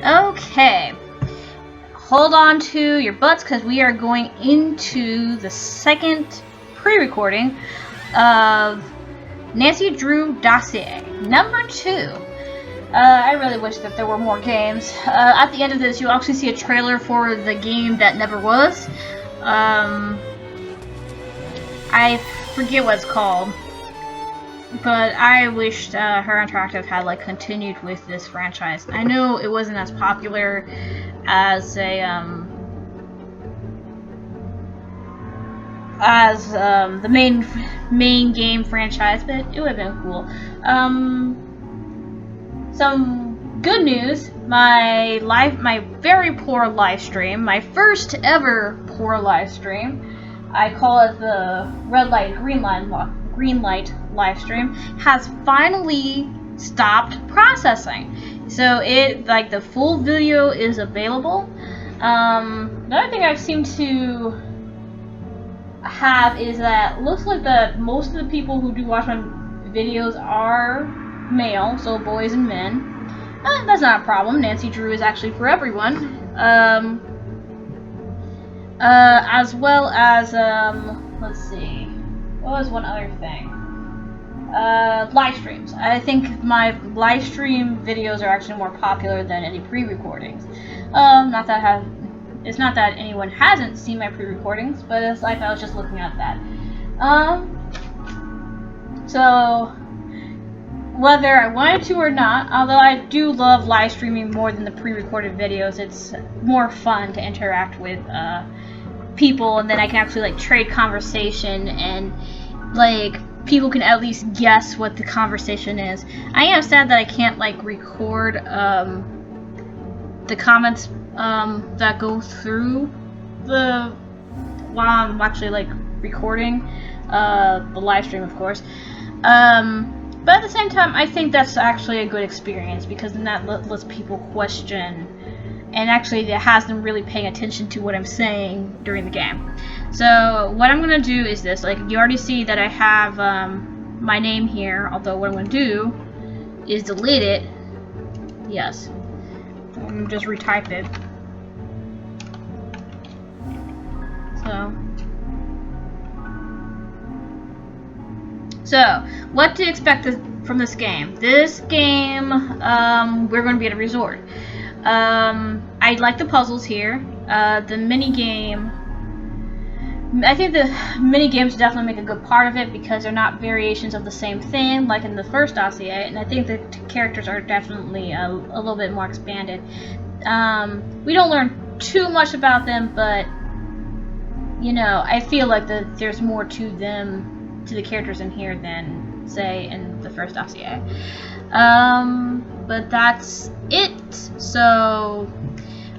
Okay. Hold on to your butts because we are going into the second pre-recording of Nancy Drew Dossier, number 2. I really wish that there were more games. At the end of this, you'll actually see a trailer for the game that never was. I forget what it's called, but I wished HerInteractive had like continued with this franchise. I know it wasn't as popular as a the main game franchise, but it would have been cool. Some good news: my very poor live stream, my first ever poor live stream. I call it the red light, green light live stream, has finally stopped processing. So it, like, the full video is available. Another thing I've seemed to have is that looks like that most of the people who do watch my videos are male, so boys and men. That's not a problem. Nancy Drew is actually for everyone. As well as, let's see, what was one other thing? Live streams. I think my live stream videos are actually more popular than any pre-recordings. It's not that anyone hasn't seen my pre-recordings, but it's like I was just looking at that. So, whether I wanted to or not, although I do love live streaming more than the pre-recorded videos, it's more fun to interact with people, and then I can actually like trade conversation, and like people can at least guess what the conversation is. I am sad that I can't like record the comments that go through while I'm actually like recording the live stream, of course. But at the same time, I think that's actually a good experience, because then that lets people question, and actually it has them really paying attention to what I'm saying during the game. So what I'm going to do is this. Like, you already see that I have my name here, although what I'm going to do is delete it. Yes. I'm going to just retype it. So, what to expect from this game? This game, we're going to be at a resort. I like the puzzles here. The mini game, I think the mini games definitely make a good part of it, because they're not variations of the same thing like in the first Dossier, and I think the characters are definitely a little bit more expanded. We don't learn too much about them, but you know, I feel like there's more to them, to the characters in here, than say in the first Dossier. But that's it. So,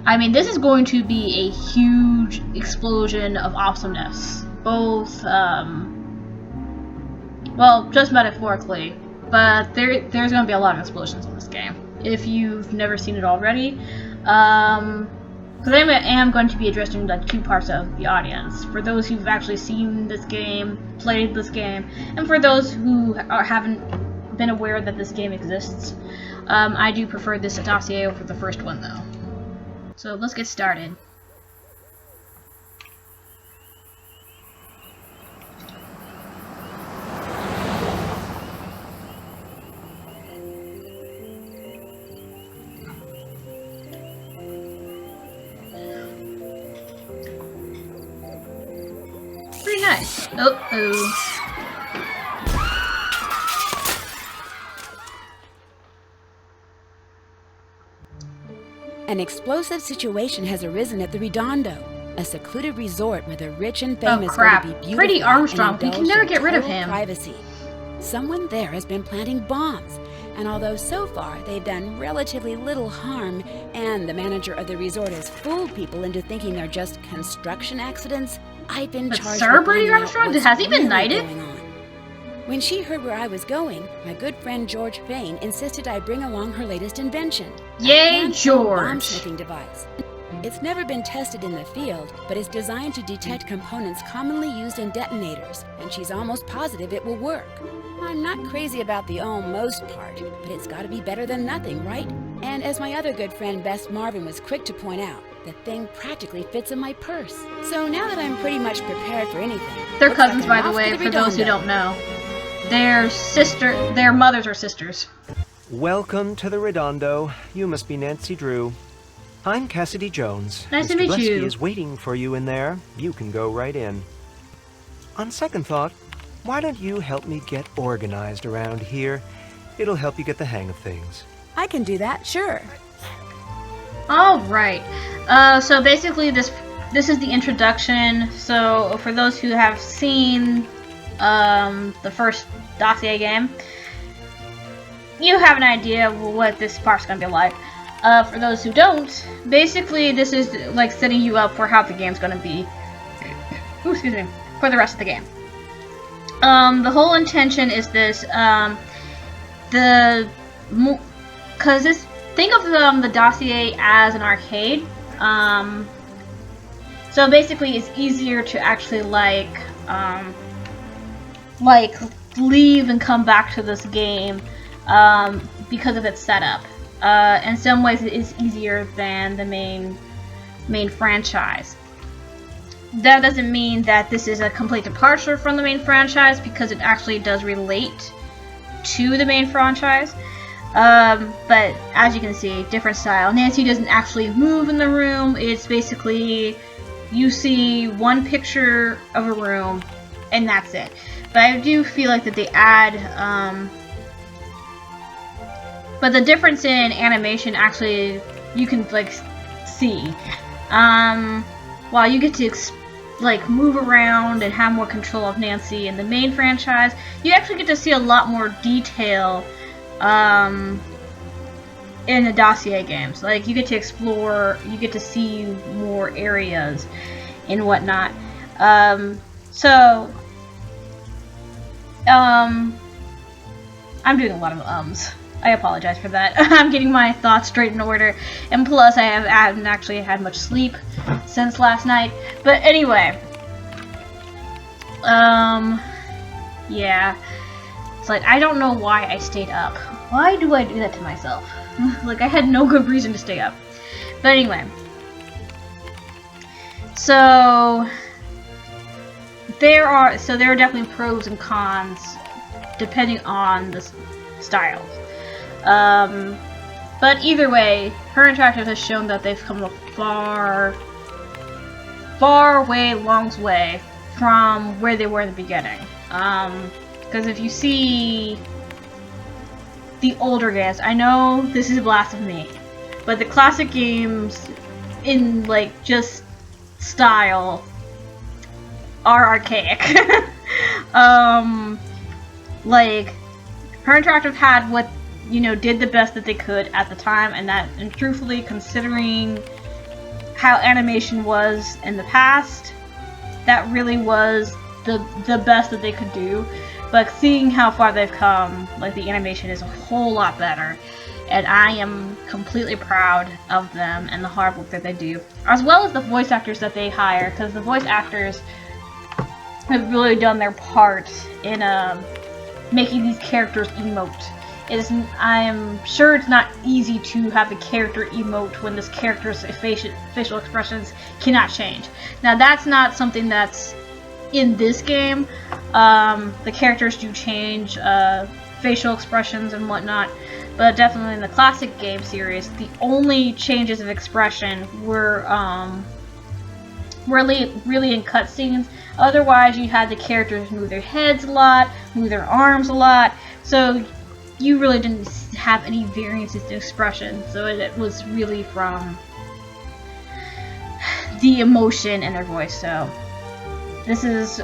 I mean, this is going to be a huge explosion of awesomeness. Both, well, just metaphorically, but there's going to be a lot of explosions in this game, if you've never seen it already. Because I am going to be addressing like two parts of the audience. For those who've actually seen this game, played this game, and for those who haven't been aware that this game exists. I do prefer this Dossier over the first one, though. So let's get started. Pretty nice. Uh-oh. An explosive situation has arisen at the Redondo, a secluded resort where the rich and famous go to be beautiful. Freddie Armstrong, we can never get rid of him. Privacy. Someone there has been planting bombs, and although so far they've done relatively little harm, and the manager of the resort has fooled people into thinking they're just construction accidents, I've been charged with Freddie Armstrong, has he been knighted? When she heard where I was going, my good friend George Fain insisted I bring along her latest invention. Yay, George! Bomb-smithing device. It's never been tested in the field, but it's designed to detect components commonly used in detonators, and she's almost positive it will work. I'm not crazy about the almost part, but it's got to be better than nothing, right? And as my other good friend Bess Marvin was quick to point out, the thing practically fits in my purse. So now that I'm pretty much prepared for anything... They're cousins, by the way, for those who don't know. Their mothers are sisters. Welcome to the Redondo. You must be Nancy Drew. I'm Cassidy Jones. Nice to Mr. meet Pesky you. is waiting for you in there. You can go right in. On second thought, why don't you help me get organized around here? It'll help you get the hang of things. I can do that, sure. Alright. So basically this is the introduction. So for those who have seen the first Dossier game, you have an idea what this part's gonna be like. For those who don't, basically this is like setting you up for how the game's gonna be. Ooh, excuse me, for the rest of the game. The whole intention is this, cause this, think of the Dossier as an arcade. So basically it's easier to actually like leave and come back to this game because of its setup. In some ways it is easier than the main franchise. That doesn't mean that this is a complete departure from the main franchise, because it actually does relate to the main franchise. But as you can see, different style. Nancy doesn't actually move in the room. It's basically you see one picture of a room and that's it. But I do feel like that they add but the difference in animation actually you can like see. While you get to like move around and have more control of Nancy in the main franchise, you actually get to see a lot more detail in the Dossier games. Like you get to explore, you get to see more areas and whatnot. I'm doing a lot of ums. I apologize for that. I'm getting my thoughts straight in order, and plus I haven't actually had much sleep since last night. But anyway, yeah, it's like I don't know why I stayed up. Why do I do that to myself? Like I had no good reason to stay up. But anyway, so there are definitely pros and cons depending on the styles. But either way, HerInteractive has shown that they've come a long way from where they were in the beginning. Because if you see the older games, I know this is blasphemy, but the classic games in like just style are archaic. Like HerInteractive had what did the best that they could at the time, and truthfully, considering how animation was in the past, that really was the best that they could do. But seeing how far they've come, like the animation is a whole lot better, and I am completely proud of them and the hard work that they do, as well as the voice actors that they hire, because the voice actors have really done their part in making these characters emote. I am sure it's not easy to have a character emote when this character's facial expressions cannot change. Now that's not something that's in this game. The characters do change facial expressions and whatnot, but definitely in the classic game series, the only changes of expression were really in cutscenes. Otherwise, you had the characters move their heads a lot, move their arms a lot, so you really didn't have any variances in expression. So it was really from the emotion in their voice. So this is,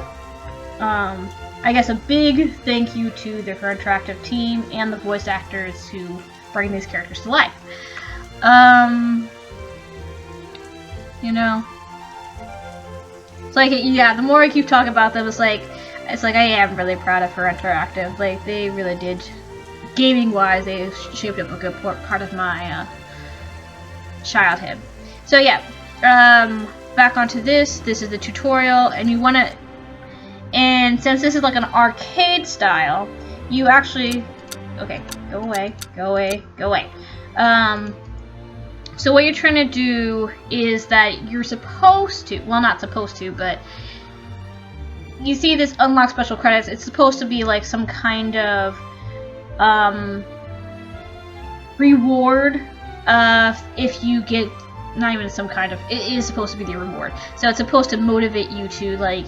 I guess, a big thank you to the HerInteractive team and the voice actors who bring these characters to life. It's like, yeah, the more I keep talking about them, it's like I am really proud of HerInteractive. Like, they really did, gaming-wise, they shaped up a good part of my childhood. So yeah, back onto this. This is the tutorial, and you want to, and since this is like an arcade style, you actually, okay, go away. So what you're trying to do is that you're supposed to, well, not supposed to, but you see this unlock special credits. It's supposed to be like some kind of reward if you get, not even some kind of, it is supposed to be the reward. So it's supposed to motivate you to like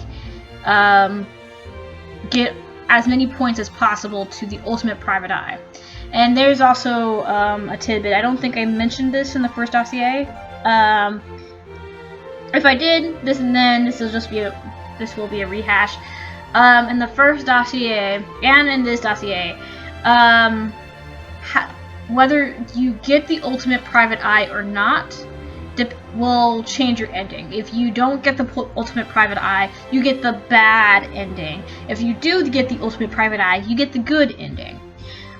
get as many points as possible to the ultimate private eye. And there's also a tidbit. I don't think I mentioned this in the first dossier. If I did, this will be a rehash. In the first dossier and in this dossier, whether you get the ultimate private eye or not will change your ending. If you don't get the ultimate private eye, you get the bad ending. If you do get the ultimate private eye, you get the good ending.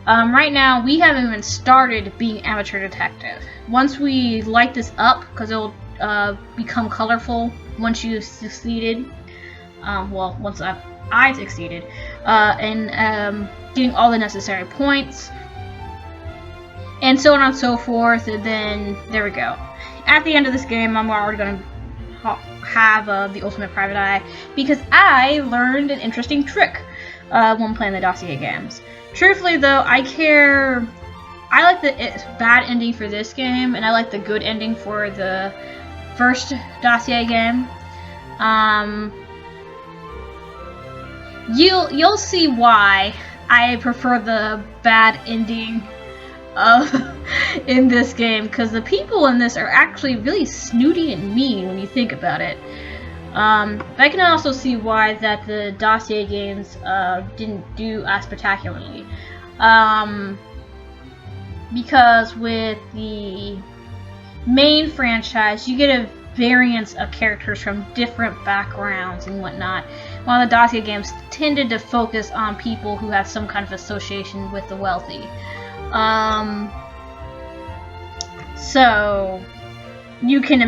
Right now, we haven't even started being amateur detective. Once we light this up, because it'll become colorful once you succeeded. Well, once I succeeded, in getting all the necessary points, and so on and so forth. And then there we go. At the end of this game, I'm already going to have the ultimate private eye because I learned an interesting trick when playing the Dossier games. Truthfully, though, I like the bad ending for this game, and I like the good ending for the first Dossier game. You'll see why I prefer the bad ending in this game, because the people in this are actually really snooty and mean when you think about it. But I can also see why that the Dossier games didn't do as spectacularly. Because with the main franchise, you get a variance of characters from different backgrounds and whatnot, while the Dossier games tended to focus on people who have some kind of association with the wealthy. So you can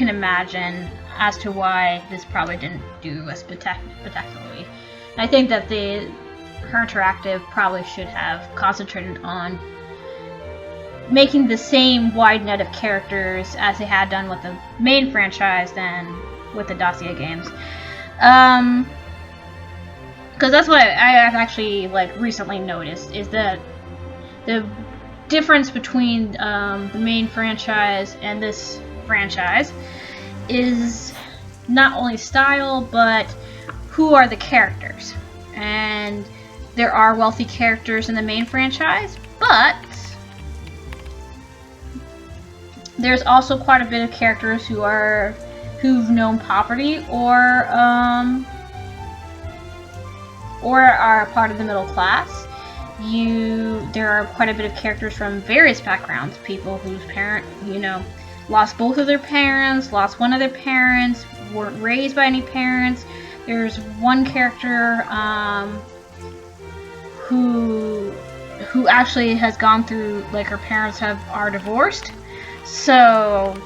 imagine as to why this probably didn't do as spectacularly. I think that the HerInteractive probably should have concentrated on making the same wide net of characters as they had done with the main franchise than with the Dossier games. Because that's what I've actually like recently noticed, is that the difference between the main franchise and this franchise is not only style, but who are the characters. And there are wealthy characters in the main franchise, but there's also quite a bit of characters who've known poverty or are part of the middle class. There are quite a bit of characters from various backgrounds, people whose parent, lost both of their parents, lost one of their parents, weren't raised by any parents. There's one character who actually has gone through, like, her parents are divorced. So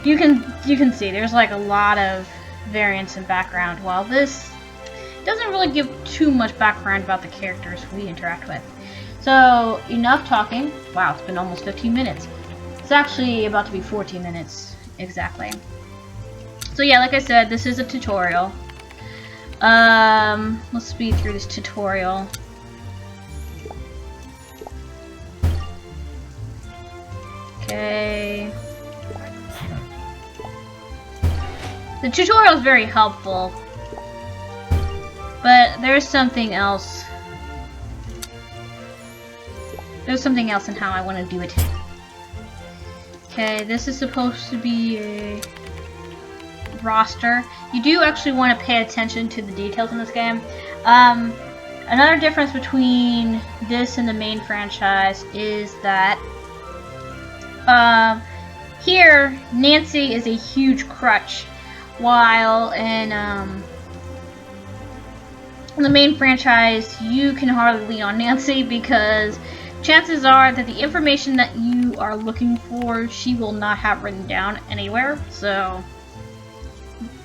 you can see there's like a lot of variance in background, while this doesn't really give too much background about the characters we interact with. So enough talking. Wow, it's been almost 15 minutes. It's actually about to be 14 minutes exactly. So yeah, like I said, this is a tutorial. Let's speed through this tutorial. Okay. The tutorial is very helpful, but there's something else. There's something else in how I want to do it. Okay, this is supposed to be a roster. You do actually want to pay attention to the details in this game. Another difference between this and the main franchise is that here, Nancy is a huge crutch, while in the main franchise, you can hardly lean on Nancy because chances are that the information that you are looking for, she will not have written down anywhere. So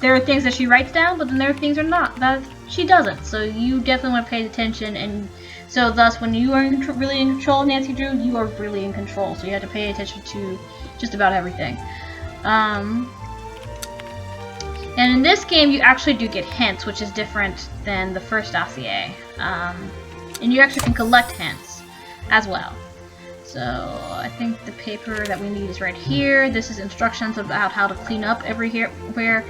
there are things that she writes down, but then there are things that she doesn't. So you definitely want to pay attention and So thus, when you are really in control of Nancy Drew, you are really in control. So you have to pay attention to just about everything. And in this game, you actually do get hints, which is different than the first Dossier. And you actually can collect hints as well. So I think the paper that we need is right here. This is instructions about how to clean up everywhere.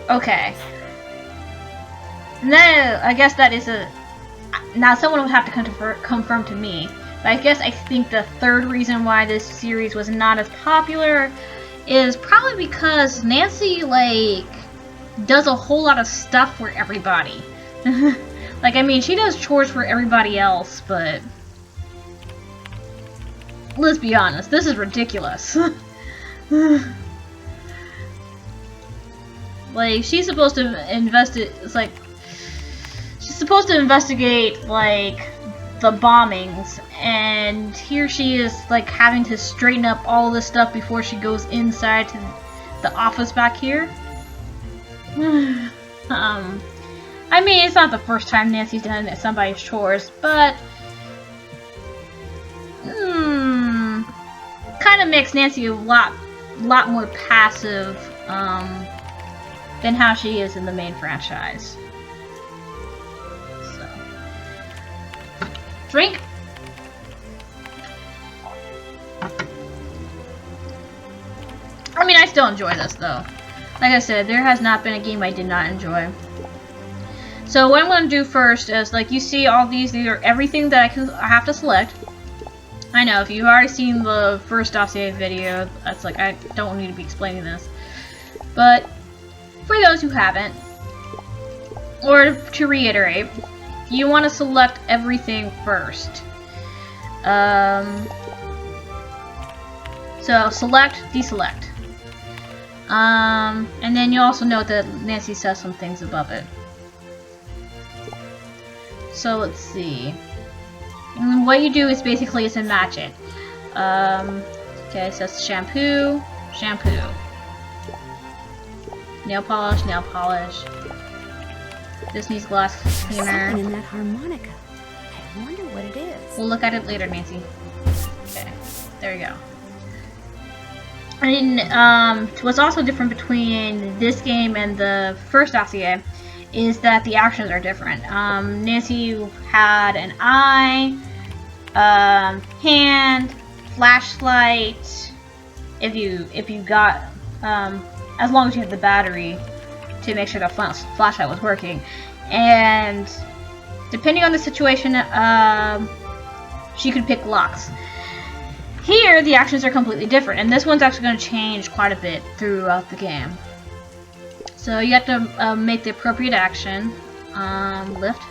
Okay. No, I guess that is a... Now someone would have to confirm to me. But I guess I think the third reason why this series was not as popular is probably because Nancy, like, does a whole lot of stuff for everybody. Like, I mean, she does chores for everybody else, but... Let's be honest, this is ridiculous. Like, she's supposed to investigate, like, the bombings, and here she is, like, having to straighten up all this stuff before she goes inside to the office back here. I mean, it's not the first time Nancy's done somebody's chores, but kind of makes Nancy a lot more passive than how she is in the main franchise. So, drink. I mean, I still enjoy this though. Like I said, there has not been a game I did not enjoy. So what I'm going to do first is, like, you see all these are everything that I have to select. I know, if you've already seen the first Dossier video, that's like, I don't need to be explaining this. But, for those who haven't, or to reiterate, you want to select everything first. So, select, deselect. And then you also note that Nancy says some things above it. So let's see. And what you do is basically to match it. Okay, so it's shampoo, shampoo. Nail polish, nail polish. This needs glass cleaner. Something in that harmonica. I wonder what it is. We'll look at it later, Nancy. Okay, there you go. And what's also different between this game and the first Dossier is that the actions are different. Nancy had an eye, hand, flashlight. If you got, as long as you have the battery to make sure the flashlight was working, and depending on the situation, she could pick locks. Here, the actions are completely different, and this one's actually going to change quite a bit throughout the game. So you have to make the appropriate action. Lift.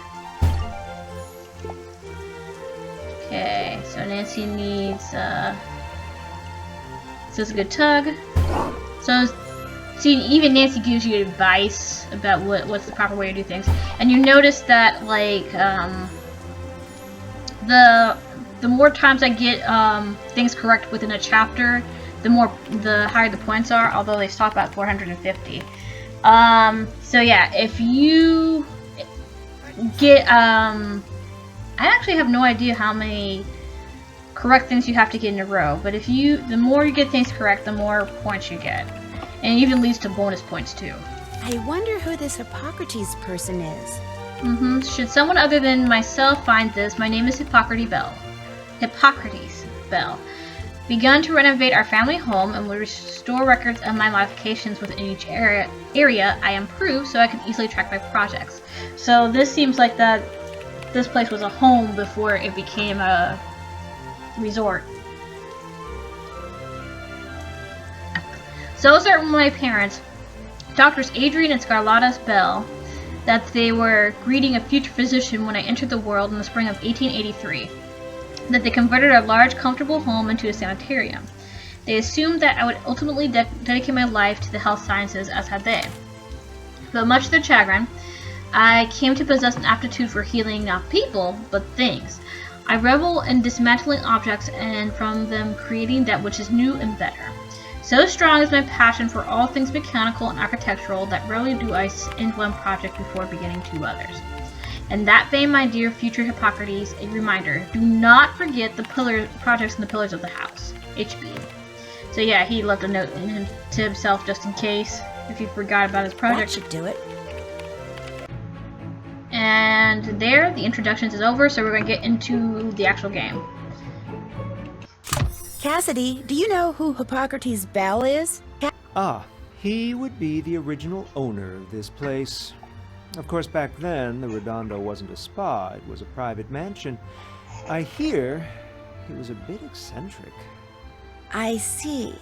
Okay, so Nancy needs, so it's a good tug. So, see, even Nancy gives you advice about what's the proper way to do things. And you notice that, like, the more times I get things correct within a chapter, the higher the points are, although they stop at 450. So yeah, if you get, I actually have no idea how many correct things you have to get in a row, but the more you get things correct, the more points you get. And it even leads to bonus points too. I wonder who this Hippocrates person is. Should someone other than myself find this, my name is Hippocrates Bell. Begun to renovate our family home and will restore records of my modifications within each area I improve so I can easily track my projects. So this seems like this place was a home before it became a resort. So those are my parents, Doctors Adrian and Scarlata Bell, that they were greeting a future physician when I entered the world in the spring of 1883. That they converted our large, comfortable home into a sanitarium. They assumed that I would ultimately dedicate my life to the health sciences, as had they. But much to their chagrin, I came to possess an aptitude for healing not people, but things. I revel in dismantling objects and from them creating that which is new and better. So strong is my passion for all things mechanical and architectural that rarely do I end one project before beginning two others. And that vein, my dear future Hippocrates, a reminder, do not forget the projects and the pillars of the house. HB. So yeah, he left a note to himself just in case, if he forgot about his project. That should do it. And there, the introductions is over, so we're going to get into the actual game. Cassidy, do you know who Hippocrates Bell is? He would be the original owner of this place. Of course, back then, the Redondo wasn't a spa, it was a private mansion. I hear he was a bit eccentric. I see.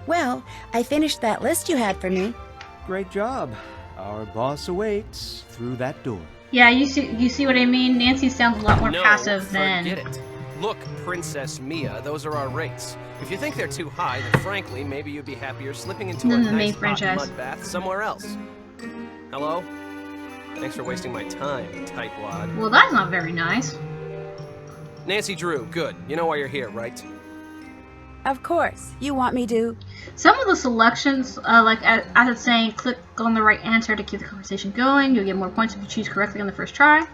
Well, I finished that list you had for me. Great job. Our boss awaits through that door. Yeah, you see what I mean? Nancy sounds a lot more passive than... forget it. Look, Princess Mia, those are our rates. If you think they're too high, then frankly, maybe you'd be happier slipping into a nice hot mud bath somewhere else. Hello? Thanks for wasting my time, tightwad. Well, that's not very nice. Nancy Drew, good. You know why you're here, right? Of course. You want me to... Some of the selections, like as it's saying, click on the right answer to keep the conversation going. You'll get more points if you choose correctly on the first try.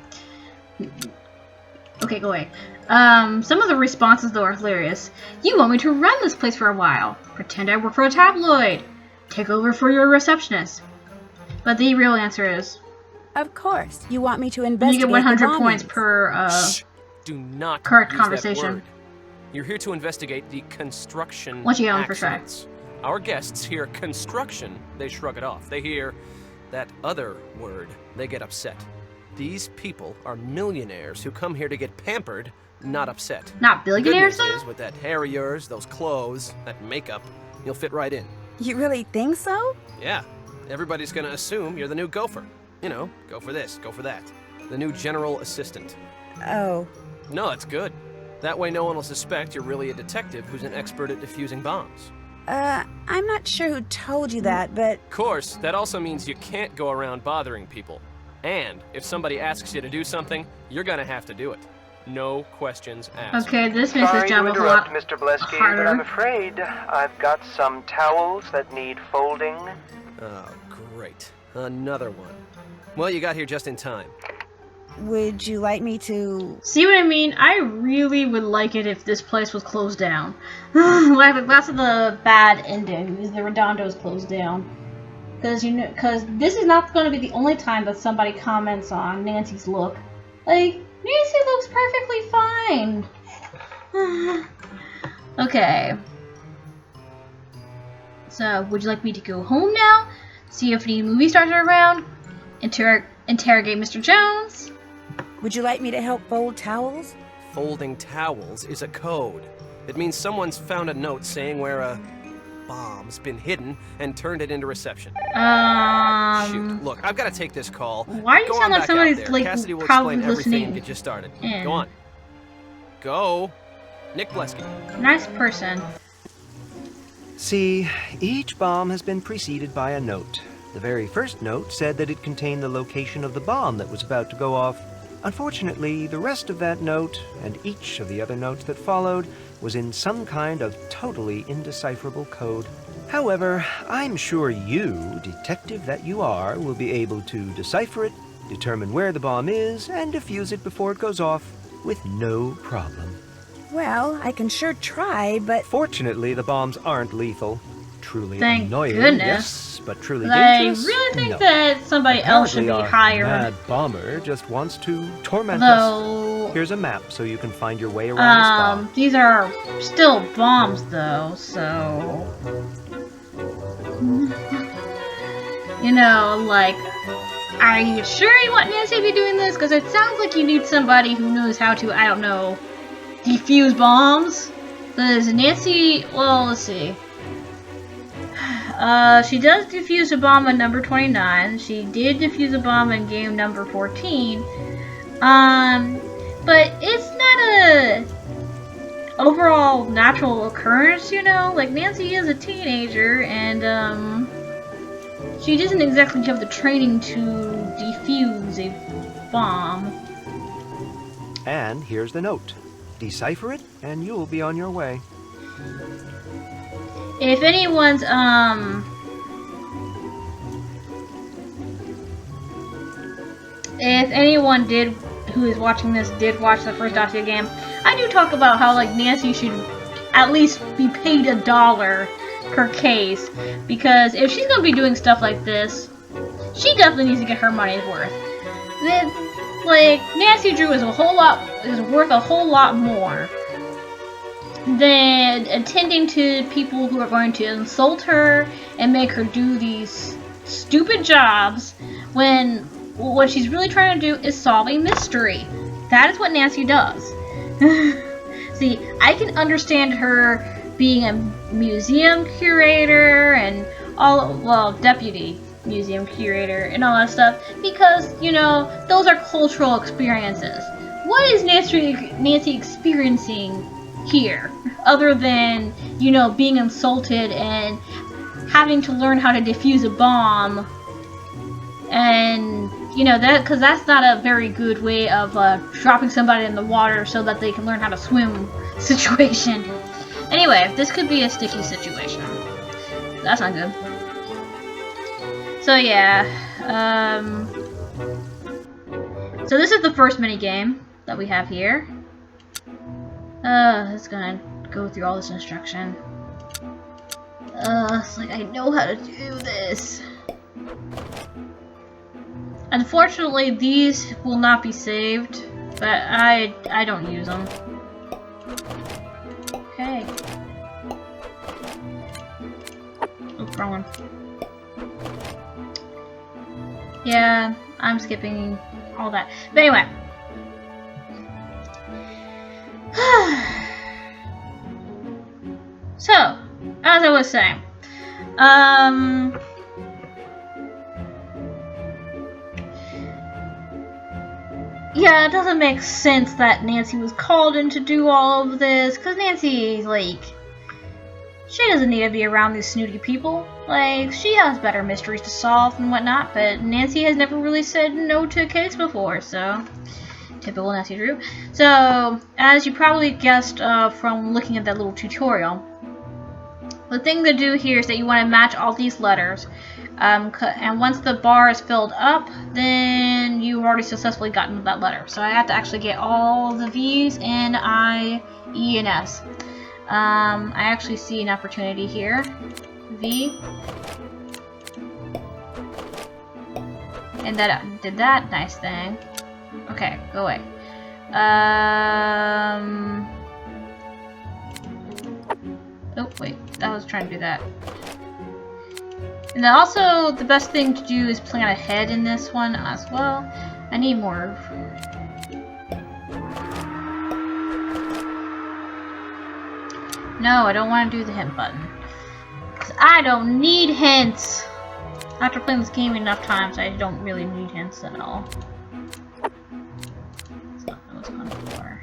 Okay, go away. Some of the responses, though, are hilarious. You want me to run this place for a while. Pretend I work for a tabloid. Take over for your receptionist. But the real answer is... Of course. You want me to investigate. You get 100 points per Shh. Do not correct use conversation. That word. You're here to investigate the construction Once you get on the first try. accidents. Our guests hear construction, they shrug it off. They hear that other word, they get upset. These people are millionaires who come here to get pampered, not upset. Not billionaires, The good news though? is, with that hair of yours, those clothes, that makeup, you'll fit right in. You really think so? Yeah, everybody's gonna assume you're the new gopher. You know, go for this, go for that. The new general assistant. Oh. No, that's good. That way no one will suspect you're really a detective who's an expert at defusing bombs. I'm not sure who told you that, but... Of course, that also means you can't go around bothering people. And if somebody asks you to do something, you're gonna have to do it. No questions asked. Okay, this makes this job a lot Mr. Blesky, harder. but I'm afraid I've got some towels that need folding. Oh, great. Another one. Well, you got here just in time. Would you like me to... See what I mean? I really would like it if this place was closed down. Like, that's the bad ending, is the Redondo's closed down. Because this is not going to be the only time that somebody comments on Nancy's look. Like, Nancy looks perfectly fine. Okay. So, would you like me to go home now? See if any movie stars are around? Interrogate Mr. Jones? Would you like me to help fold towels? Folding towels is a code. It means someone's found a note saying where a bomb's been hidden and turned it into reception. Shoot, look, I've got to take this call. Why do you sound like somebody's like Cassidy will probably explain everything listening? and get you started. in. Go on. Go. Nick Blesky. Nice person. See, each bomb has been preceded by a note. The very first note said that it contained the location of the bomb that was about to go off. Unfortunately, the rest of that note, and each of the other notes that followed, was in some kind of totally indecipherable code. However, I'm sure you, detective that you are, will be able to decipher it, determine where the bomb is, and defuse it before it goes off with no problem. Well, I can sure try, but... Fortunately, the bombs aren't lethal. Truly Thank annoying, goodness. yes, but truly I dangerous, really think no. that somebody else should be Apparently higher. our mad bomber just wants to torment us. Though, Here's a map so you can find your way around the spa. these are still bombs though, so... You know, like, are you sure you want Nancy to be doing this? Because it sounds like you need somebody who knows how to, I don't know, defuse bombs. Because Nancy, well, let's see. She does defuse a bomb at number 29. She did defuse a bomb in game number 14. But it's not a overall natural occurrence, you know? Like, Nancy is a teenager, and, she doesn't exactly have the training to defuse a bomb. And here's the note. Decipher it, and you'll be on your way. If anyone's, if anyone who is watching this did watch the first Dossier game, I do talk about how like Nancy should at least be paid $1 per case, because if she's gonna be doing stuff like this, she definitely needs to get her money's worth. Like, Nancy Drew is worth a whole lot more than attending to people who are going to insult her and make her do these stupid jobs when what she's really trying to do is solve a mystery. That is what Nancy does. See, I can understand her being a museum curator and deputy museum curator and all that stuff, because, you know, those are cultural experiences. What is Nancy experiencing here, other than, you know, being insulted and having to learn how to defuse a bomb? And, you know, because that's not a very good way of dropping somebody in the water so that they can learn how to swim situation. Anyway, this could be a sticky situation. That's not good. So yeah, so this is the first mini game that we have here. It's gonna go through all this instruction. It's like, I know how to do this. Unfortunately, these will not be saved, but I don't use them. Okay. Oops, wrong one. Yeah, I'm skipping all that. But anyway. So, as I was saying, yeah, it doesn't make sense that Nancy was called in to do all of this, because Nancy, like, she doesn't need to be around these snooty people. Like, she has better mysteries to solve and whatnot, but Nancy has never really said no to a case before, so... Typical Nancy Drew. So, as you probably guessed from looking at that little tutorial, the thing to do here is that you want to match all these letters. And once the bar is filled up, then you've already successfully gotten that letter. So I have to actually get all the V's, N, I, E, and S. I actually see an opportunity here. V. And that did that nice thing. Okay, go away. Oh, wait. I was trying to do that. And then also, the best thing to do is plan ahead in this one as well. I need more. No, I don't want to do the hint button. Because I don't need hints! After playing this game enough times, I don't really need hints at all. That's not what I was going for.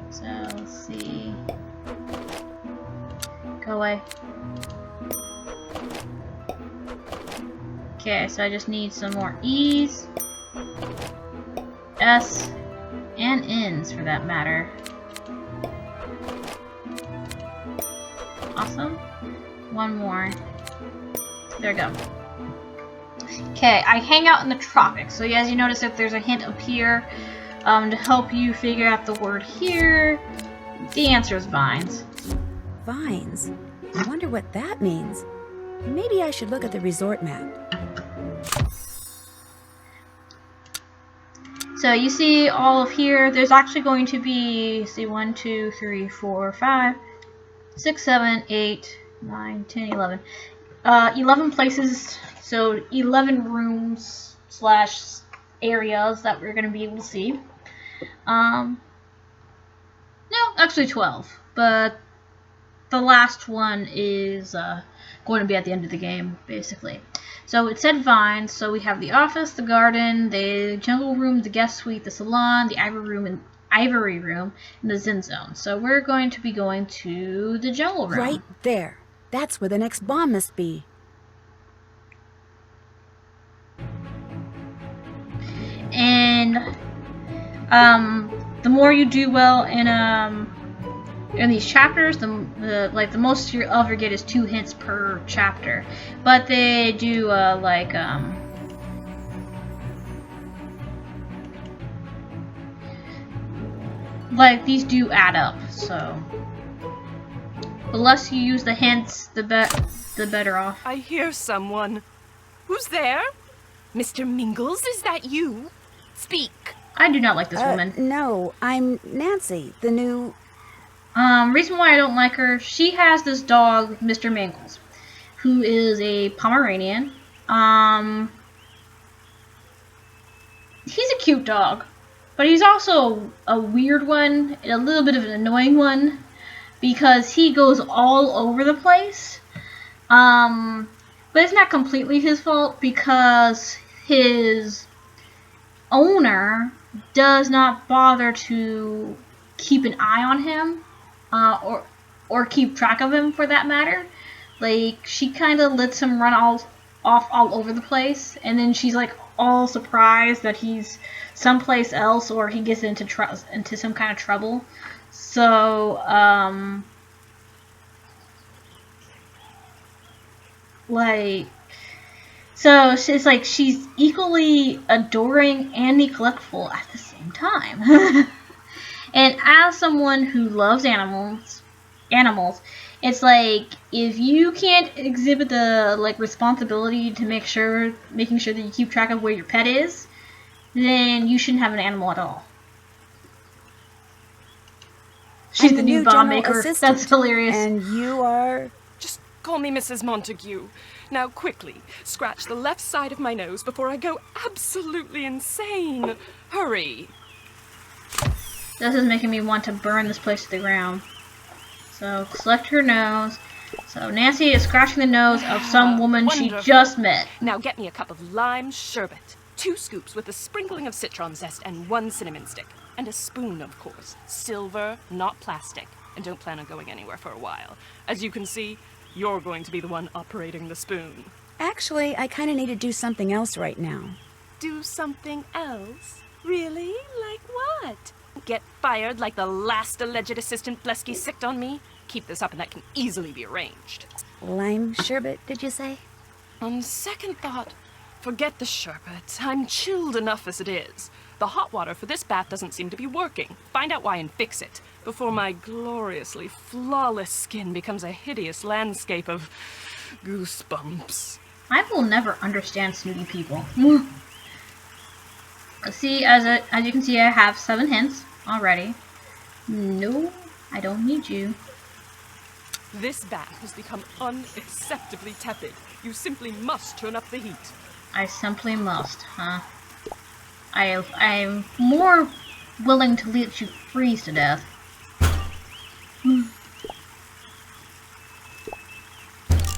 So, let's see. Go away. Okay, so I just need some more E's, S, and N's for that matter. Awesome. One more. There we go. Okay, I hang out in the tropics. So as you notice, if there's a hint up here to help you figure out the word here, the answer is vines. Vines? I wonder what that means. Maybe I should look at the resort map. So you see all of here, there's actually going to be, see, 1, 2, 3, 4, 5, 6, 7, 8, 9, 10, 11. 11 places, so 11 rooms / areas that we're going to be able to see. No, actually 12, but the last one is going to be at the end of the game, basically. So it said vines, so we have the office, the garden, the jungle room, the guest suite, the salon, the ivory room, and the zen zone. So we're going to be going to the jungle room. Right there. That's where the next bomb must be. And the more you do well in these chapters, the most you'll ever get is 2 hints per chapter. But they do like, these do add up, so. The less you use the hints, the better off. I hear someone. Who's there? Mr. Mingles, is that you? Speak. I do not like this woman. No, I'm Nancy, the new... Reason why I don't like her, she has this dog, Mr. Mingles, who is a Pomeranian. He's a cute dog, but he's also a weird one, and a little bit of an annoying one, because he goes all over the place. But it's not completely his fault, because his owner does not bother to keep an eye on him, or keep track of him for that matter. Like, she kind of lets him run off all over the place, and then she's like all surprised that he's someplace else or he gets into some kind of trouble. So so it's like she's equally adoring and neglectful at the same time. And as someone who loves animals, it's like, if you can't exhibit the responsibility to making sure that you keep track of where your pet is, then you shouldn't have an animal at all. She's the new bomb maker. That's hilarious. And you are... Just call me Mrs. Montague. Now quickly, scratch the left side of my nose before I go absolutely insane. Hurry. This is making me want to burn this place to the ground. So, select her nose. So, Nancy is scratching the nose of some woman she just met. Now get me a cup of lime sherbet. 2 scoops with a sprinkling of citron zest and 1 cinnamon stick. And a spoon, of course. Silver, not plastic. And don't plan on going anywhere for a while. As you can see, you're going to be the one operating the spoon. Actually, I kind of need to do something else right now. Do something else? Really? Like what? Get fired like the last alleged assistant Pesky sicked on me? Keep this up and that can easily be arranged. Lime sherbet, did you say? On second thought, forget the sherbet. I'm chilled enough as it is. The hot water for this bath doesn't seem to be working. Find out why and fix it, before my gloriously flawless skin becomes a hideous landscape of goosebumps. I will never understand snooty people. See, as you can see, I have 7 hints already. No, I don't need you. This bath has become unacceptably tepid. You simply must turn up the heat. I simply must, huh? I'm more willing to let you freeze to death.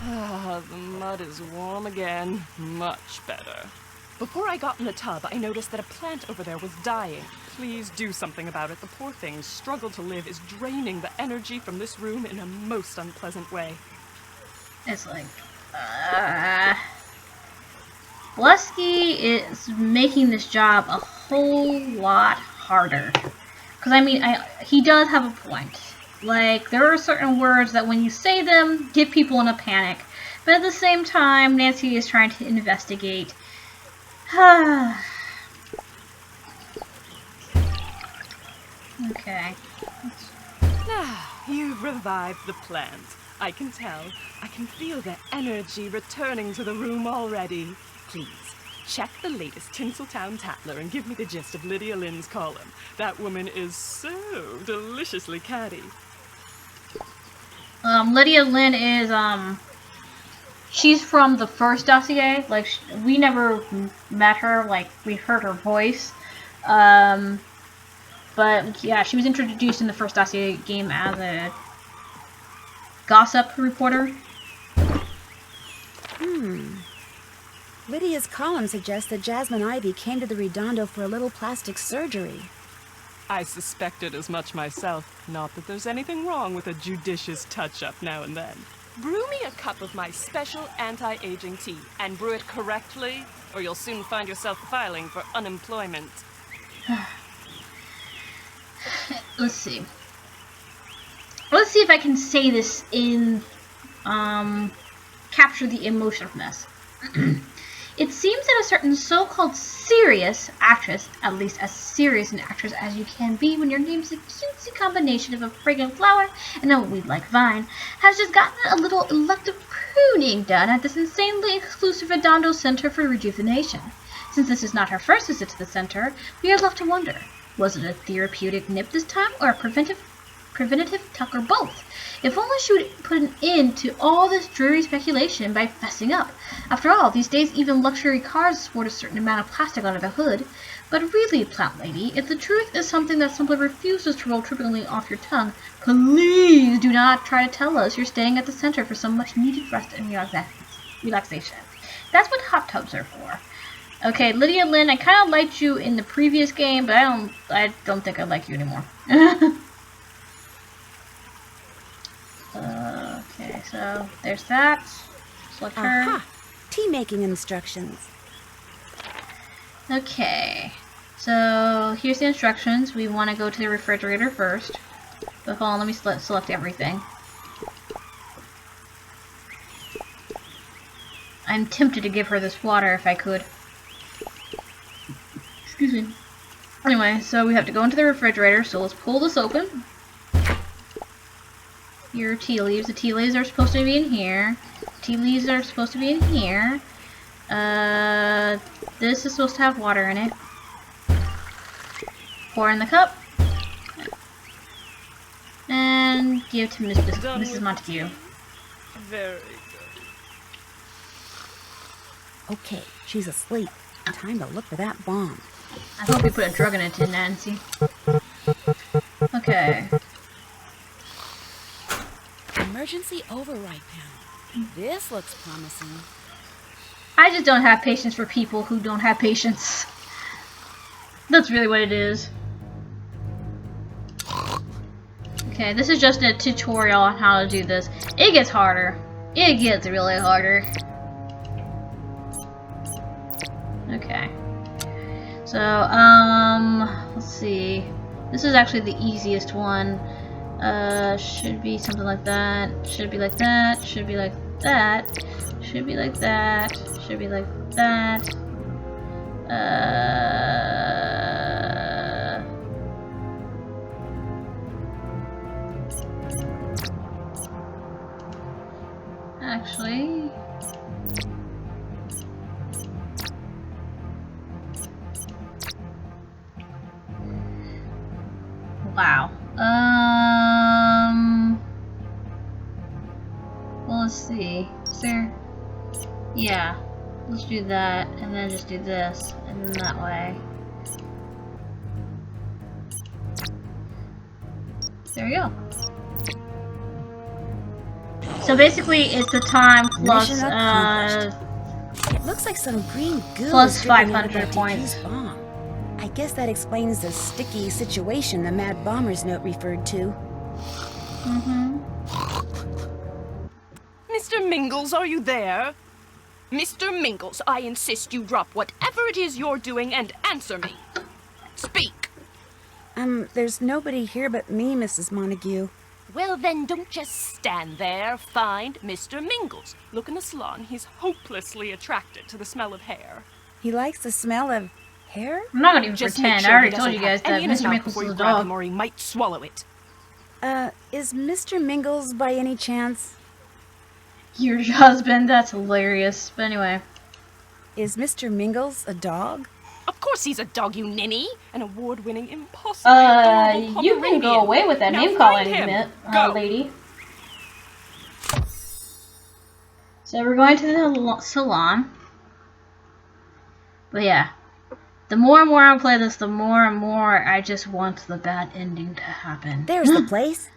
Ah, the mud is warm again. Much better. Before I got in the tub, I noticed that a plant over there was dying. Please do something about it. The poor thing's struggle to live is draining the energy from this room in a most unpleasant way. It's like, Pesky is making this job a whole lot harder. Because, I mean, he does have a point. Like, there are certain words that when you say them, get people in a panic. But at the same time, Nancy is trying to investigate. Okay. Ah, you've revived the plant. I can tell. I can feel the energy returning to the room already. Please, check the latest Tinseltown Tatler and give me the gist of Lydia Lynn's column. That woman is so deliciously catty. Lydia Lynn is, she's from the first Dossier. Like, we never met her, like, we heard her voice. But, yeah, she was introduced in the first Dossier game as a gossip reporter. Lydia's column suggests that Jasmine Ivy came to the Redondo for a little plastic surgery. I suspected as much myself. Not that there's anything wrong with a judicious touch-up now and then. Brew me a cup of my special anti-aging tea, and brew it correctly, or you'll soon find yourself filing for unemployment. Let's see. Let's see if I can say this in, capture the emotion of this. It seems that a certain so-called serious actress, at least as serious an actress as you can be when your name's a cutesy combination of a fragrant flower and a weed-like vine, has just gotten a little elective pruning done at this insanely exclusive Redondo Center for Rejuvenation. Since this is not her first visit to the center, we are left to wonder, was it a therapeutic nip this time, or a preventative tuck, or both? If only she would put an end to all this dreary speculation by fessing up. After all, these days even luxury cars sport a certain amount of plastic under the hood. But really, plant lady, if the truth is something that simply refuses to roll trippingly off your tongue, please do not try to tell us you're staying at the center for some much needed rest and relaxation. That's what hot tubs are for. Okay, Lydia Lynn, I kind of liked you in the previous game, but I don't think I like you anymore. Okay, so there's that. Select her. Aha! Tea making instructions. Okay, so here's the instructions. We want to go to the refrigerator first. But hold on, let me select everything. I'm tempted to give her this water if I could. Excuse me. Anyway, so we have to go into the refrigerator, so let's pull this open. Your tea leaves. The tea leaves are supposed to be in here. Tea leaves are supposed to be in here. This is supposed to have water in it. Pour in the cup. And give to Mrs. Montague. Very good. Okay, she's asleep. Time to look for that bomb. I hope we put a drug in it, didn't Nancy? Okay. Emergency override panel. This looks promising. I just don't have patience for people who don't have patience. That's really what it is. Okay, this is just a tutorial on how to do this. It gets harder. It gets really harder. Okay. So, let's see. This is actually the easiest one. Should be something like that. Should be like that. Should be like that. Should be like that. Should be like that. Actually, wow. Well, let's see. Is there? Yeah. Let's do that, and then just do this, and then that way. There we go. So basically, it's the time plus It looks like some green goo plus is dripping 500 out of that points. diffused bomb. I guess that explains the sticky situation the Mad Bomber's note referred to. Mm-hmm. Mr. Mingles, are you there? Mr. Mingles, I insist you drop whatever it is you're doing and answer me. Speak. There's nobody here but me, Mrs. Montague. Well, then don't just stand there. Find Mr. Mingles. Look in the salon. He's hopelessly attracted to the smell of hair. He likes the smell of hair? I'm not gonna even Just pretend. make sure I already he told you doesn't guys have that any in his Mr. mouth Mingles before is you a grab dog. him, or he might swallow it. Is Mr. Mingles by any chance? Your husband? That's hilarious. But anyway. Is Mr. Mingles a dog? Of course he's a dog, you ninny. An award-winning, impossibly adorable You can go Pomeranian. away with that Now name calling, find him. lady. So we're going to the salon. But yeah. The more and more I play this, the more and more I just want the bad ending to happen. There's the place.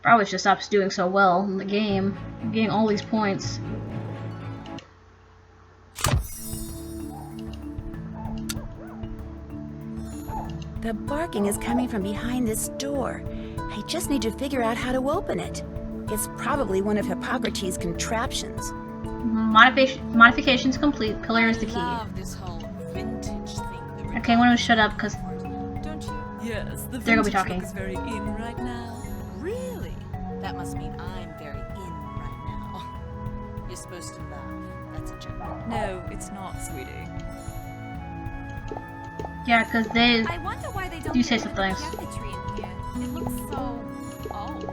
Probably should stop doing so well in the game. I'm getting all these points. The barking is coming from behind this door. I just need to figure out how to open it. It's probably one of Hippocrates' contraptions. Modifications complete. Pillar is the key. This whole vintage thing. Okay, I'm gonna shut up because Don't you? Yes, the they're gonna be vintage talking. look is very in right now. Really? That must mean I'm very in right now. You're supposed to laugh. That's a joke. No, it's not, sweetie. Yeah, because they I wonder why they don't do say get some rid of things. the cabinetry in here. It looks so old.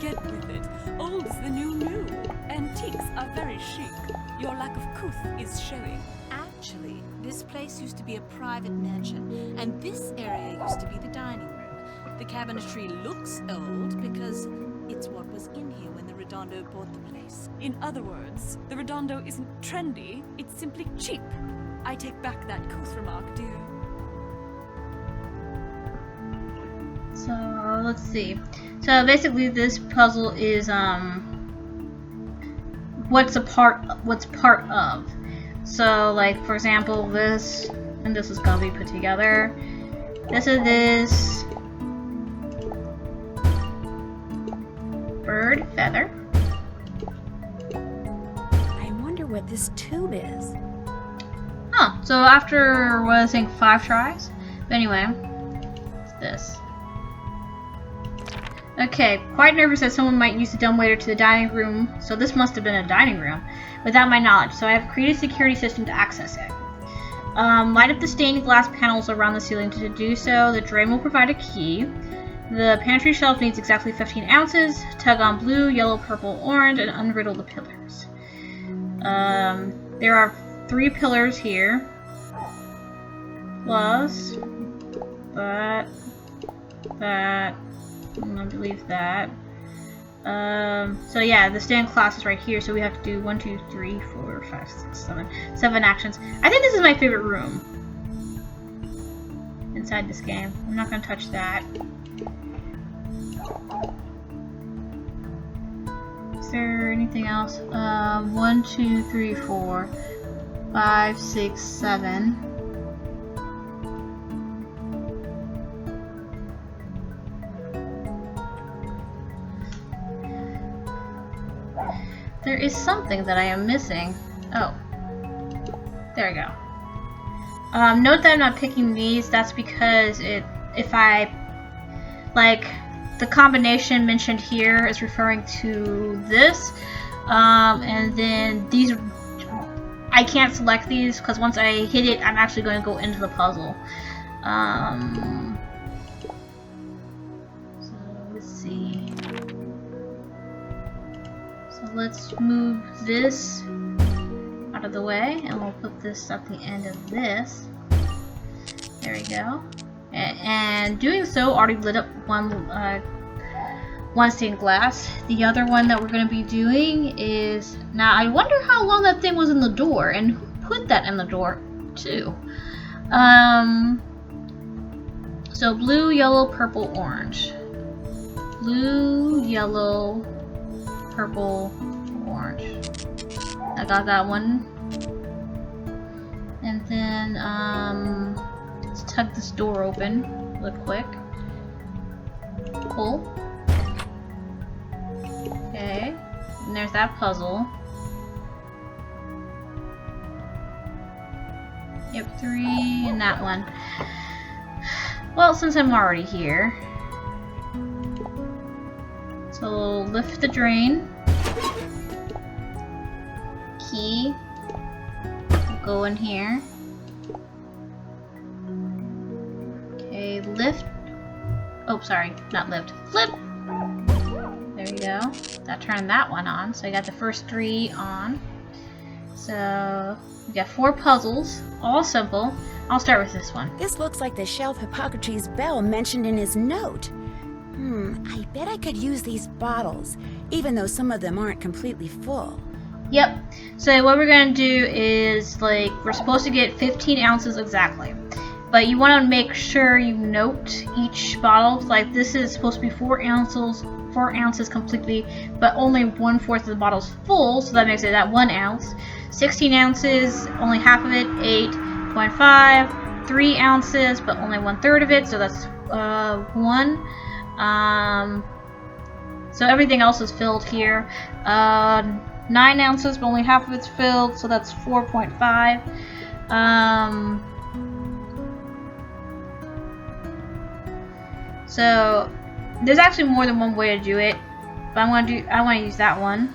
Get with it. Old's the new new. Antiques are very chic. Your lack of couth is showing. Actually, this place used to be a private mansion, and this area used to be the dining room. The cabinetry looks old because it's what was in here when the Redondo bought the place. In other words, the Redondo isn't trendy, it's simply cheap. I take back that couth remark, dear. So let's see. So basically, this puzzle is what's part of. So like for example, this and this is gonna be put together. This is this bird feather. I wonder what this tube is. Huh. So after what I think 5 tries. But anyway, it's this. Okay, quite nervous that someone might use the dumbwaiter to the dining room, so this must have been a dining room, without my knowledge, so I have created a security system to access it. Light up the stained glass panels around the ceiling. To do so, the drain will provide a key. The pantry shelf needs exactly 15 ounces. Tug on blue, yellow, purple, orange, and unriddle the pillars. There are 3 pillars here. Plus that, and I believe that. So yeah, the stand class is right here, so we have to do 1, 2, 3, 4, 5, 6, 7 actions. I think this is my favorite room inside this game. I'm not gonna touch that. Is there anything else? 1, 2, 3, 4, 5, 6, 7. There is something that I am missing. Oh. There we go. Note that I'm not picking these. That's because if I, like, the combination mentioned here is referring to this. And then these, I can't select these because once I hit it, I'm actually going to go into the puzzle. So let's see. Let's move this out of the way, and we'll put this at the end of this. There we go. And doing so already lit up one stained glass. The other one that we're going to be doing is, now I wonder how long that thing was in the door, and who put that in the door too. So blue, yellow, purple, orange. Blue, yellow, purple, orange. I got that one. And then let's tug this door open real quick. Pull. Okay. And there's that puzzle. Yep, 3 and that one. Well, since I'm already here, so lift the drain. Key. Go in here. Okay, lift. Oh, sorry, not lift. Flip! There you go. That turned that one on. So I got the first 3 on. So we got 4 puzzles, all simple. I'll start with this one. This looks like the shelf Hippocrates' bell mentioned in his note. I bet I could use these bottles, even though some of them aren't completely full. Yep. So what we're going to do is, like, we're supposed to get 15 ounces exactly. But you want to make sure you note each bottle. Like, this is supposed to be 4 ounces completely, but only 1/4 of the bottle's full, so that makes it at 1 ounce. 16 ounces, only half of it, 8.5. 3 ounces, but only 1/3 of it, so that's 1. So everything else is filled here. 9 ounces, but only half of it's filled, so that's 4.5. So there's actually more than one way to do it, but I want to use that one.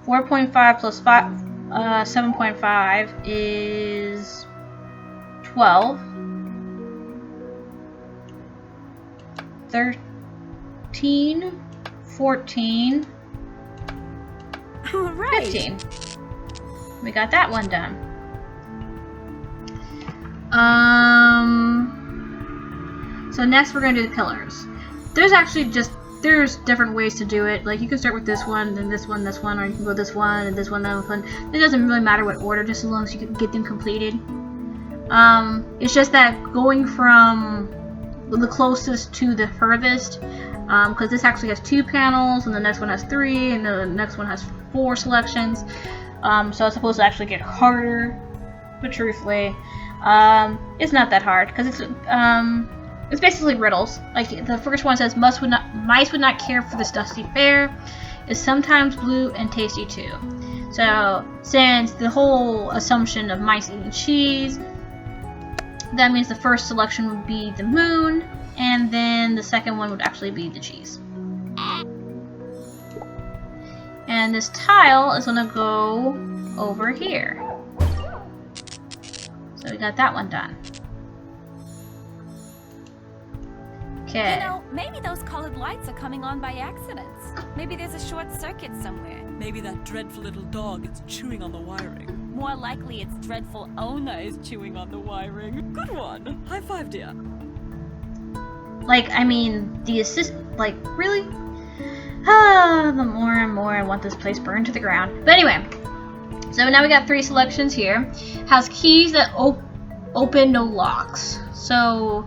4.5 plus 7.5 is 12. 13, 14, All right. 15. We got that one done. So next we're gonna do the pillars. There's different ways to do it. Like you can start with this one, then this one, or you can go this one and this one, then this one. It doesn't really matter what order, just as long as you can get them completed. It's just that going from the closest to the furthest, because this actually has 2 panels, and the next one has 3, and the next one has 4 selections. So it's supposed to actually get harder, but truthfully, it's not that hard because it's basically riddles. Like the first one says, mice would not care for this dusty fare. Is sometimes blue and tasty too. So since the whole assumption of mice eating cheese, that means the first selection would be the moon, and then the second one would actually be the cheese. And this tile is gonna go over here. So we got that one done. Okay. You know, maybe those colored lights are coming on by accident. Maybe there's a short circuit somewhere. Maybe that dreadful little dog is chewing on the wiring. More likely its dreadful owner is chewing on the wiring. Good one. High five, dear. Like, I mean, the like, really? The more and more I want this place burned to the ground. But anyway, so now we got 3 selections here. Has keys that open no locks. So,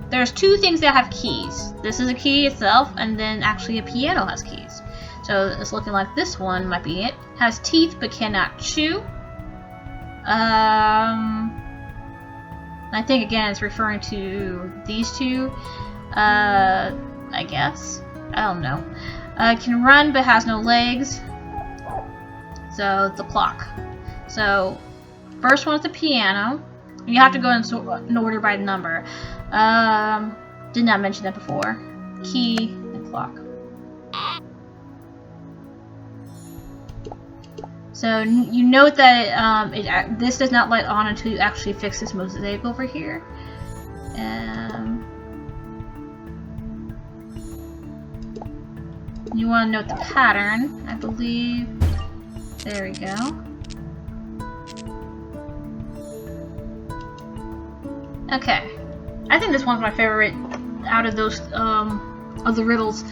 there's 2 things that have keys. This is a key itself, and then actually a piano has keys. So it's looking like this one might be it. Has teeth but cannot chew. I think again it's referring to these 2. I guess. I don't know. Can run but has no legs. So the clock. So first one is the piano. You have to go in order by number. Did not mention that before. Key and clock. So you note that this does not light on until you actually fix this mosaic over here. You want to note the pattern, I believe. There we go. Okay. I think this one's my favorite out of those of the riddles.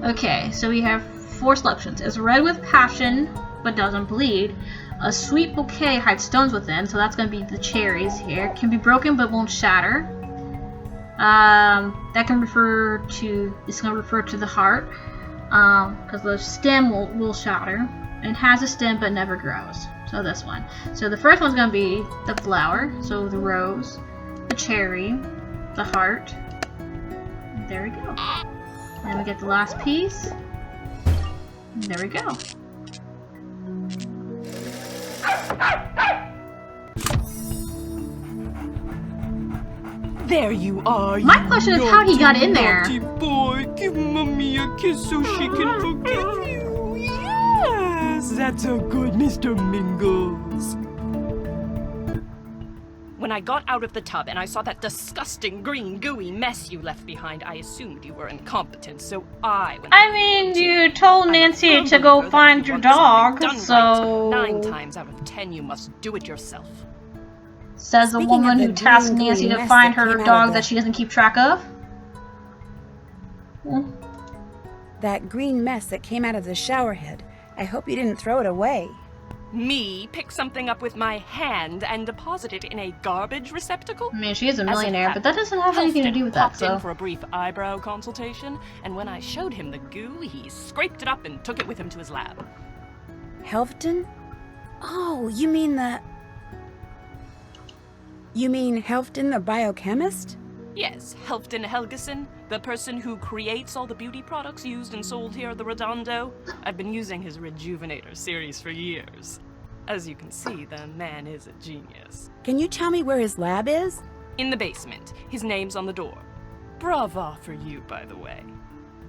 Okay, so we have 4 selections. It's red with passion but doesn't bleed. A sweet bouquet hides stones within, so that's going to be the cherries here. Can be broken but won't shatter. That can refer to, it's going to refer to the heart, because the stem will shatter. And has a stem but never grows. So this one. So the first one's going to be the flower, so the rose, the cherry, the heart. There we go. Then we get the last piece. And there we go. There you are. My question is how he got in there. Naughty boy, give Mommy a kiss so she can forgive you. Yes, that's so good, Mr. Mingles. When I got out of the tub and I saw that disgusting green gooey mess you left behind, I assumed you were incompetent, so I went. I mean, you told Nancy to go find your dog, so... 9 times out of 10 you must do it yourself. Says the woman who tasked Nancy to find her dog that she doesn't keep track of. That green mess that came out of the shower head. I hope you didn't throw it away. Me pick something up with my hand and deposit it in a garbage receptacle? I mean, she is a millionaire, but that doesn't have anything to do with that, so... in for a brief eyebrow consultation, and when I showed him the goo, he scraped it up and took it with him to his lab. Helfton? Oh, you mean Helfton the biochemist? Yes, Helfton Helgeson, the person who creates all the beauty products used and sold here at the Redondo. I've been using his Rejuvenator series for years. As you can see, the man is a genius. Can you tell me where his lab is? In the basement. His name's on the door. Brava for you, by the way.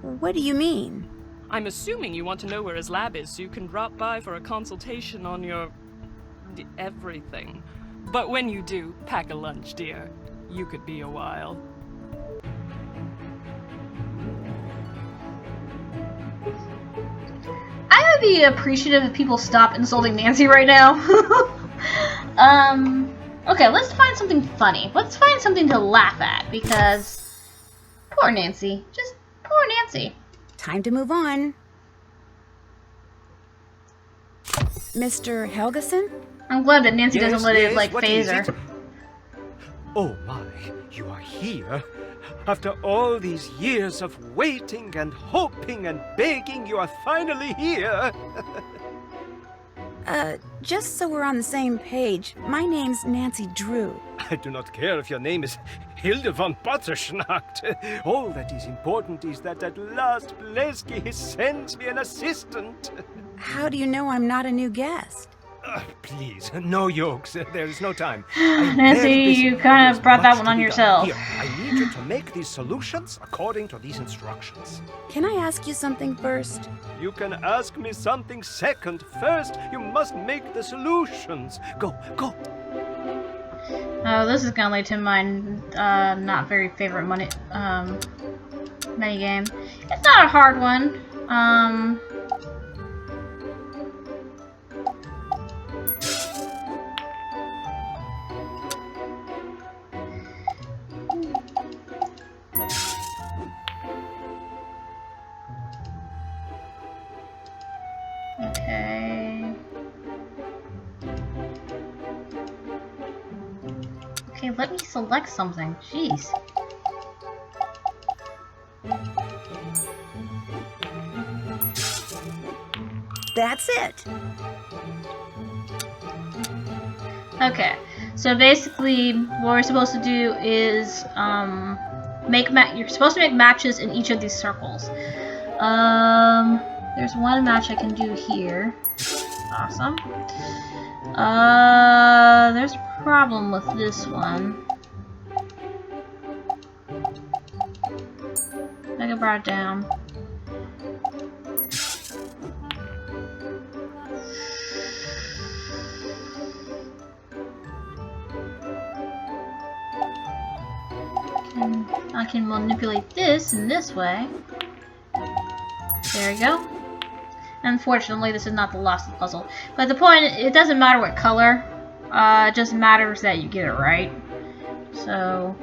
What do you mean? I'm assuming you want to know where his lab is so you can drop by for a consultation on your... everything. But when you do, pack a lunch, dear. You could be a while. I would be appreciative if people stop insulting Nancy right now. Okay, let's find something funny. Let's find something to laugh at, because poor Nancy. Just poor Nancy. Time to move on. Mr. Helgeson? I'm glad that Nancy doesn't let it, like, what phase is her. it? Oh my, you are here. After all these years of waiting and hoping and begging, you are finally here. Just so we're on the same page, my name's Nancy Drew. I do not care if your name is Hilde von Botterschnacht. All that is important is that at last Pesky sends me an assistant. How do you know I'm not a new guest? Please, no jokes. There is no time. Nancy, you kind of brought that one on yourself. Here, I need you to make these solutions according to these instructions. Can I ask you something first? You can ask me something second. First, you must make the solutions. Go, go. Oh, this is gonna lead to my not very favorite minigame. It's not a hard one. Okay, let me select something. Jeez. That's it. Okay, so basically what we're supposed to do is you're supposed to make matches in each of these circles. There's one match I can do here. Awesome. There's a problem with this one. I can brought it down. I can manipulate this in this way. There we go. Unfortunately, this is not the last puzzle. But the point, it doesn't matter what color. It just matters that you get it right. So...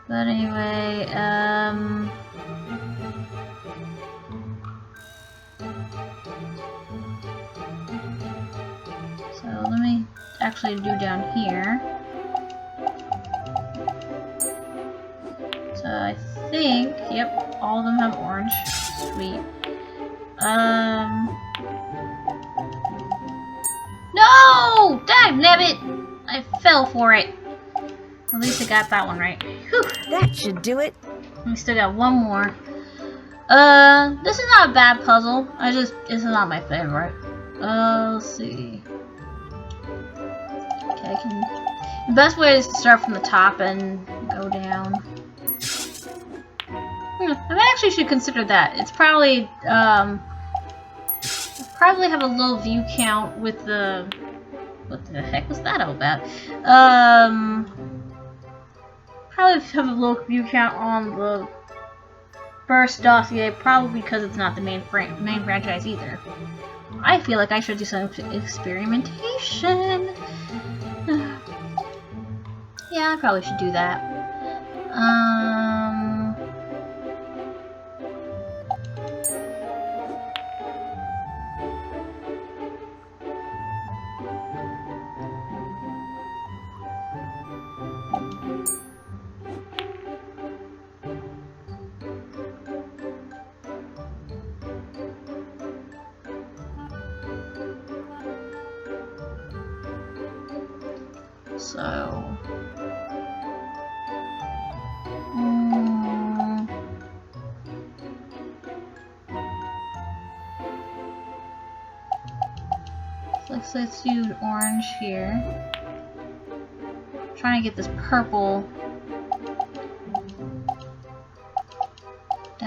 But anyway, so let me actually do down here. So I think, yep, all of them have orange. Sweet. No! Dagnabbit! I fell for it. At least I got that one right. Whew. That should do it. We still got one more. This is not a bad puzzle. It's not my favorite. Let's see. Okay, the best way is to start from the top and go down. I actually should consider that. It's probably, probably have a low view count with the... What the heck was that all about? Probably have a low view count on the first Dossier, probably because it's not the main franchise either. I feel like I should do some experimentation. Yeah, I probably should do that. So, let's do an orange here. I'm trying to get this purple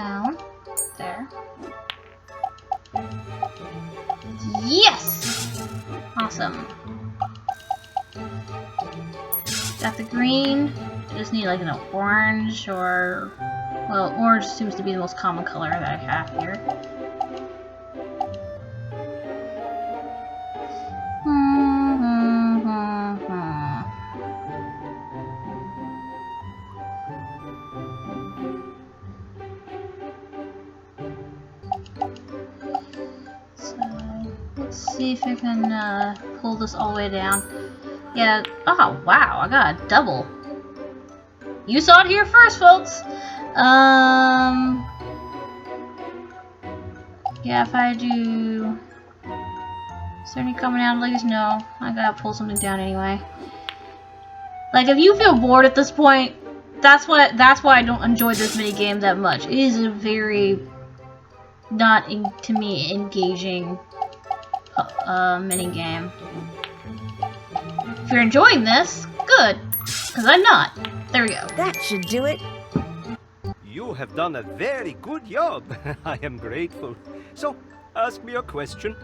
down. There. Yes! Awesome. Got the green. I just need like an orange or... Well, orange seems to be the most common color that I have here. So, let's see if I can pull this all the way down. Yeah, oh wow, I got a double. You saw it here first, folks! Yeah, if I do... Is there any coming out like this? No, I gotta pull something down anyway. Like, if you feel bored at this point, that's why I don't enjoy this minigame that much. It is a very, to me, engaging minigame. If you're enjoying this, good, because I'm not. There we go. That should do it. You have done a very good job. I am grateful. So, ask me a question.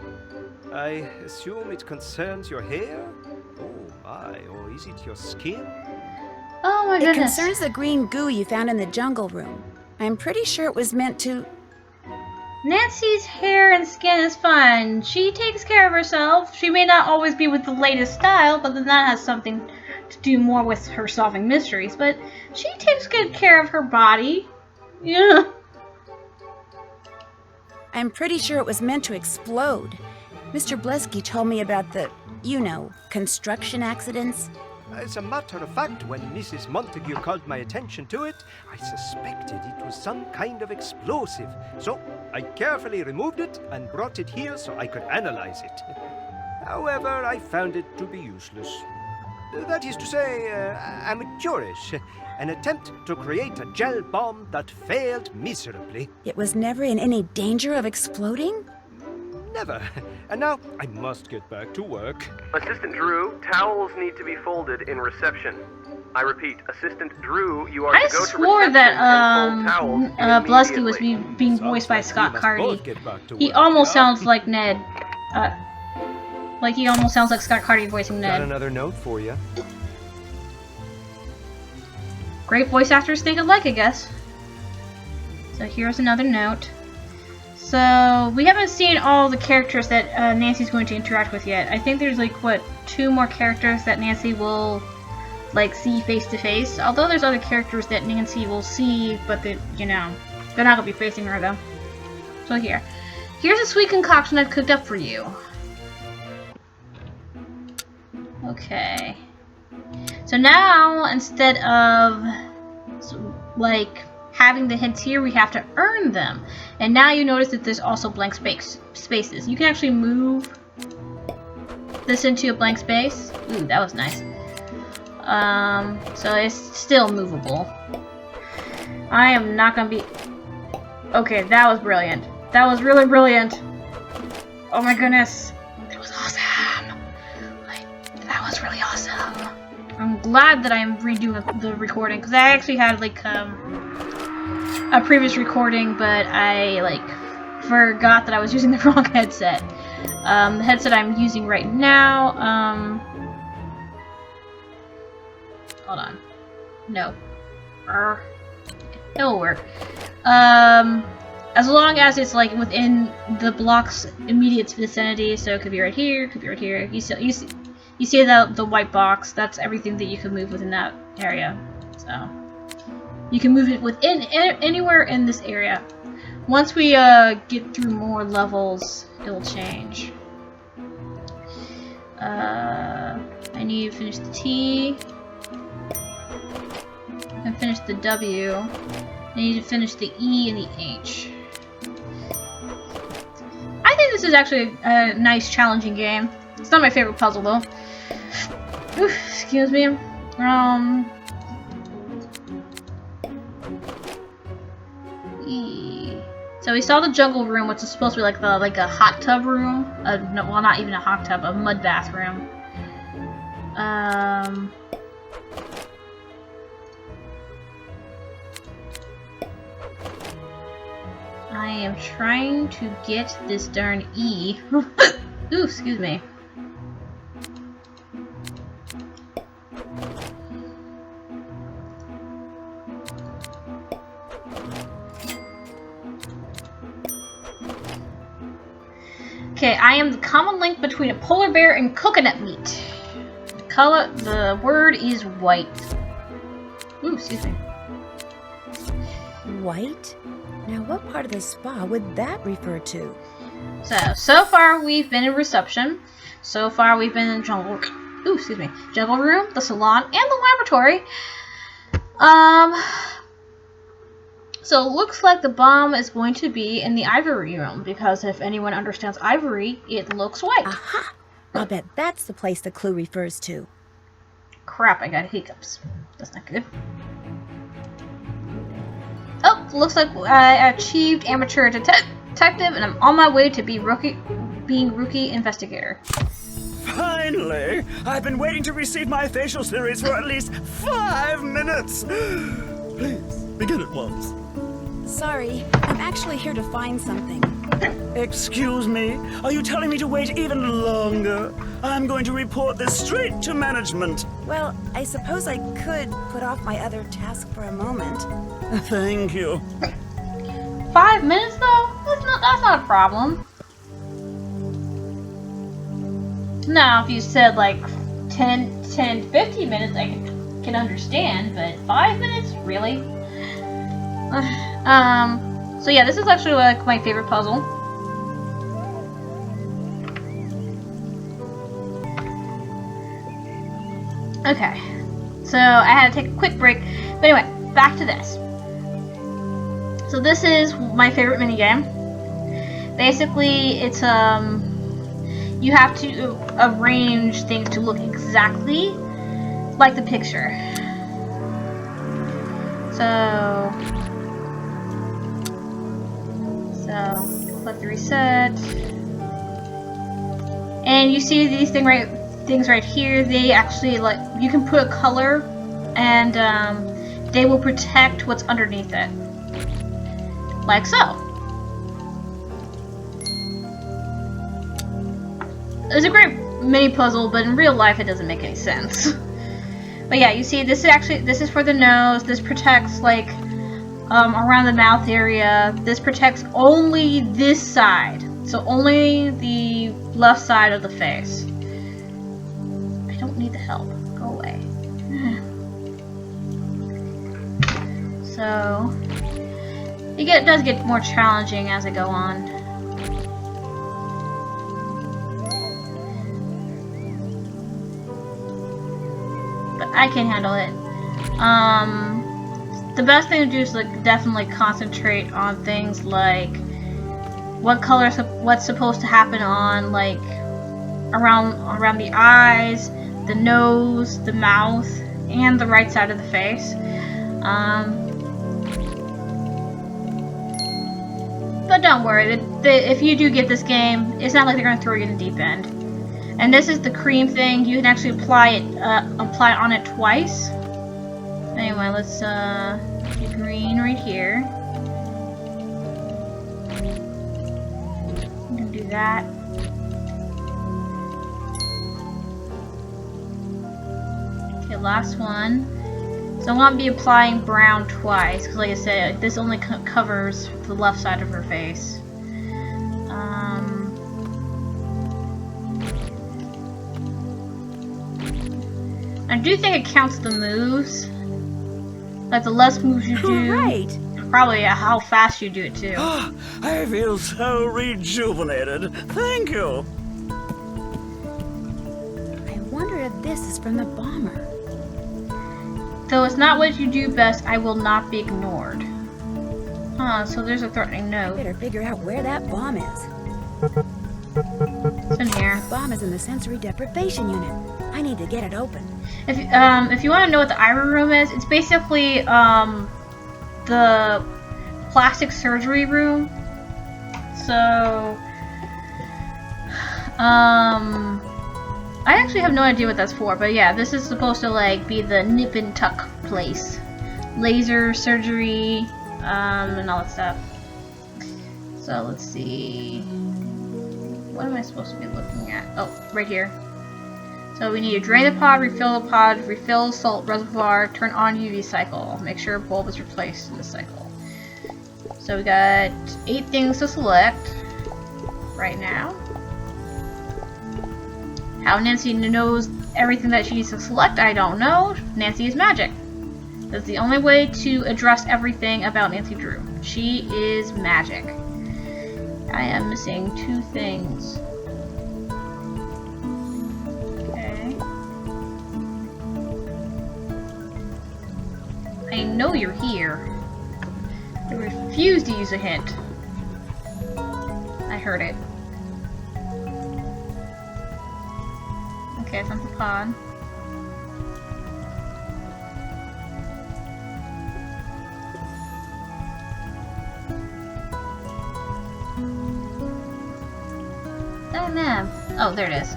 I assume it concerns your hair? Oh my, or is it your skin? Oh my goodness. It concerns the green goo you found in the jungle room. I'm pretty sure it was meant to... Nancy's hair and skin is fine. She takes care of herself. She may not always be with the latest style, but then that has something to do more with her solving mysteries. But she takes good care of her body. Yeah. I'm pretty sure it was meant to explode. Mr. Pesky told me about the, you know, construction accidents. As a matter of fact, when Mrs. Montague called my attention to it, I suspected it was some kind of explosive. So I carefully removed it and brought it here so I could analyze it. However, I found it to be useless. That is to say, amateurish. An attempt to create a gel bomb that failed miserably. It was never in any danger of exploding? Never. And now I must get back to work. Assistant Drew, towels need to be folded in reception. I repeat, Assistant Drew, you are to go to reception and fold towels Pesky was being voiced by Scott Carty. He almost sounds like Ned. Like he almost sounds like Scott Carty voicing Ned. Got another note for you. Great voice actors think alike, I guess. So here's another note. So we haven't seen all the characters that Nancy's going to interact with yet. I think there's like, what, 2 more characters that Nancy will like see face to face. Although there's other characters that Nancy will see, but they, you know, they're not gonna be facing her though. So here's a sweet concoction I've cooked up for you. Okay. So now instead of like having the hints here, we have to earn them. And now you notice that there's also blank spaces. You can actually move this into a blank space. Ooh, that was nice. So it's still movable. I am not gonna be... Okay, that was brilliant. That was really brilliant. Oh my goodness. That was awesome. Like, that was really awesome. I'm glad that I'm redoing the recording, because I actually had like a previous recording, but I like forgot that I was using the wrong headset. The headset I'm using right now, hold on. No. It'll work. As long as it's like within the block's immediate vicinity, so it could be right here, it could be right here. You see the white box, that's everything that you can move within that area. So you can move it within anywhere in this area. Once we get through more levels, it'll change. I need to finish the T. I can finish the W. I need to finish the E and the H. I think this is actually a nice, challenging game. It's not my favorite puzzle though. Oof, excuse me. So we saw the jungle room, which is supposed to be like a hot tub room. No, well, not even a hot tub, a mud bath room. I am trying to get this darn E. Ooh, excuse me. Okay, I am the common link between a polar bear and coconut meat. The word is white. Ooh, excuse me. White? Now what part of the spa would that refer to? So far we've been in reception. So far we've been in jungle room, the salon, and the laboratory. So it looks like the bomb is going to be in the ivory room, because if anyone understands ivory, it looks white. Aha! I'll bet that's the place the clue refers to. Crap, I got hiccups. That's not good. Oh, looks like I achieved amateur detective, and I'm on my way to being rookie investigator. Finally! I've been waiting to receive my facial series for at least 5 minutes! Please, begin at once. Sorry, I'm actually here to find something. Excuse me? Are you telling me to wait even longer? I'm going to report this straight to management. Well, I suppose I could put off my other task for a moment. Thank you. 5 minutes though? That's not a problem. Now, if you said like 10, 15 minutes, I can understand, but 5 minutes? Really? So yeah, this is actually like my favorite puzzle. Okay, so I had to take a quick break, but anyway, back to this. So this is my favorite minigame. Basically, it's you have to arrange things to look exactly like the picture. So click the reset, and you see these things right here. They actually, like, you can put a color, and they will protect what's underneath it, like so. It's a great mini puzzle, but in real life it doesn't make any sense. But yeah, you see, this is for the nose. This protects like around the mouth area. This protects only this side, so only the left side of the face. I don't need the help. Go away. So it does get more challenging as I go on. But I can handle it. The best thing to do is like definitely concentrate on things like what's supposed to happen on, like around the eyes, the nose, the mouth, and the right side of the face. But don't worry, if you do get this game, it's not like they're going to throw you in the deep end. And this is the cream thing. You can actually apply on it twice. Anyway, let's do green right here. I'm gonna do that. Okay, last one. So I want to be applying brown twice, because like I said, this only covers the left side of her face. I do think it counts the moves. Like the less moves you do, right. Probably how fast you do it too. I feel so rejuvenated. Thank you. I wonder if this is from the bomber. Though it's not what you do best, I will not be ignored. Huh, so there's a threatening note. Better figure out where that bomb is. It's in here. The bomb is in the sensory deprivation unit. I need to get it open. If you want to know what the ivory room is, it's basically the plastic surgery room. So I actually have no idea what that's for, but yeah, this is supposed to like be the nip and tuck place, laser surgery, and all that stuff. So let's see. What am I supposed to be looking at? Oh, right here. So we need to drain the pod, refill the salt reservoir, turn on UV cycle. Make sure a bulb is replaced in the cycle. So we got 8 things to select right now. How Nancy knows everything that she needs to select, I don't know. Nancy is magic. That's the only way to address everything about Nancy Drew. She is magic. I am missing 2 things. Okay. I know you're here. I refuse to use a hint. I heard it. Okay, it's on the pod. Oh no. Oh, there it is.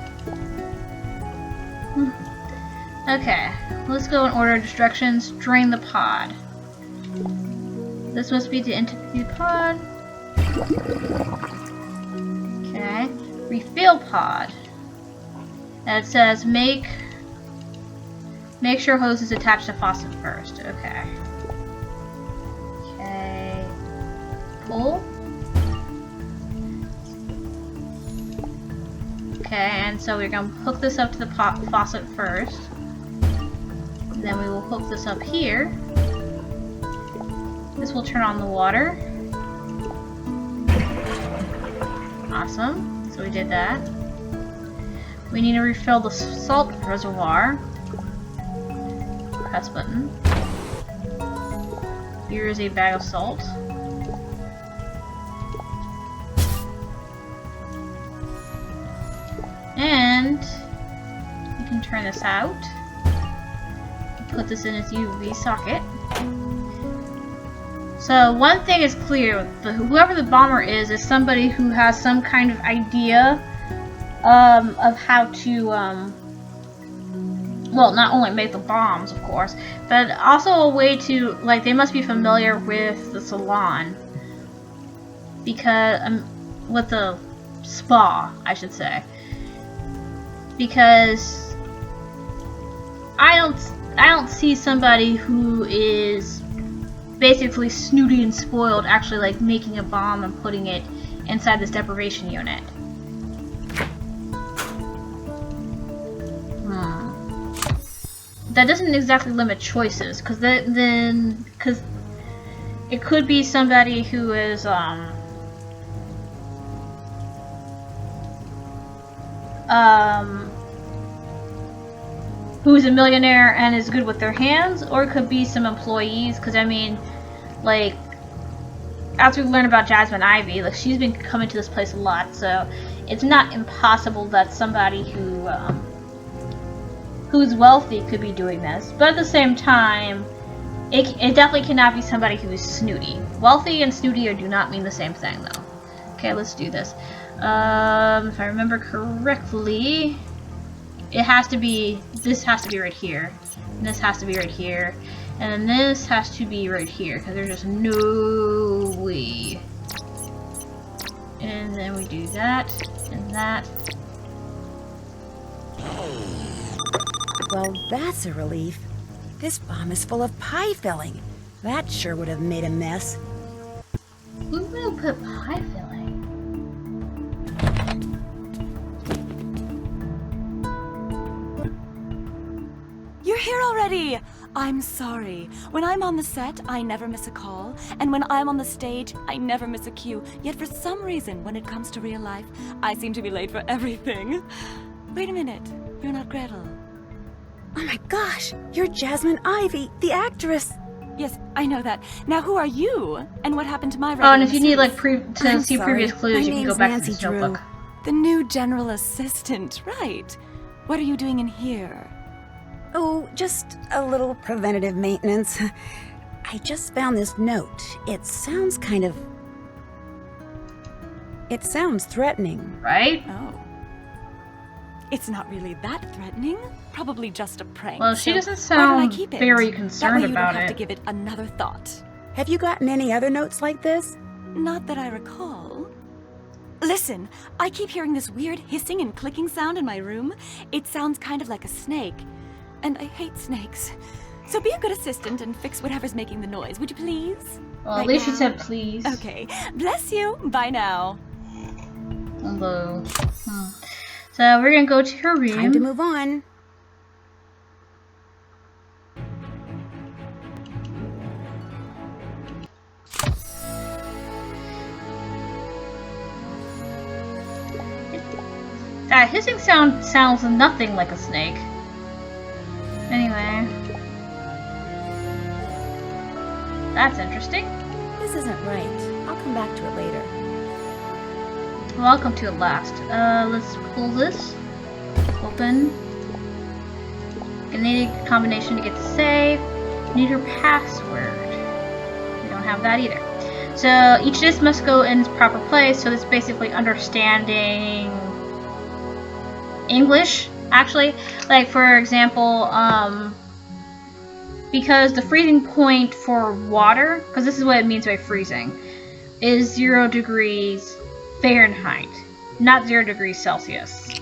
Okay, let's go in order of instructions. Drain the pod. This must be the entity pod. Okay. Refill pod. And it says make sure hose is attached to faucet first. Okay. Okay. Pull. Okay, and so we're gonna hook this up to the faucet first. And then we will hook this up here. This will turn on the water. Awesome. So we did that. We need to refill the salt reservoir. Press button. Here is a bag of salt. And you can turn this out. Put this in its UV socket. So one thing is clear, whoever the bomber is somebody who has some kind of idea of how to, well, not only make the bombs, of course, but also a way to, like, they must be familiar with the salon. Because, with the spa, I should say. Because I don't see somebody who is basically snooty and spoiled actually like making a bomb and putting it inside this deprivation unit. That doesn't exactly limit choices, because because it could be somebody who is who's a millionaire and is good with their hands, or it could be some employees, because I mean, like, as we learn about Jasmine Ivy, like, she's been coming to this place a lot, so it's not impossible that somebody who's wealthy could be doing this, but at the same time, it definitely cannot be somebody who is snooty. Wealthy and snooty do not mean the same thing, though. Okay, let's do this. If I remember correctly, it has to be, this has to be right here, and this has to be right here, and then this has to be right here, because there's just no way. And then we do that, and that. Well, that's a relief. This bomb is full of pie filling. That sure would have made a mess. Who will put pie filling? You're here already! I'm sorry. When I'm on the set, I never miss a call. And when I'm on the stage, I never miss a cue. Yet for some reason, when it comes to real life, I seem to be late for everything. Wait a minute. You're not Gretel. Oh my gosh! You're Jasmine Ivy, the actress! Yes, I know that. Now who are you? And what happened to my Oh, and if you need, like, I'm see sorry. previous clues, My you can go name's back Nancy to the Drew. notebook. The new general assistant, right. What are you doing in here? Oh, just a little preventative maintenance. I just found this note. It sounds kind of... It sounds threatening. Right? Oh. It's not really that threatening. Probably just a prank. Well, she So doesn't why sound did I keep it? very That concerned way you about don't have it. to give it another thought. Have you gotten any other notes like this? Not that I recall. Listen, I keep hearing this weird hissing and clicking sound in my room. It sounds kind of like a snake. And I hate snakes. So be a good assistant and fix whatever's making the noise, would you please? Well, at least you said please. Okay. Bless you. Bye now. Hello. So we're gonna go to her room. Time to move on. That hissing sound sounds nothing like a snake. Anyway. That's interesting. This isn't right. I'll come back to it later. Well, I'll come to it last. Let's pull this. Open. Gonna need a combination to get to save. Need her password. We don't have that either. So each disc must go in its proper place, so it's basically understanding English, actually. Like, for example, because the freezing point for water, because this is what it means by freezing, is 0 degrees Fahrenheit, not 0 degrees Celsius.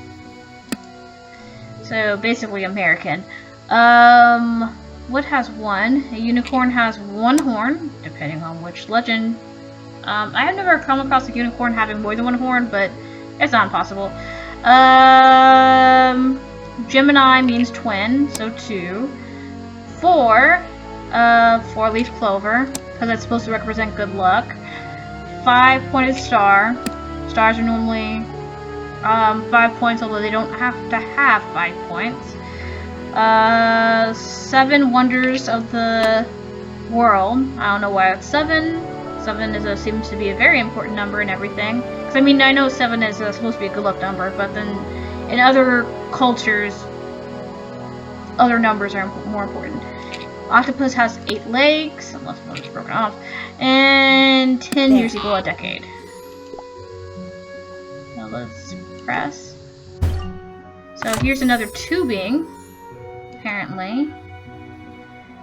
So basically American. What has one? A unicorn has 1 horn, depending on which legend. I have never come across a unicorn having more than 1 horn, but it's not impossible. Gemini means twin, so 2. 4, 4-leaf clover, because that's supposed to represent good luck. 5-pointed star. Stars are normally 5 points, although they don't have to have 5 points. 7 wonders of the world. I don't know why it's 7. 7 seems to be a very important number in everything. Because I mean, I know 7 is supposed to be a good luck number, but then in other cultures, other numbers are more important. Octopus has 8 legs, unless one is broken off, and 10 years equal a decade. Now let's press. So here's another tubing, apparently.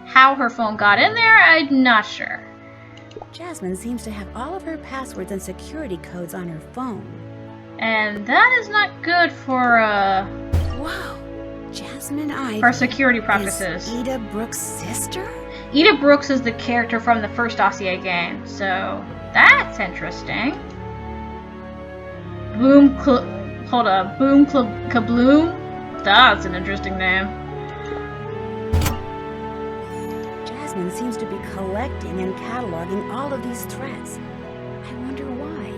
How her phone got in there, I'm not sure. Jasmine seems to have all of her passwords and security codes on her phone. And that is not good for, Whoa! Jasmine Ivy. for security practices. Is Ida Brooks' sister? Ida Brooks is the character from the first Dossier game, so that's interesting. Boom Kabloom? That's an interesting name. Jasmine seems to be collecting and cataloging all of these threats. I wonder why.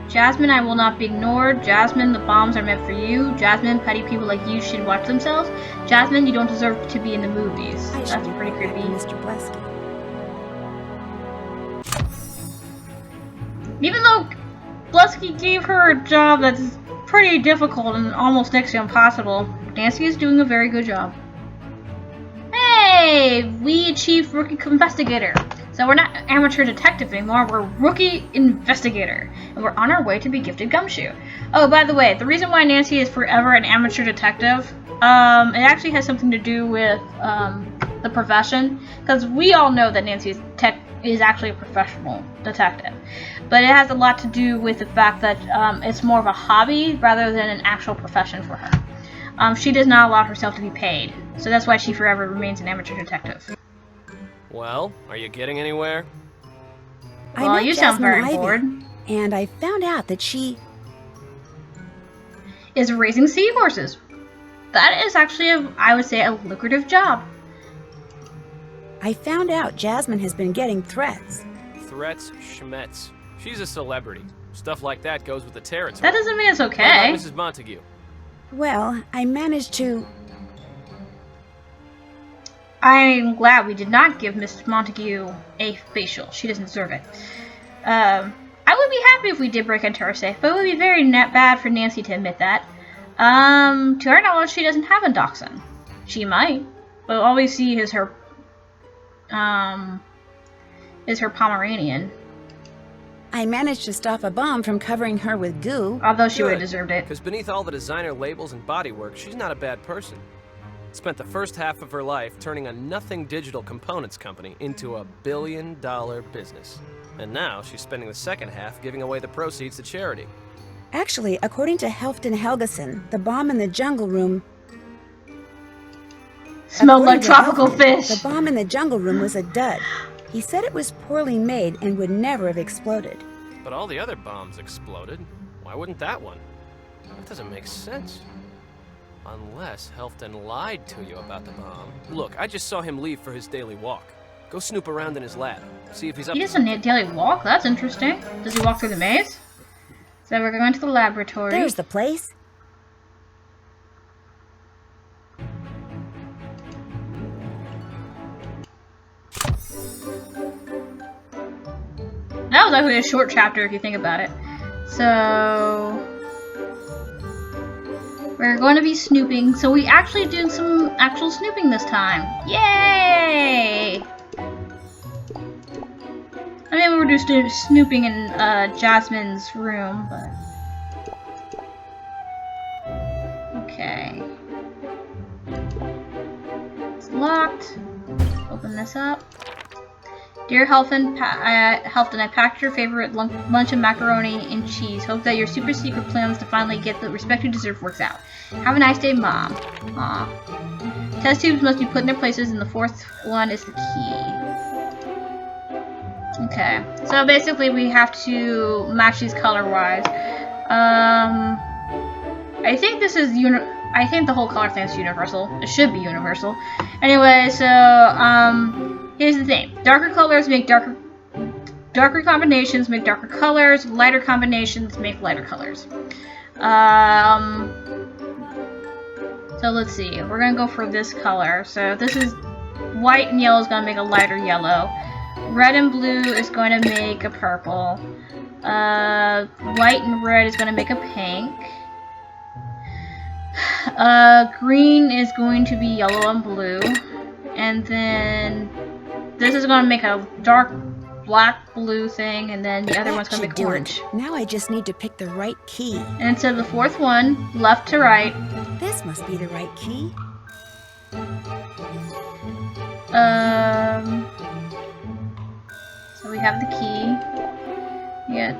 Jasmine, I will not be ignored. Jasmine, the bombs are meant for you. Jasmine, petty people like you should watch themselves. Jasmine, you don't deserve to be in the movies. That's pretty creepy. Mr. Pesky. Even though Pesky gave her a job that's pretty difficult and almost next to impossible, Nancy is doing a very good job. Hey! We achieved Rookie Investigator. So we're not amateur detective anymore, we're rookie investigator. And we're on our way to be gifted Gumshoe. Oh, by the way, the reason why Nancy is forever an amateur detective, it actually has something to do with the profession. Because we all know that Nancy is actually a professional detective. But it has a lot to do with the fact that it's more of a hobby rather than an actual profession for her. She does not allow herself to be paid. So that's why she forever remains an amateur detective. Well, are you getting anywhere? Well, you sound very bored. And I found out that she is raising seahorses. That is actually, I would say, a lucrative job. I found out Jasmine has been getting threats. Threats, schmets. She's a celebrity. Stuff like that goes with the territory. That doesn't mean it's okay. What about Mrs. Montague? Well, I managed to... I'm glad we did not give Mrs. Montague a facial. She doesn't deserve it. I would be happy if we did break into her safe, but it would be very bad for Nancy to admit that. To our knowledge, she doesn't have a dachshund. She might, but all we see is her Pomeranian. I managed to stop a bomb from covering her with goo. Although she would have deserved it. Because beneath all the designer labels and bodywork, she's not a bad person. Spent the first half of her life turning a nothing digital components company into a billion-dollar business. And now she's spending the second half giving away the proceeds to charity. Actually, according to Helfton Helgeson, the bomb in the jungle room... Smelled like tropical fish. The bomb in the jungle room was a dud. He said it was poorly made and would never have exploded. But all the other bombs exploded. Why wouldn't that one? That doesn't make sense. Unless Helfton lied to you about the bomb. Look, I just saw him leave for his daily walk. Go snoop around in his lab. See if he's up He to does a daily walk? That's interesting. Does he walk through the maze? So we're going to the laboratory. There's the place. That was actually a short chapter if you think about it. So we're going to be snooping. So we actually do some actual snooping this time. Yay! I mean, we were just snooping in Jasmine's room, but okay. It's locked. Open this up. Dear Helfton, I packed your favorite lunch of macaroni and cheese. Hope that your super secret plans to finally get the respect you deserve works out. Have a nice day, Mom. Aw. Test tubes must be put in their places, and the fourth one is the key. Okay, so basically we have to match these color-wise. I think this is I think the whole color thing is universal. It should be universal. Anyway, so here's the thing. Darker colors make darker combinations make darker colors. Lighter combinations make lighter colors. So let's see. We're gonna go for this color. So this is white and yellow is gonna make a lighter yellow. Red and blue is going to make a purple. White and red is going to make a pink. Green is going to be yellow and blue. And then this is going to make a dark black blue thing, and then the other one's going to make orange. Now I just need to pick the right key. And instead of the fourth one, left to right. This must be the right key. So we have the key. We got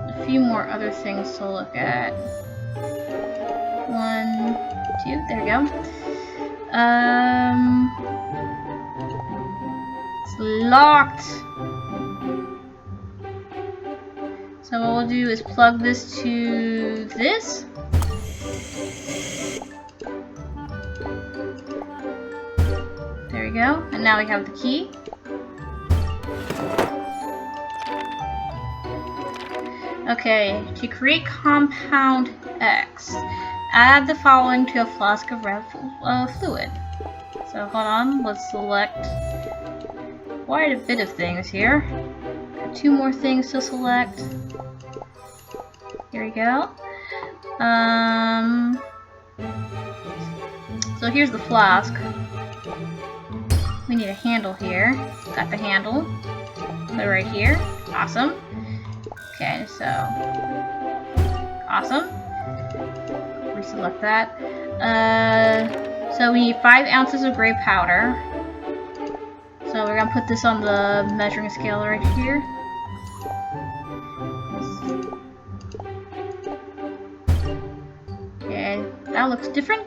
a few more other things to look at. 1, 2, there we go. It's locked. So what we'll do is plug this to this. There we go. And now we have the key. Okay, to create compound X, add the following to a flask of red fluid. So hold on, let's select quite a bit of things here. Got 2 more things to select. Here we go. So here's the flask. We need a handle here. Got the handle. Put it right here. Awesome. Okay, so awesome. Reselect that. So we need 5 ounces of gray powder. So we're gonna put this on the measuring scale right here. Okay, that looks different.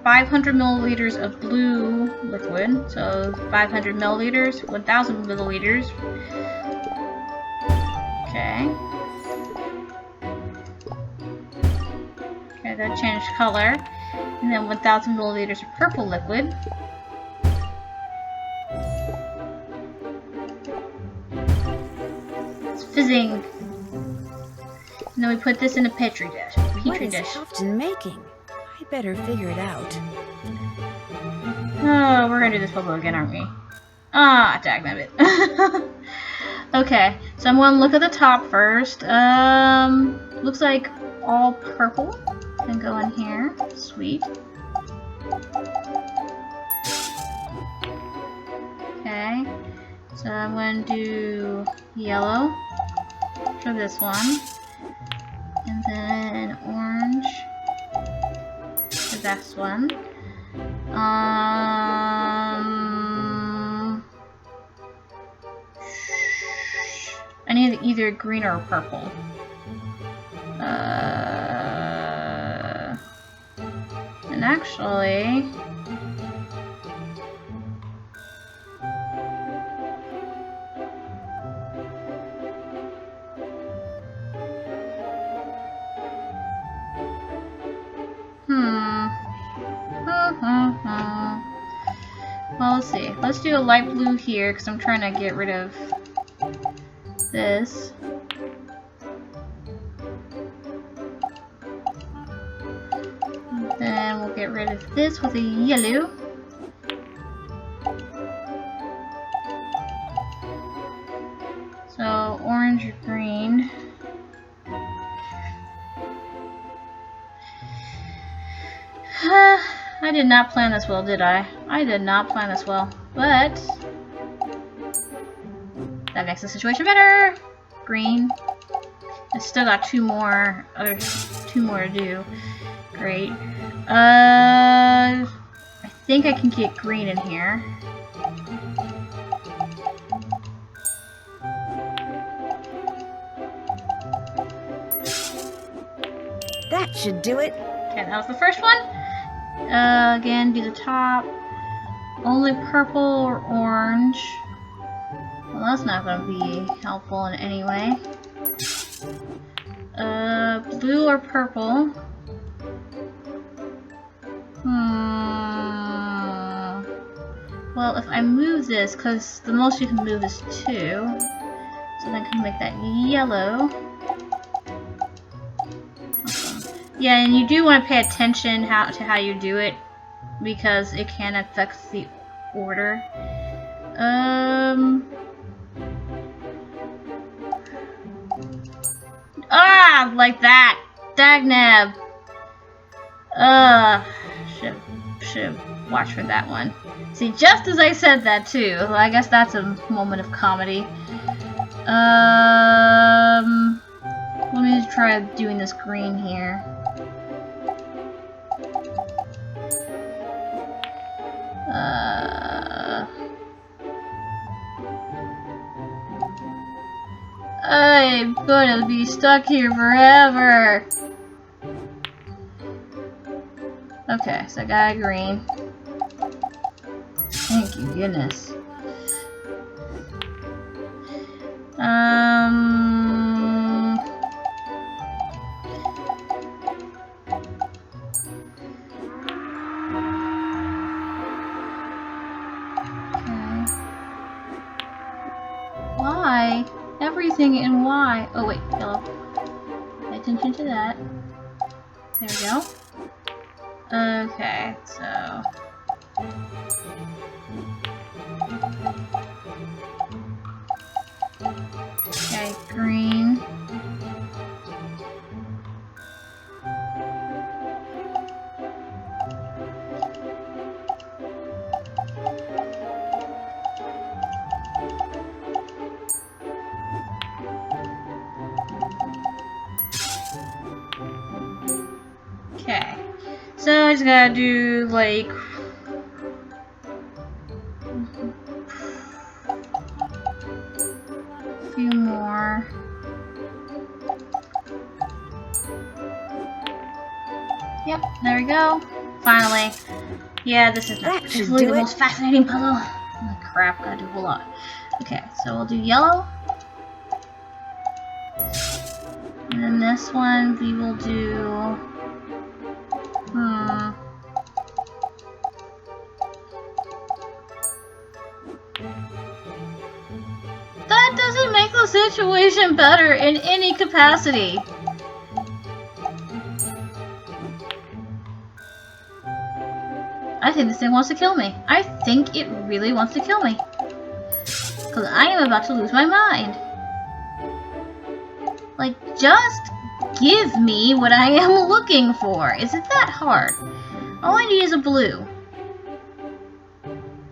500 milliliters of blue liquid, so 500 milliliters, 1000 milliliters. Okay. Okay, that changed color. And then 1000 milliliters of purple liquid. It's fizzing. And then we put this in a petri dish. What is Helfton making? I better figure it out. Oh, we're gonna do this puzzle again, aren't we? Ah, dagnabbit. Okay, so I'm gonna look at the top first. Looks like all purple can go in here. Sweet. Okay, so I'm gonna do yellow for this one, and then orange for this one. need either green or purple. And actually... Well, let's see. Let's do a light blue here, because I'm trying to get rid of this. Then we'll get rid of this with a yellow. So, orange or green. I did not plan this well, did I? I did not plan this well, but that makes the situation better. Green. I still got two more to do. Great. I think I can get green in here. That should do it. Okay, that was the first one. Again, do the top. Only purple or orange. Well, that's not going to be helpful in any way. Blue or purple. Well, if I move this, because the most you can move is 2, so then I can make that yellow. Yeah, and you do want to pay attention to how you do it, because it can affect the order. Like that! Dagnab! Should watch for that one. See, just as I said that too, I guess that's a moment of comedy. Let me try doing this green here. I'm gonna be stuck here forever. Okay, so I got a green. Thank you, goodness. Why? Everything in Y. Oh wait, yellow. Pay attention to that. There we go. Okay, so... Okay, green. Okay, so I just gotta do like a few more. Yep, there we go. Finally. Yeah, this is not actually the most fascinating puzzle. Oh, crap, gotta do a whole lot. Okay, so we'll do yellow. And then this one we will do... That doesn't make the situation better in any capacity. I think this thing wants to kill me. I think it really wants to kill me. Because I am about to lose my mind. Like, just give me what I am looking for. Is it that hard? All I need is a blue.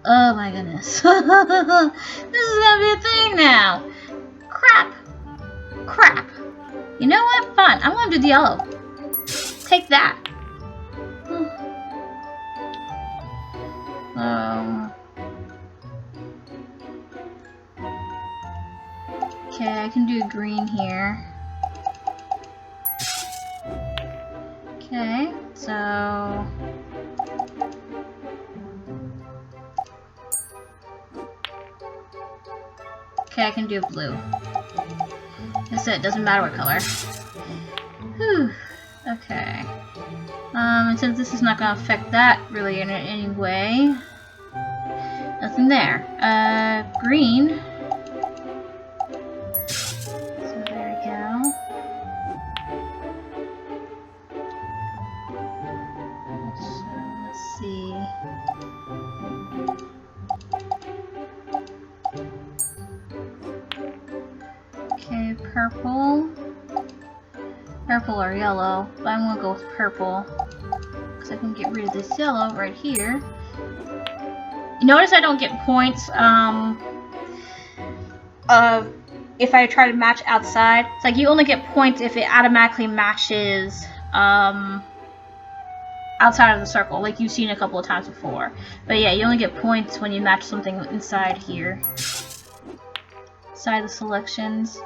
Oh my goodness. This is gonna be a thing now. Crap. Crap. You know what? Fine. I'm gonna do the yellow. Take that. Okay, I can do green here. Okay, so... Okay, I can do blue. That's it, doesn't matter what color. Whew. Okay. And since this is not going to affect that really in any way, nothing there. Green. So there we go. So let's see. Okay, purple. Purple or yellow, but I'm gonna go with purple because I can get rid of this yellow right here. You notice I don't get points if I try to match outside. It's like you only get points if it automatically matches outside of the circle, like you've seen a couple of times before. But yeah, you only get points when you match something inside here. Inside the selections.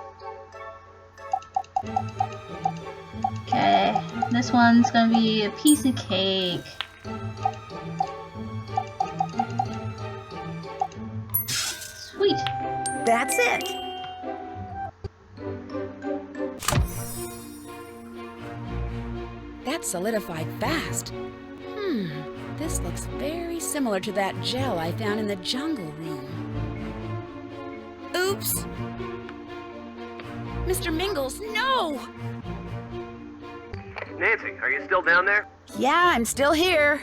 Okay, this one's gonna be a piece of cake. Sweet. That's it. That solidified fast. This looks very similar to that gel I found in the jungle room. Oops! Mr. Mingles, no! Nancy, are you still down there? Yeah, I'm still here.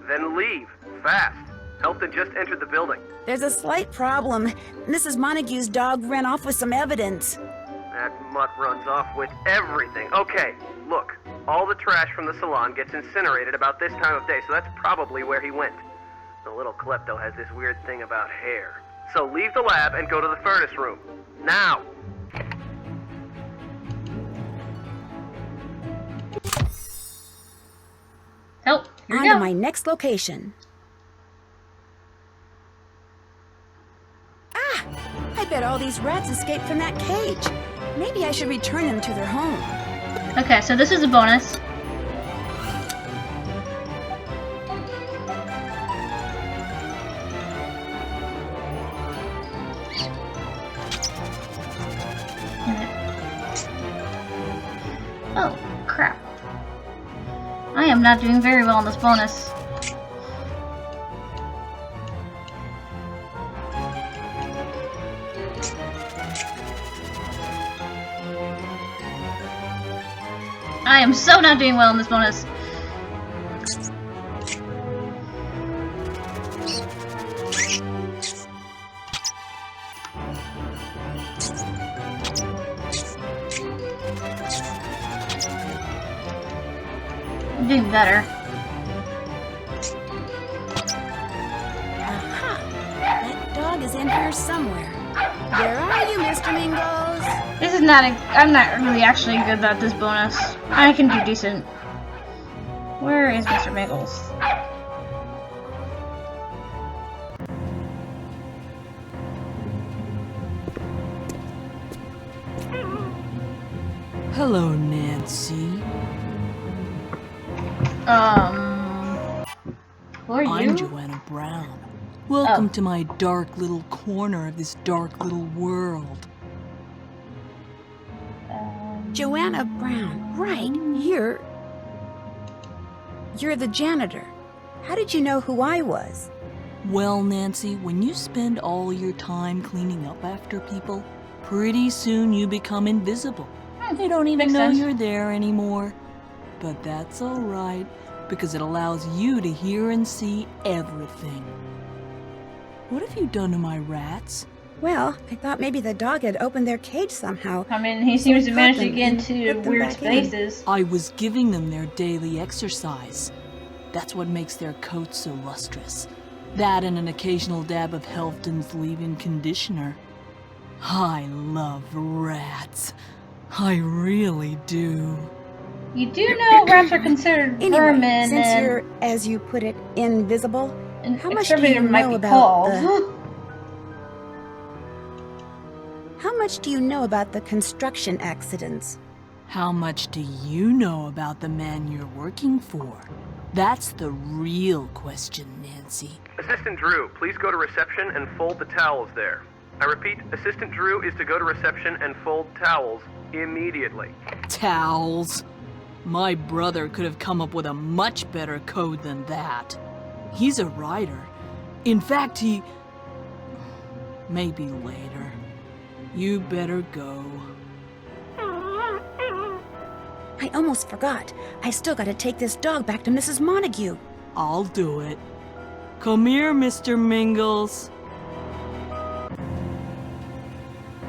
Then leave, fast. Helton just entered the building. There's a slight problem. Mrs. Montague's dog ran off with some evidence. That mutt runs off with everything. Okay, look. All the trash from the salon gets incinerated about this time of day, so that's probably where he went. The little klepto has this weird thing about hair. So leave the lab and go to the furnace room. Now! Oh, here we On go. to my next location. Ah! I bet all these rats escaped from that cage. Maybe I should return them to their home. Okay, so this is a bonus. Oh, crap. I am not doing very well on this bonus. I am so not doing well in this bonus. I'm doing better. Aha! That dog is in here somewhere. Where are you, Mr. Mingles? This is not I'm not really actually good at this bonus. I can do decent. Where is Mr. Mingles? Hello, Nancy. Who are you? I'm Joanna Brown. Welcome to my dark little corner of this dark little world. Joanna Brown, right. You're the janitor. How did you know who I was? Well, Nancy, when you spend all your time cleaning up after people, pretty soon you become invisible. They don't even know you're there anymore. But that's alright, because it allows you to hear and see everything. What have you done to my rats? Well, I thought maybe the dog had opened their cage somehow. I mean, he seems to manage to get into weird spaces. I was giving them their daily exercise. That's what makes their coats so lustrous. That and an occasional dab of Helfton's leave-in conditioner. I love rats. I really do. You do know rats are considered vermin, anyway, since and you're, as you put it, invisible, how much do exterminator you might know be about called. How much do you know about the construction accidents? How much do you know about the man you're working for? That's the real question, Nancy. Assistant Drew, please go to reception and fold the towels there. I repeat, Assistant Drew is to go to reception and fold towels immediately. Towels? My brother could have come up with a much better code than that. He's a writer. In fact, maybe later. You better go. I almost forgot. I still gotta take this dog back to Mrs. Montague. I'll do it. Come here, Mr. Mingles.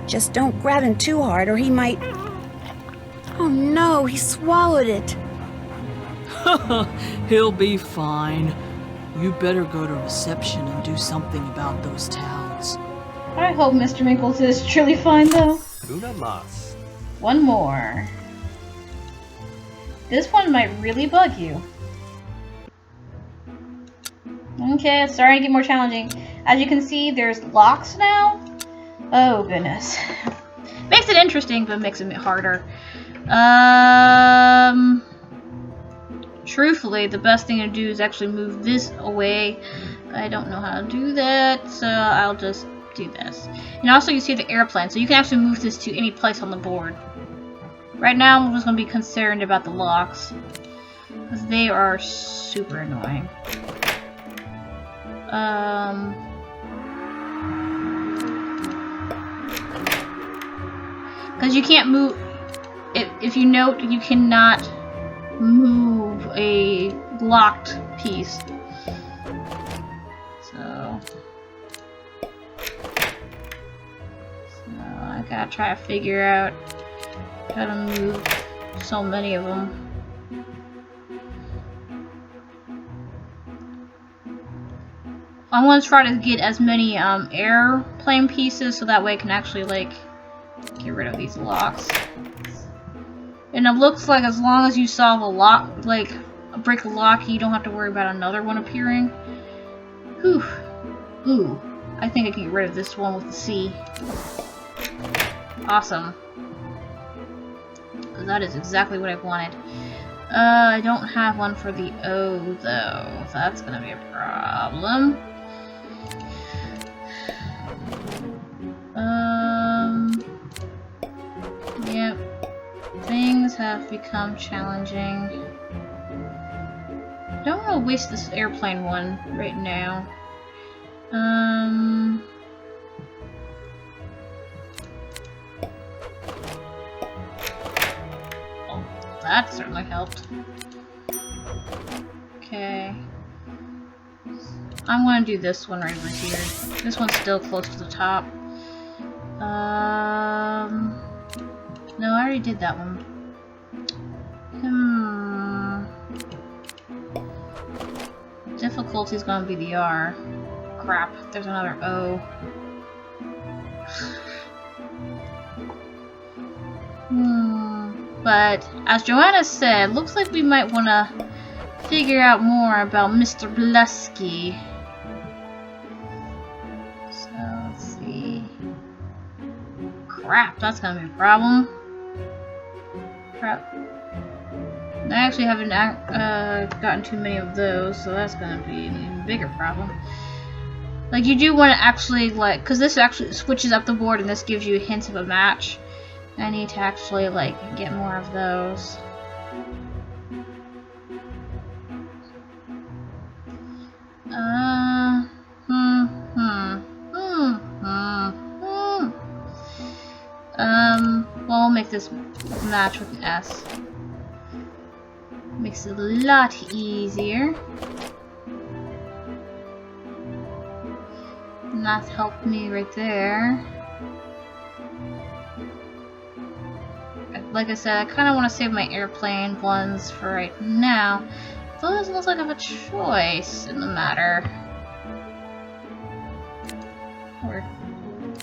Just don't grab him too hard or he might... Oh no, he swallowed it. He'll be fine. You better go to reception and do something about those towels. I hope Mr. Minkles is truly fine, though. Una mas. One more. This one might really bug you. Okay, it's starting to get more challenging. As you can see, there's locks now. Oh, goodness. Makes it interesting, but makes it harder. Truthfully, the best thing to do is actually move this away. I don't know how to do that, so I'll just do this. And also you see the airplane, so you can actually move this to any place on the board. Right now I'm just going to be concerned about the locks, because they are super annoying. Because you can't move, if you note, you cannot move a locked piece. So I gotta try to figure out how to move so many of them. I want to try to get as many airplane pieces so that way I can actually like get rid of these locks. And it looks like as long as you solve a lock, like a brick lock, you don't have to worry about another one appearing. Whew. Ooh. I think I can get rid of this one with the C. Awesome. Because that is exactly what I wanted. I don't have one for the O though. That's gonna be a problem. Yep. Things have become challenging. I don't want to waste this airplane one right now. Oh, that certainly helped. Okay. I'm gonna do this one right over here. This one's still close to the top. No, I already did that one. Difficulty's gonna be the R. Crap, there's another O. But, as Joanna said, looks like we might want to figure out more about Mr. Pesky. So, let's see. Crap, that's gonna be a problem. Crap. I actually haven't gotten too many of those, so that's gonna be an even bigger problem. Like, you do want to actually, like, because this actually switches up the board and this gives you hints of a match. I need to actually, like, get more of those. Well, I'll make this match with an S. Makes it a lot easier. And that's helped me right there. Like I said, I kind of want to save my airplane ones for right now. Though it doesn't look like I have a choice in the matter. Or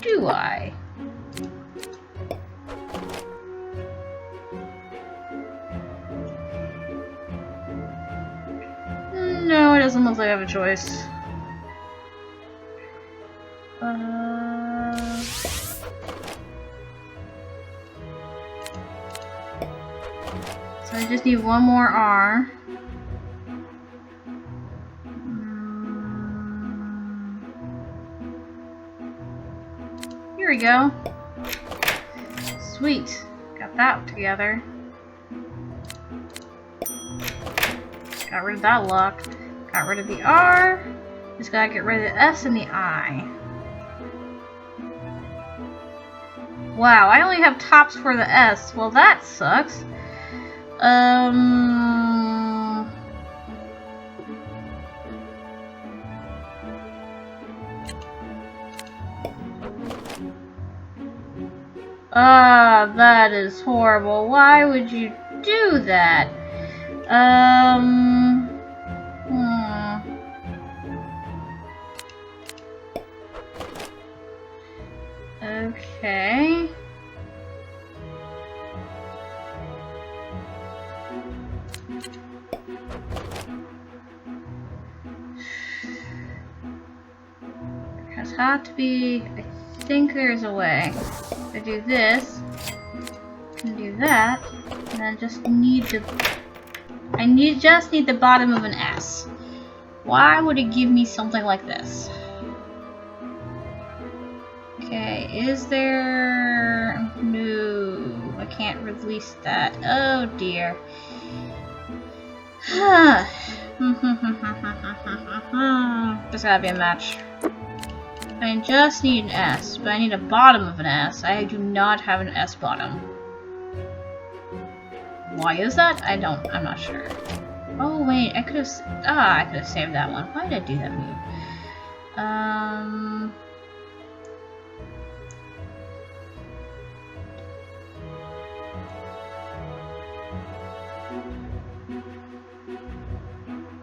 do I? No, it doesn't look like I have a choice. I just need one more R. Here we go. Sweet. Got that together. Got rid of that lock. Got rid of the R. Just gotta get rid of the S and the I. Wow, I only have tops for the S. Well, that sucks. Ah, that is horrible. Why would you do that? Okay. There has got to be. I think there's a way. I do this, can do that, and then just need the. Just need the bottom of an S. Why would it give me something like this? Okay, is there... No, I can't release that. Oh dear. There's gotta be a match. I just need an S, but I need a bottom of an S. I do not have an S bottom. Why is that? I'm not sure. Oh wait, I could have saved that one. Why did I do that move?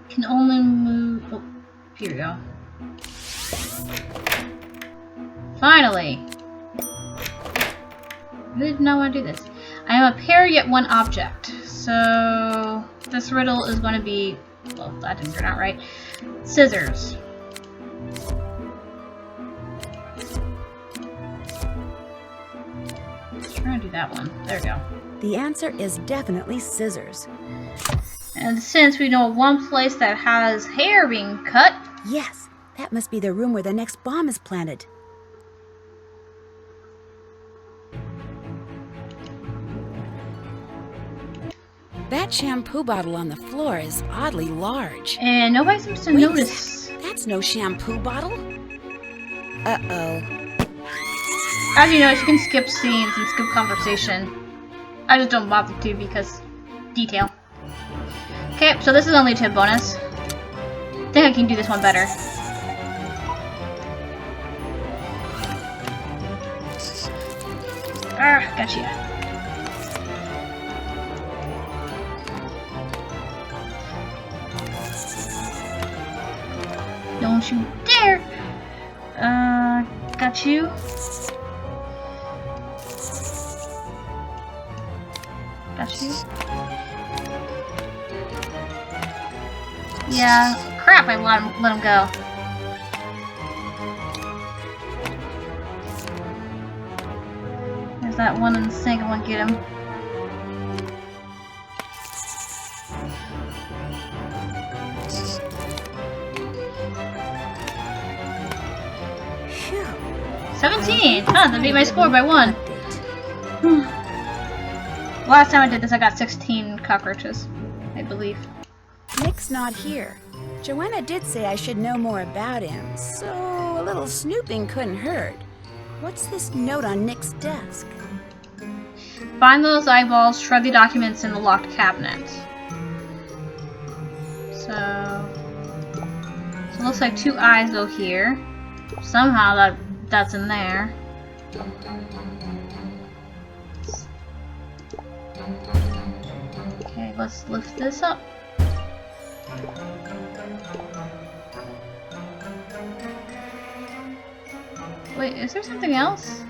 Can only move. Oh, here we go. Finally! I did not want to do this. I am a pair yet one object. So this riddle is going to be, well, that didn't turn out right. Scissors. Try to do that one. There we go. The answer is definitely scissors. And since we know one place that has hair being cut. Yes, that must be the room where the next bomb is planted. That shampoo bottle on the floor is oddly large. And nobody seems to notice. That's no shampoo bottle. Uh-oh. As you know, you can skip scenes and skip conversation. I just don't bother to because detail. Okay, so this is only a tip bonus. I think I can do this one better. Ah, gotcha. Don't you dare! Got you. Got you. Yeah, crap, I let him go. There's that one in the sink, I want to get him. Phew. 17! Huh, that beat my score by 1. Last time I did this, I got 16 cockroaches, I believe. Nick's not here. Joanna did say I should know more about him, so a little snooping couldn't hurt. What's this note on Nick's desk? Find those eyeballs, shred the documents in the locked cabinet. So it looks like 2 eyes go here. Somehow that's in there. Okay, let's lift this up. Wait, is there something else?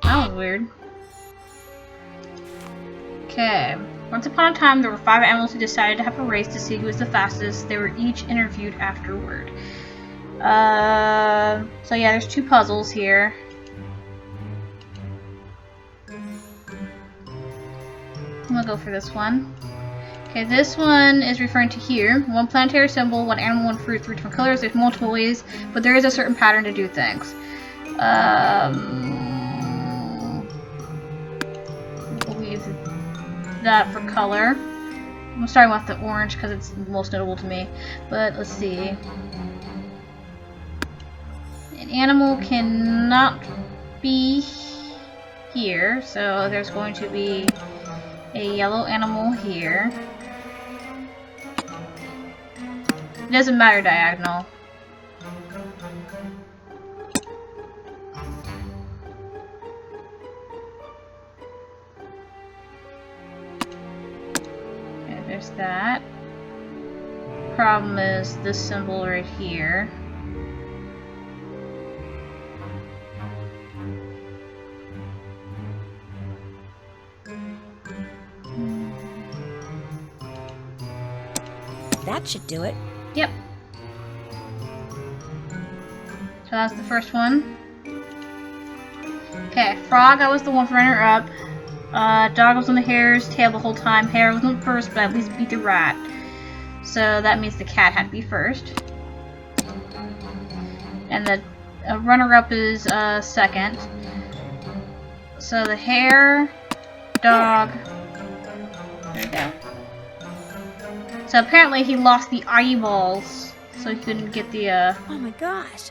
That was weird. Okay. Once upon a time, there were 5 animals who decided to have a race to see who was the fastest. They were each interviewed afterward. So yeah, there's 2 puzzles here. I'm gonna go for this one. Okay, this one is referring to here. 1 planetary symbol, 1 animal, 1 fruit, 3 different colors. There's multiple ways, but there is a certain pattern to do things. We'll leave that for color. I'm starting with the orange because it's most notable to me. But let's see. An animal cannot be here, so there's going to be a yellow animal here. It doesn't matter diagonal. Okay, there's that. Problem is this symbol right here. That should do it. Yep. So that's the first one. Okay, frog, I was the one for runner-up. Dog was on the hare's tail the whole time. Hare wasn't first, but at least beat the rat. So that means the cat had to be first. And the runner-up is second. So the hare, dog. There we go. So apparently he lost the eyeballs, so he couldn't get the, Oh my gosh.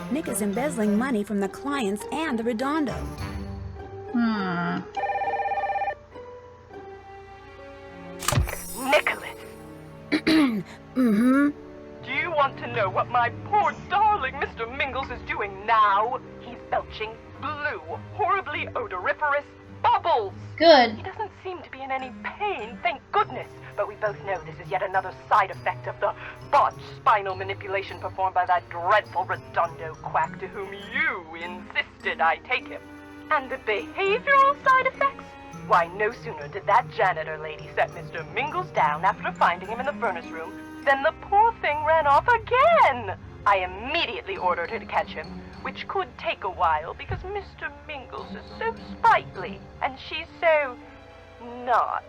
Nick is embezzling money from the clients and the Redondo. Nicholas! Mm-hmm. Do you want to know what my poor darling Mr. Mingles is doing now? He's belching blue, horribly odoriferous bubbles. Good. He doesn't seem to be in any pain, thank goodness. But we both know this is yet another side effect of the botched spinal manipulation performed by that dreadful Redondo quack to whom you insisted I take him. And the behavioral side effects? Why, no sooner did that janitor lady set Mr. Mingles down after finding him in the furnace room than the poor thing ran off again. I immediately ordered her to catch him, which could take a while because Mr. Mingles is so sprightly and she's so not.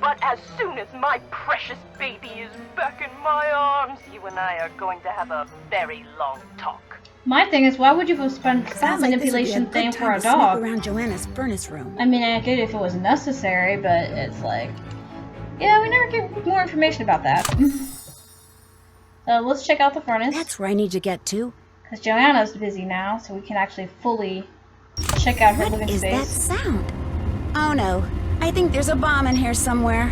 But as soon as my precious baby is back in my arms, you and I are going to have a very long talk. My thing is, why would you spend that manipulation thing for a dog? Around Joanna's furnace room. I mean, I get it if it was necessary, but it's like, yeah, we never get more information about that. So let's check out the furnace. That's where I need to get to. Because Joanna's busy now, so we can actually fully check out her living space. What is that sound? Oh no, I think there's a bomb in here somewhere.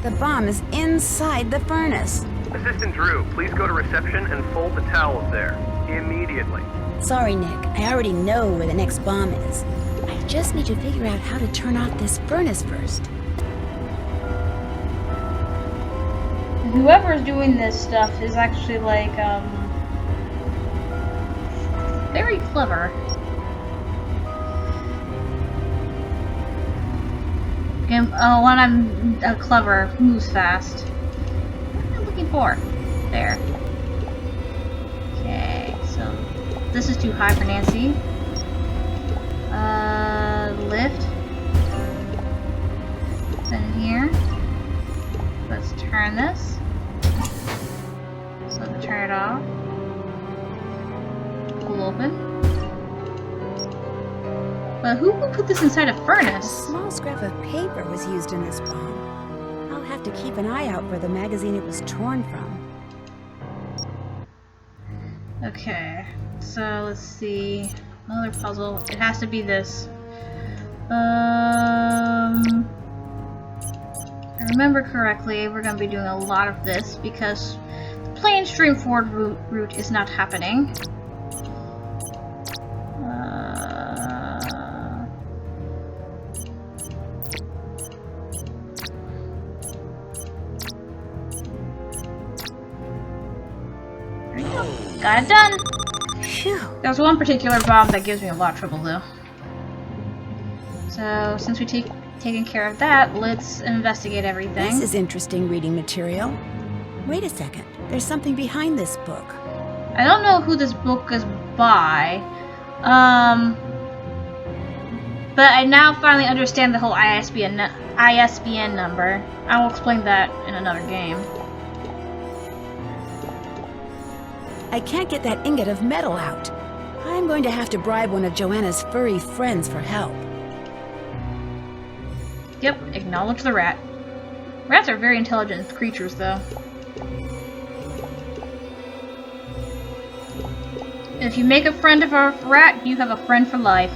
The bomb is inside the furnace. Assistant Drew, please go to reception and fold the towels there. Immediately. Sorry, Nick. I already know where the next bomb is. I just need to figure out how to turn off this furnace first. Whoever's doing this stuff is actually, like, very clever. When I'm clever, moves fast. What am I looking for? There. Okay, so this is too high for Nancy. Lift. Then here. Let's turn this. So to turn it off. Pull open. But who would put this inside a furnace? A small scrap of paper was used in this bomb. I'll have to keep an eye out for the magazine it was torn from. Okay, so let's see. Another puzzle. It has to be this. If I remember correctly, we're going to be doing a lot of this because the plain straightforward route is not happening. There we go. Got it done! Phew. There's one particular bomb that gives me a lot of trouble though. So, since we taken care of that, let's investigate everything. This is interesting reading material. Wait a second. There's something behind this book. I don't know who this book is by. But I now finally understand the whole ISBN number. I will explain that in another game. I can't get that ingot of metal out. I'm going to have to bribe one of Joanna's furry friends for help. Yep, acknowledge the rat. Rats are very intelligent creatures, though. If you make a friend of a rat, you have a friend for life.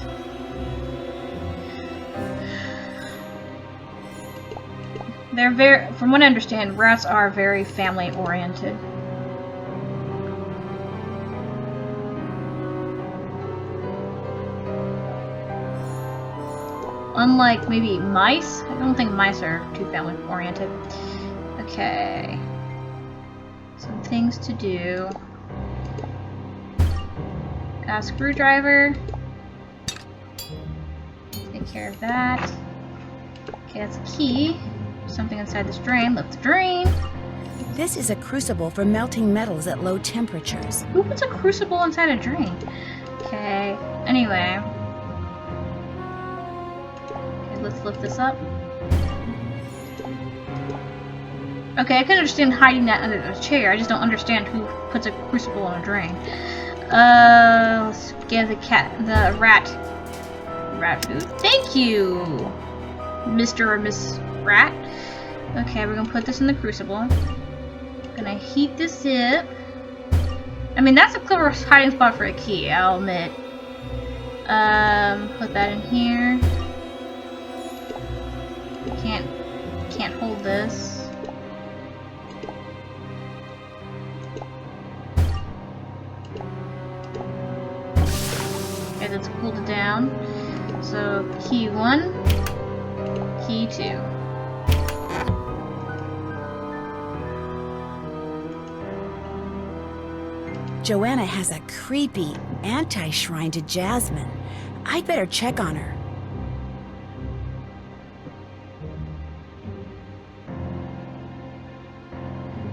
They're very, from what I understand, rats are very family-oriented. Unlike maybe mice, I don't think mice are too family-oriented. Okay. Some things to do. Got a screwdriver. Take care of that. Okay, that's a key. Something inside this drain. Lift the drain. This is a crucible for melting metals at low temperatures. Who puts a crucible inside a drain? Okay. Anyway. Okay, let's lift this up. Okay, I can understand hiding that under the chair. I just don't understand who puts a crucible in a drain. Let's give the rat food. Thank you, Mr. or Miss Rat. Okay, we're gonna put this in the crucible. Gonna heat this up. I mean, that's a clever hiding spot for a key, I'll admit. Put that in here. Can't hold this. Okay, that's cooled it down. So, key 1, key 2. Joanna has a creepy anti-shrine to Jasmine. I'd better check on her.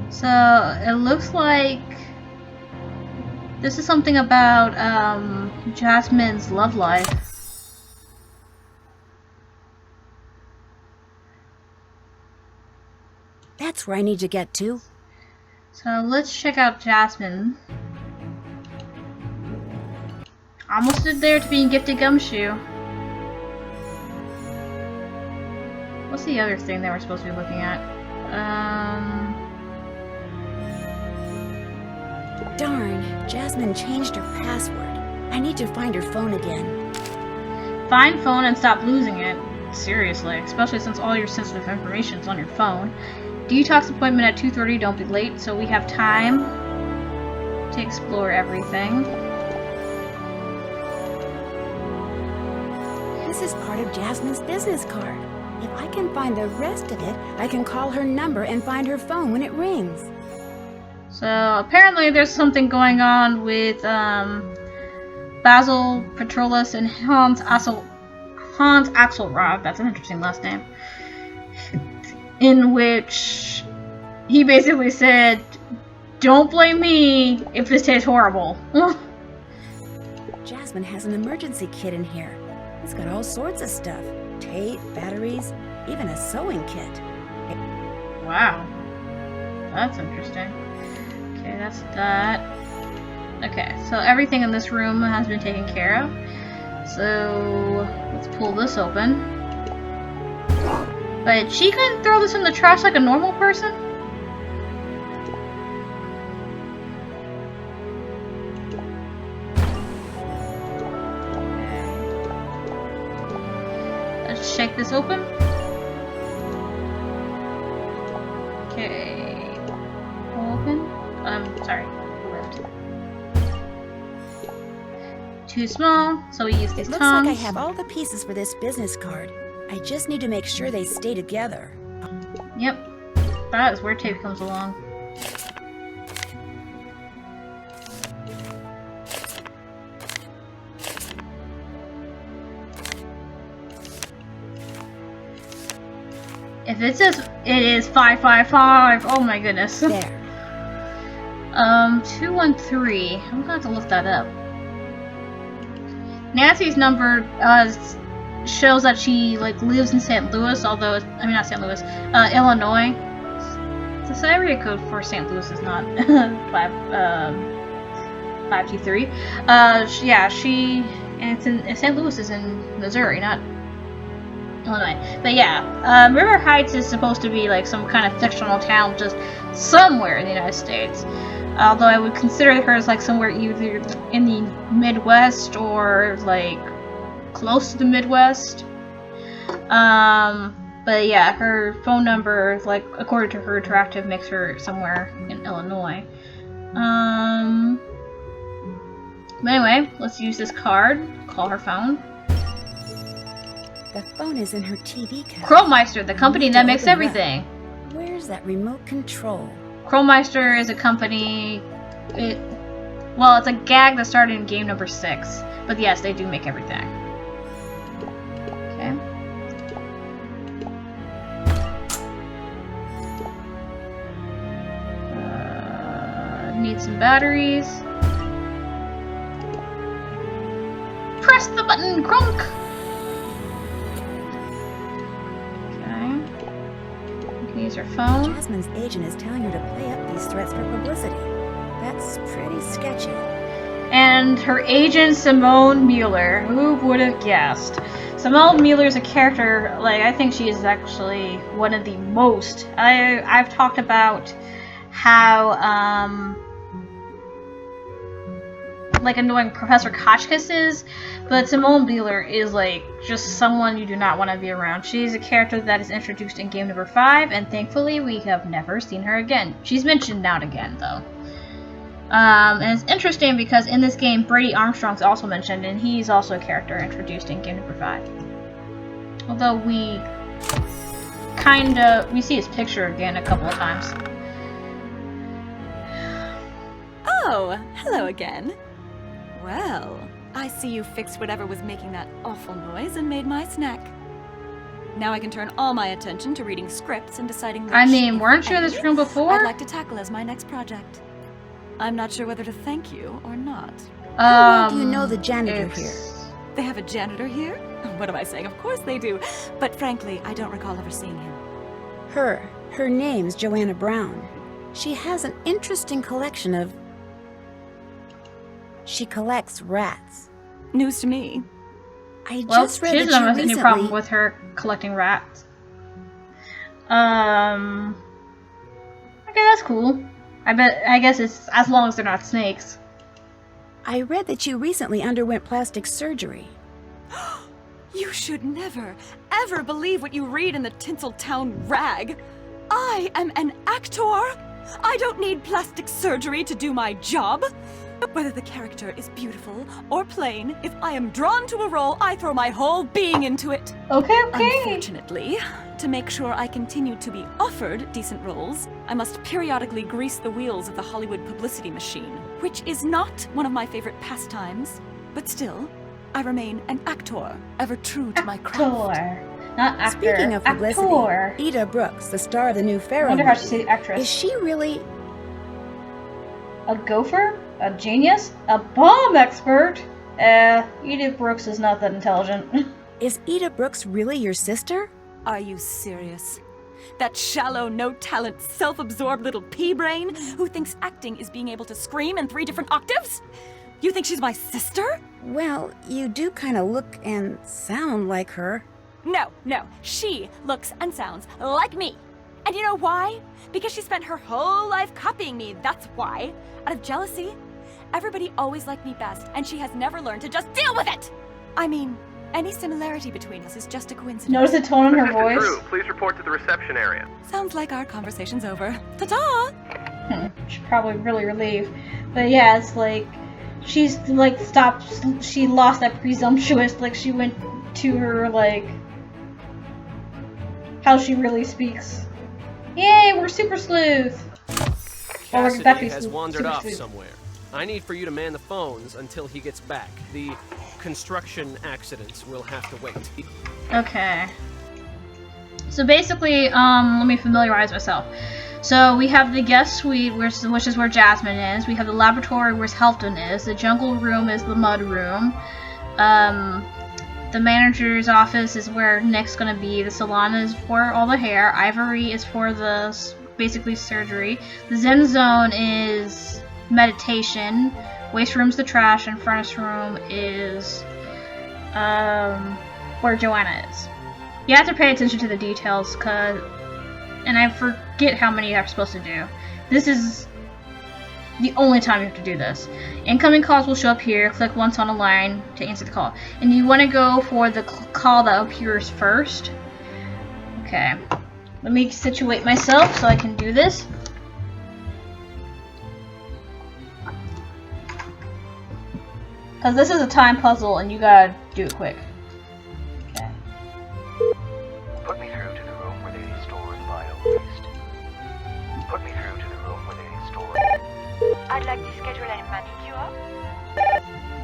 So, it looks like this is something about Jasmine's love life. That's where I need to get to. So let's check out Jasmine. Almost there to being gifted gumshoe. What's the other thing that we're supposed to be looking at? Darn, Jasmine changed her password. I need to find her phone again. Find phone and stop losing it. Seriously, especially since all your sensitive information is on your phone. Detox appointment at 2:30, don't be late, so we have time to explore everything. This is part of Jasmine's business card. If I can find the rest of it, I can call her number and find her phone when it rings. So apparently there's something going on with Basil Petrolas and Hans Axelrod, that's an interesting last name, in which he basically said, don't blame me if this tastes horrible. Jasmine has an emergency kit in here. It's got all sorts of stuff. Tape, batteries, even a sewing kit. Wow. That's interesting. Okay, that's that. Okay, so everything in this room has been taken care of. So let's pull this open. But she couldn't throw this in the trash like a normal person? Okay. Let's shake this open. Okay. Open. Sorry. Too small, so we use these It looks tongs. like I have all the pieces for this business card. I just need to make sure they stay together. Yep. That is where tape comes along. If it says it is 555, oh my goodness. There. 213. I'm gonna have to look that up. Nancy's number shows that she like lives in St. Louis, although I mean not St. Louis, Illinois. This area code for St. Louis is not 523. Yeah, and it's in St. Louis is in Missouri, not Illinois. But yeah, River Heights is supposed to be like some kind of fictional town just somewhere in the United States. Although I would consider her as like somewhere either in the Midwest or like close to the Midwest. But yeah, her phone number, like according to HerInteractive, makes her somewhere in Illinois. But anyway, let's use this card. Call her phone. The phone is in her TV cabinet. Chromemeister, the company that makes everything. Where's that remote control? Chromemeister is a company. Well, it's a gag that started in game number 6. But yes, they do make everything. Okay. Need some batteries. Press the button, crunk! Use her phone. Jasmine's agent is telling her to play up these threats for publicity. That's pretty sketchy. And her agent, Simone Mueller. Who would have guessed? Simone Mueller is a character, like, I think she is actually one of the most. I've talked about how, like, annoying Professor Kotchkiss is, but Simone Mueller is, like, just someone you do not want to be around. She's a character that is introduced in game number 5, and thankfully we have never seen her again. She's mentioned now and again, though. And it's interesting because in this game, Brady Armstrong's also mentioned, and he's also a character introduced in game number 5. Although we see his picture again a couple of times. Oh, hello again. Well, I see you fixed whatever was making that awful noise and made my snack. Now I can turn all my attention to reading scripts and deciding which, I mean, weren't you in this room before? I'd like to tackle as my next project. I'm not sure whether to thank you or not. How well do you know the janitor here? They have a janitor here? What am I saying? Of course they do. But frankly, I don't recall ever seeing him. Her name's Joanna Brown. She has an interesting collection of... She collects rats. News to me. I just read that she doesn't have any problem with her collecting rats. Okay, that's cool. I guess it's as long as they're not snakes. I read that you recently underwent plastic surgery. You should never, ever believe what you read in the Tinseltown rag. I am an actor. I don't need plastic surgery to do my job. Whether the character is beautiful or plain, if I am drawn to a role, I throw my whole being into it. Okay. Unfortunately, to make sure I continue to be offered decent roles, I must periodically grease the wheels of the Hollywood publicity machine, which is not one of my favorite pastimes. But still, I remain an actor, ever true to my craft. Not actor. Speaking of publicity, actor. Ida Brooks, the star of the new Pharaoh I wonder how she movie, says actress. is she really... a gopher? A genius? A bomb expert? Edith Brooks is not that intelligent. Is Ida Brooks really your sister? Are you serious? That shallow, no-talent, self-absorbed little pea-brain who thinks acting is being able to scream in 3 different octaves? You think she's my sister? Well, you do kind of look and sound like her. No. She looks and sounds like me. And you know why? Because she spent her whole life copying me, that's why. Out of jealousy. Everybody always liked me best, and she has never learned to just deal with it! I mean, any similarity between us is just a coincidence. Notice the tone in her voice? Drew, please report to the reception area. Sounds like our conversation's over. Ta-ta! She's probably really relieved. But yeah, it's like, she's like she lost that presumptuous, like she went to her, like, how she really speaks. Yay, we're super sleuth! Cassidy has wandered off somewhere. I need for you to man the phones until he gets back. The construction accidents will have to wait. Okay. So basically, let me familiarize myself. So we have the guest suite, which is where Jasmine is. We have the laboratory where Helfton is. The jungle room is the mud room. The manager's office is where Nick's gonna be. The salon is for all the hair. Ivory is for the basically surgery. The Zen zone is meditation. Waste room's the trash, and furnace room is where Joanna is. You have to pay attention to the details, and I forget how many I'm supposed to do. This is the only time you have to do this. Incoming calls will show up here. Click once on a line to answer the call. And you want to go for the call that appears first. Okay. Let me situate myself so I can do this. Because this is a time puzzle and you gotta do it quick. Okay. Put me through to the room where they store the bio-waste. Put me through to the room where they store... I'd like to schedule a manicure.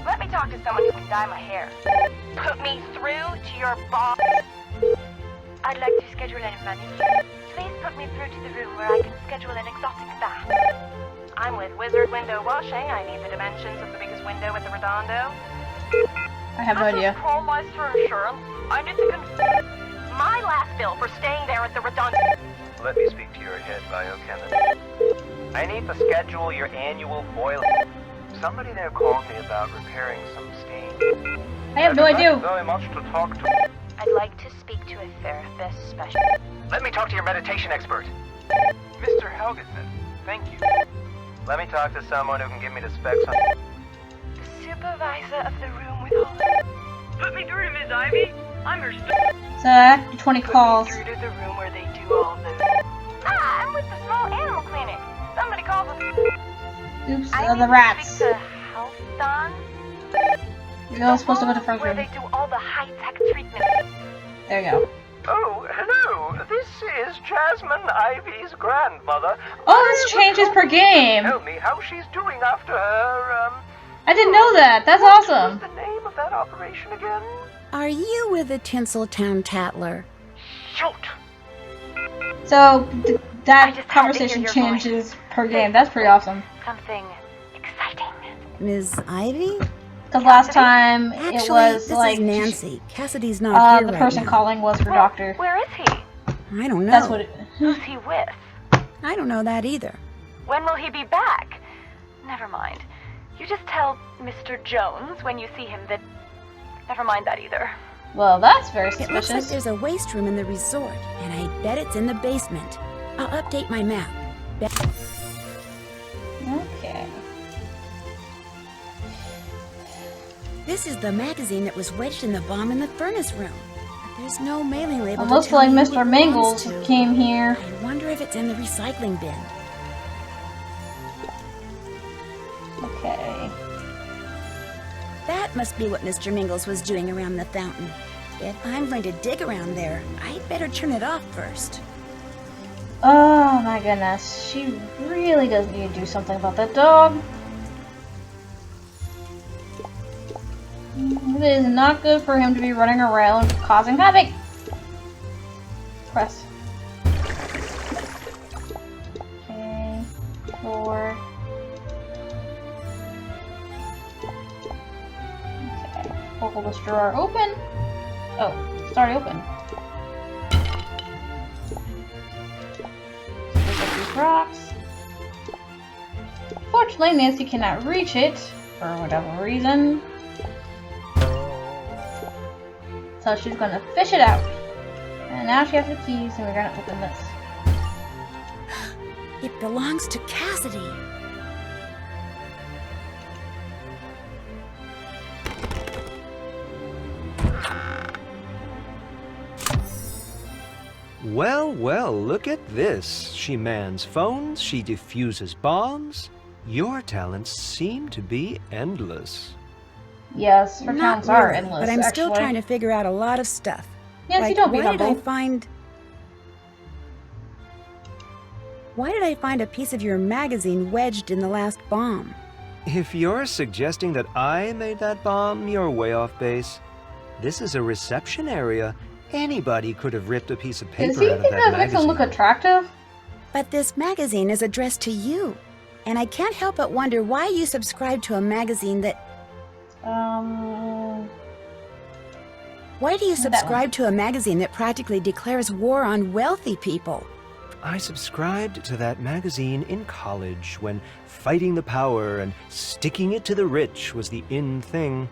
Let me talk to someone who can dye my hair. Put me through to your boss. I'd like to schedule a manicure. Please put me through to the room where I can schedule an exotic bath. I'm with Wizard Window Washing. I need the dimensions of the biggest window at the Redondo. I have no idea. This is Insurance. I need to confirm my last bill for staying there at the Redondo. Let me speak to your head biochemist. I need to schedule your annual boiler. Somebody there called me about repairing some stain. I have no idea. Very much to talk to. I'd like to speak to a therapist specialist. Let me talk to your meditation expert. Mr. Helgeson, thank you. Let me talk to someone who can give me the specs on... The supervisor of the room with all the... Put me through to Miss Ivy. I'm her So after 20 calls. Put me through to the room where they do all the... Ah, I'm with the small animal clinic. Somebody called the... Oops, the rats. To health done. You're supposed to go to the first where room. they do all the high-tech treatment. There you go. Oh, hello. This is Jasmine Ivy's grandmother. Oh, this changes per game. Tell me how she's doing after her, I didn't know that. That's awesome. What's the name of that operation again? Are you with the Tinseltown Tattler? Shoot! So, that just conversation had to hear your changes per game. That's pretty awesome. Something exciting. Ms. Ivy? Because last time Actually, it was this like is Nancy. Cassidy's not here the right person now. calling was her doctor. Where is he? I don't know. That's what it... Who's he with? I don't know that either. When will he be back? Never mind. You just tell Mr. Jones when you see him that... Never mind that either. Well, that's very It looks like suspicious. there's a waste room in the resort, and I bet it's in the basement. I'll update my map. Okay. This is the magazine that was wedged in the bomb in the furnace room. But there's no mailing label It to looks tell like me who Mr. it Mingles belongs to. came here. I wonder if it's in the recycling bin. Okay. That must be what Mr. Mingles was doing around the fountain. If I'm going to dig around there, I'd better turn it off first. Oh my goodness. She really does need to do something about that dog. It is not good for him to be running around causing havoc. Press. Okay. 4. Okay. Pull this drawer open. Oh, it's already open. Pick up these rocks. Fortunately, Nancy cannot reach it for whatever reason. So she's gonna fish it out. And now she has the keys, and we're gonna open this. It belongs to Cassidy. Well, well, look at this. She mans phones, she defuses bombs. Your talents seem to be endless. Yes, her Not talents are really, endless. but I'm still actually. trying to figure out a lot of stuff. Nancy, Like, don't be why did I humble. find... Why did I find a piece of your magazine wedged in the last bomb? If you're suggesting that I made that bomb, you're way off base. This is a reception area. Anybody could have ripped a piece of Does paper he out of think that that makes him magazine. look attractive? But this magazine is addressed to you, and I can't help but wonder why you subscribe to a magazine that... Why do you subscribe to a magazine that practically declares war on wealthy people? I subscribed to that magazine in college when fighting the power and sticking it to the rich was the in thing.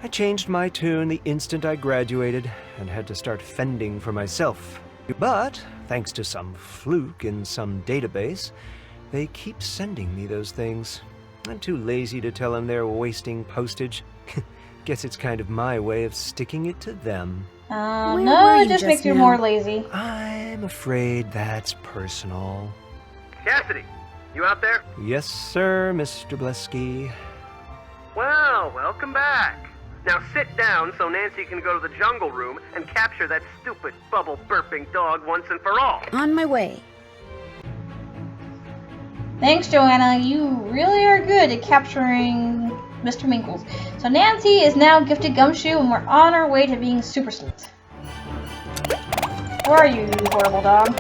I changed my tune the instant I graduated and had to start fending for myself. But, thanks to some fluke in some database, they keep sending me those things. I'm too lazy to tell them they're wasting postage. Guess it's kind of my way of sticking it to them. No, it just makes you more lazy. I'm afraid that's personal. Cassidy, you out there? Yes, sir, Mr. Pesky. Well, welcome back. Now sit down so Nancy can go to the jungle room and capture that stupid bubble-burping dog once and for all. On my way. Thanks, Joanna. You really are good at capturing Mr. Minkles. So Nancy is now gifted Gumshoe, and we're on our way to being super sweet. Where are you, you horrible dog?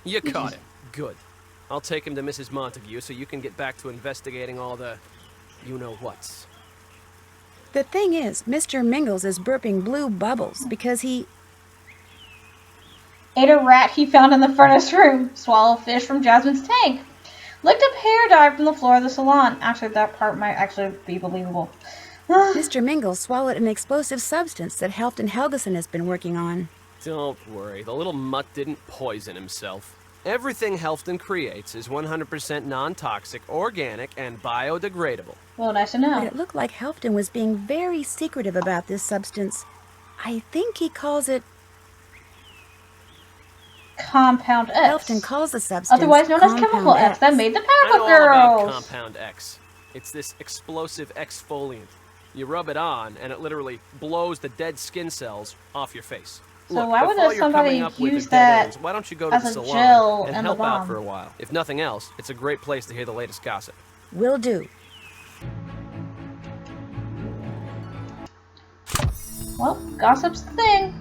You caught him. Good. I'll take him to Mrs. Montague so you can get back to investigating all the you-know-whats. The thing is, Mr. Mingles is burping blue bubbles because he... ate a rat he found in the furnace room, swallowed fish from Jasmine's tank, licked up hair dye from the floor of the salon. Actually, that part might actually be believable. Mr. Mingles swallowed an explosive substance that Helfton Helgeson has been working on. Don't worry, the little mutt didn't poison himself. Everything Helfton creates is 100% non-toxic, organic, and biodegradable. Well, nice to know. But it looked like Helfton was being very secretive about this substance. I think he calls it... Compound X. Helfton calls the substance otherwise known as Chemical X. That made the Powerpuff Girls. I know all about Compound X. It's this explosive exfoliant. You rub it on, and it literally blows the dead skin cells off your face. So look, why would somebody use that why don't you go to as the a salon gel and and help the bomb? out for a while? If nothing else, it's a great place to hear the latest gossip. Will do. Well, gossip's the thing.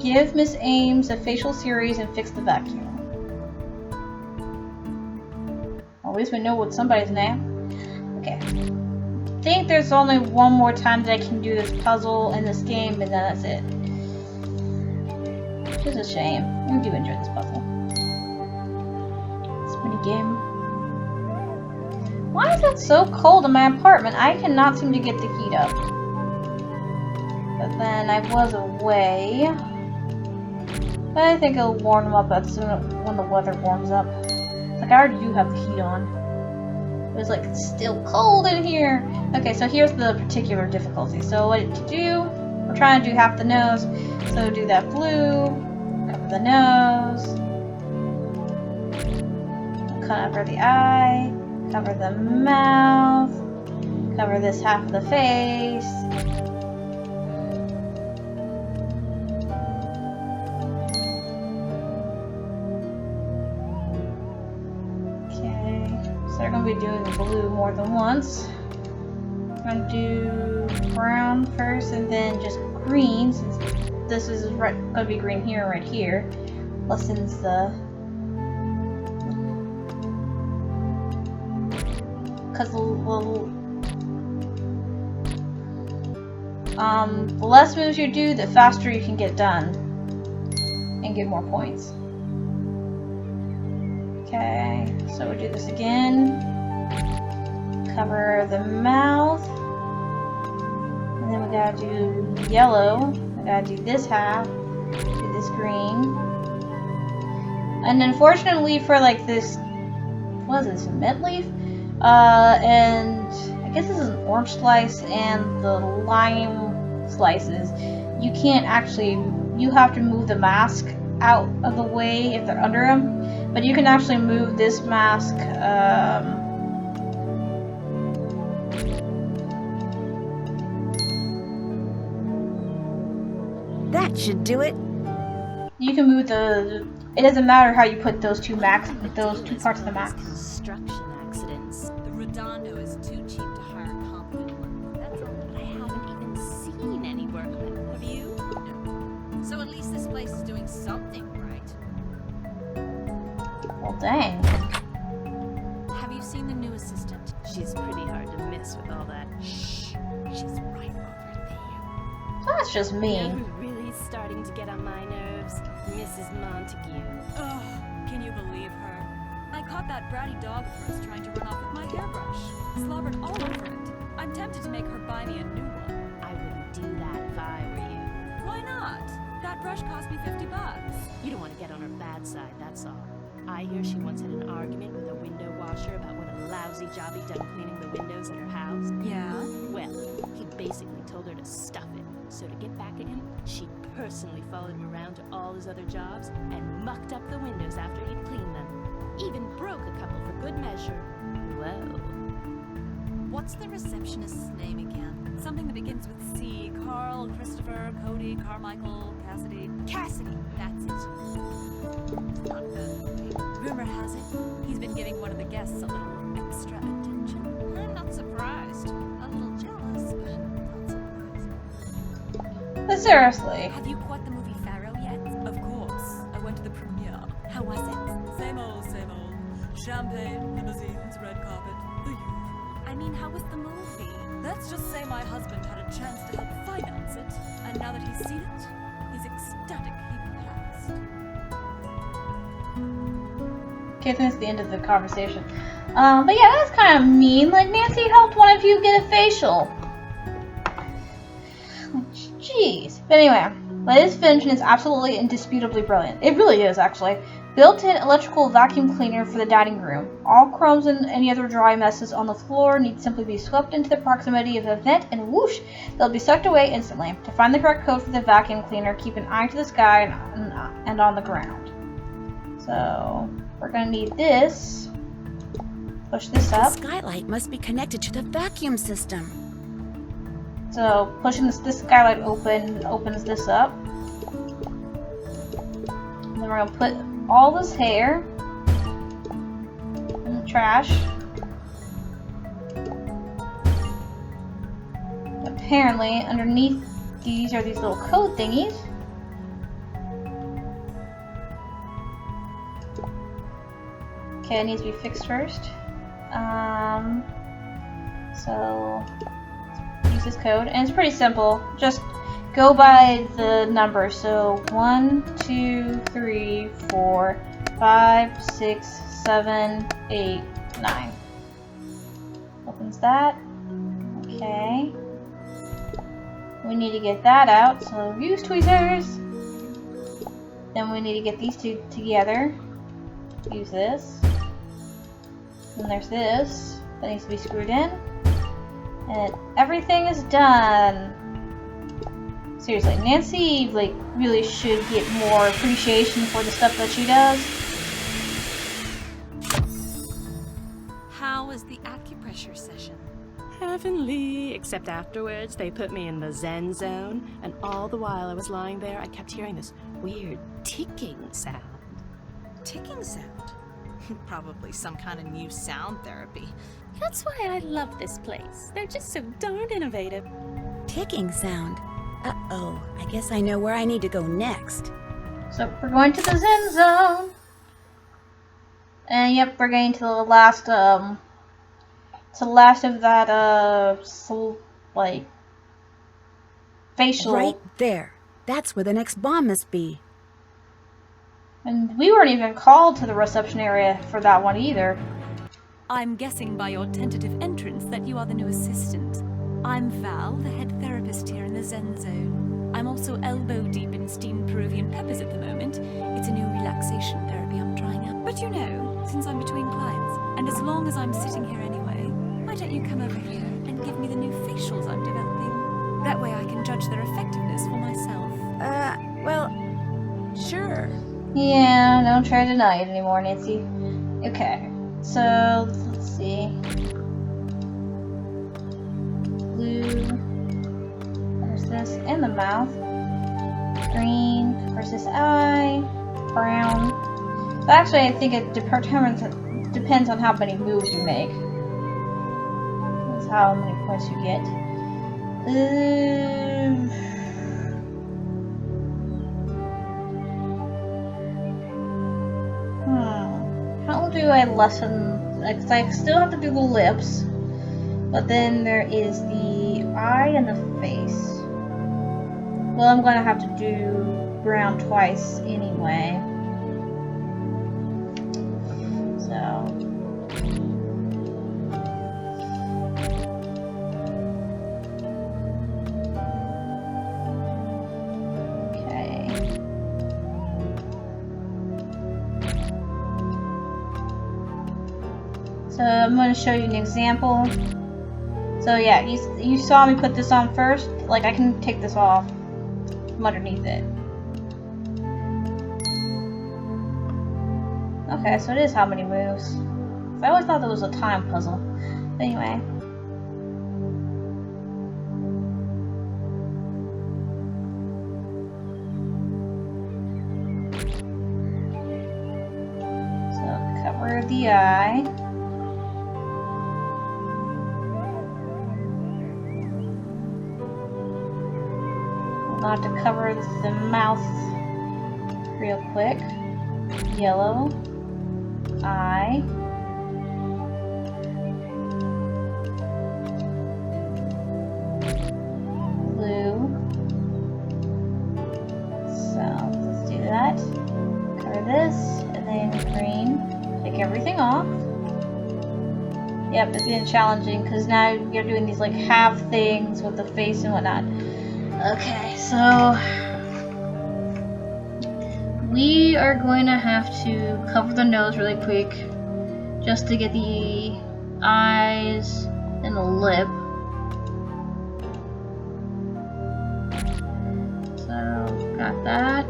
Give Miss Ames a facial series and fix the vacuum. At least we know what somebody's name. Okay. I think there's only one more time that I can do this puzzle in this game, and then that's it. Which is a shame. I do enjoy this puzzle. This mini game. Why is it so cold in my apartment? I cannot seem to get the heat up. But then I was away. But I think it'll warm them up as soon when the weather warms up. Like, I already do have the heat on. It's like, it's still cold in here. Okay, so here's the particular difficulty. So what to do, we're trying to do half the nose. So do that blue, cover the nose, cover the eye, cover the mouth, cover this half of the face. They're going to be doing the blue more than once. I'm going to do brown first and then just green, since this is going to be green here and right here. Lessens the... because the less moves you do, the faster you can get done and get more points. Okay, so we'll do this again. Cover the mouth. And then we gotta do yellow. We gotta do this half. Do this green. And unfortunately for like this, what is this, a mint leaf? And I guess this is an orange slice and the lime slices. You can't actually, you have to move the mask out of the way if they're under them. But you can actually move this mask, that should do it. You can move the, it doesn't matter how you put those two parts of the mask. Construction Redondo is too cheap to hire competent work. That's all. But I haven't even seen any work. Have you? No. So at least this place is doing something right. Well, dang. Have you seen the new assistant? She's pretty hard to miss with all that. Shh. She's right over there. That's just You know mean. who's really starting to get on my nerves? Mrs. Montague. Ugh, can you believe her? I caught that bratty dog of hers trying to run off with my hairbrush. Slobbered all over it. I'm tempted to make her buy me a new one. I wouldn't do that if I were you. Why not? That brush cost me $50. You don't want to get on her bad side, that's all. I hear she once had an argument with a window washer about what a lousy job he'd done cleaning the windows at her house. Yeah? Well, he basically told her to stuff it. So to get back at him, she personally followed him around to all his other jobs and mucked up the windows after he'd cleaned them. Even broke a couple for good measure. Whoa. What's the receptionist's name again? Something that begins with C. Carl, Christopher, Cody, Carmichael, Cassidy. Cassidy, that's it. It's not bad. Rumor has it, he's been giving one of the guests a little extra attention. I'm not surprised. A little jealous, but not surprised. But seriously. Have you caught the movie Pharaoh yet? Of course. I went to the premiere. How was it? Same old, same old. Champagne, limousines, red carpet, the usual. I mean, how was the movie? Let's just say my husband had a chance to help finance it, and now that he's seen it, he's ecstatic he passed. Okay, that's the end of the conversation. But yeah, that's kind of mean. Like, Nancy helped one of you get a facial. Jeez. But anyway, latest invention is absolutely indisputably brilliant. It really is, actually. Built-in electrical vacuum cleaner for the dining room. All crumbs and any other dry messes on the floor need simply be swept into the proximity of a vent, and whoosh, they'll be sucked away instantly. To find the correct code for the vacuum cleaner, keep an eye to the sky and on the ground. So, we're going to need this. Push this up. The skylight must be connected to the vacuum system. So, pushing this skylight open opens this up. And then we're going to put all this hair in the trash. Apparently, underneath these are these little code thingies. Okay, it needs to be fixed first. So use this code, and it's pretty simple. Just go by the numbers. So 1, 2, 3, 4, 5, 6, 7, 8, 9. Opens that. Okay. We need to get that out. So use tweezers. Then we need to get these two together. Use this. And there's this that needs to be screwed in, and everything is done. Seriously, Nancy like really should get more appreciation for the stuff that she does. How was the acupressure session? Heavenly, except afterwards they put me in the Zen zone, and all the while I was lying there, I kept hearing this weird ticking sound. Ticking sound? Probably some kind of new sound therapy. That's why I love this place. They're just so darn innovative. Ticking sound. Uh-oh, I guess I know where I need to go next. So we're going to the Zen zone. And yep, we're getting to the last of that like facial. Right there. That's where the next bomb must be. And we weren't even called to the reception area for that one either. I'm guessing by your tentative entrance that you are the new assistant. I'm Val, the head therapist here in the Zen Zone. I'm also elbow deep in steamed Peruvian peppers at the moment. It's a new relaxation therapy I'm trying out. But you know, since I'm between clients, and as long as I'm sitting here anyway, why don't you come over here and give me the new facials I'm developing? That way I can judge their effectiveness for myself. Well, sure. Yeah, don't try to deny it anymore, Nancy. Okay, so let's see. Blue. There's this in the mouth. Green versus eye. Brown. But actually, I think it depends on how many moves you make. how many points you get. How do I lessen? Because I still have to do the lips, but then there is the eye and the face. Well, I'm gonna have to do brown twice anyway. So. So I'm going to show you an example. So yeah, you saw me put this on first. Like, I can take this off from underneath it. Okay, so it is how many moves. I always thought that was a time puzzle. But anyway. So cover the eye. I'll have to cover the mouth real quick. Yellow. Eye. Blue. So, let's do that. Cover this, and then green. Take everything off. Yep, it's been challenging, because now you're doing these like half things with the face and whatnot. Okay, so we are going to have to cover the nose really quick just to get the eyes and the lip. So, got that.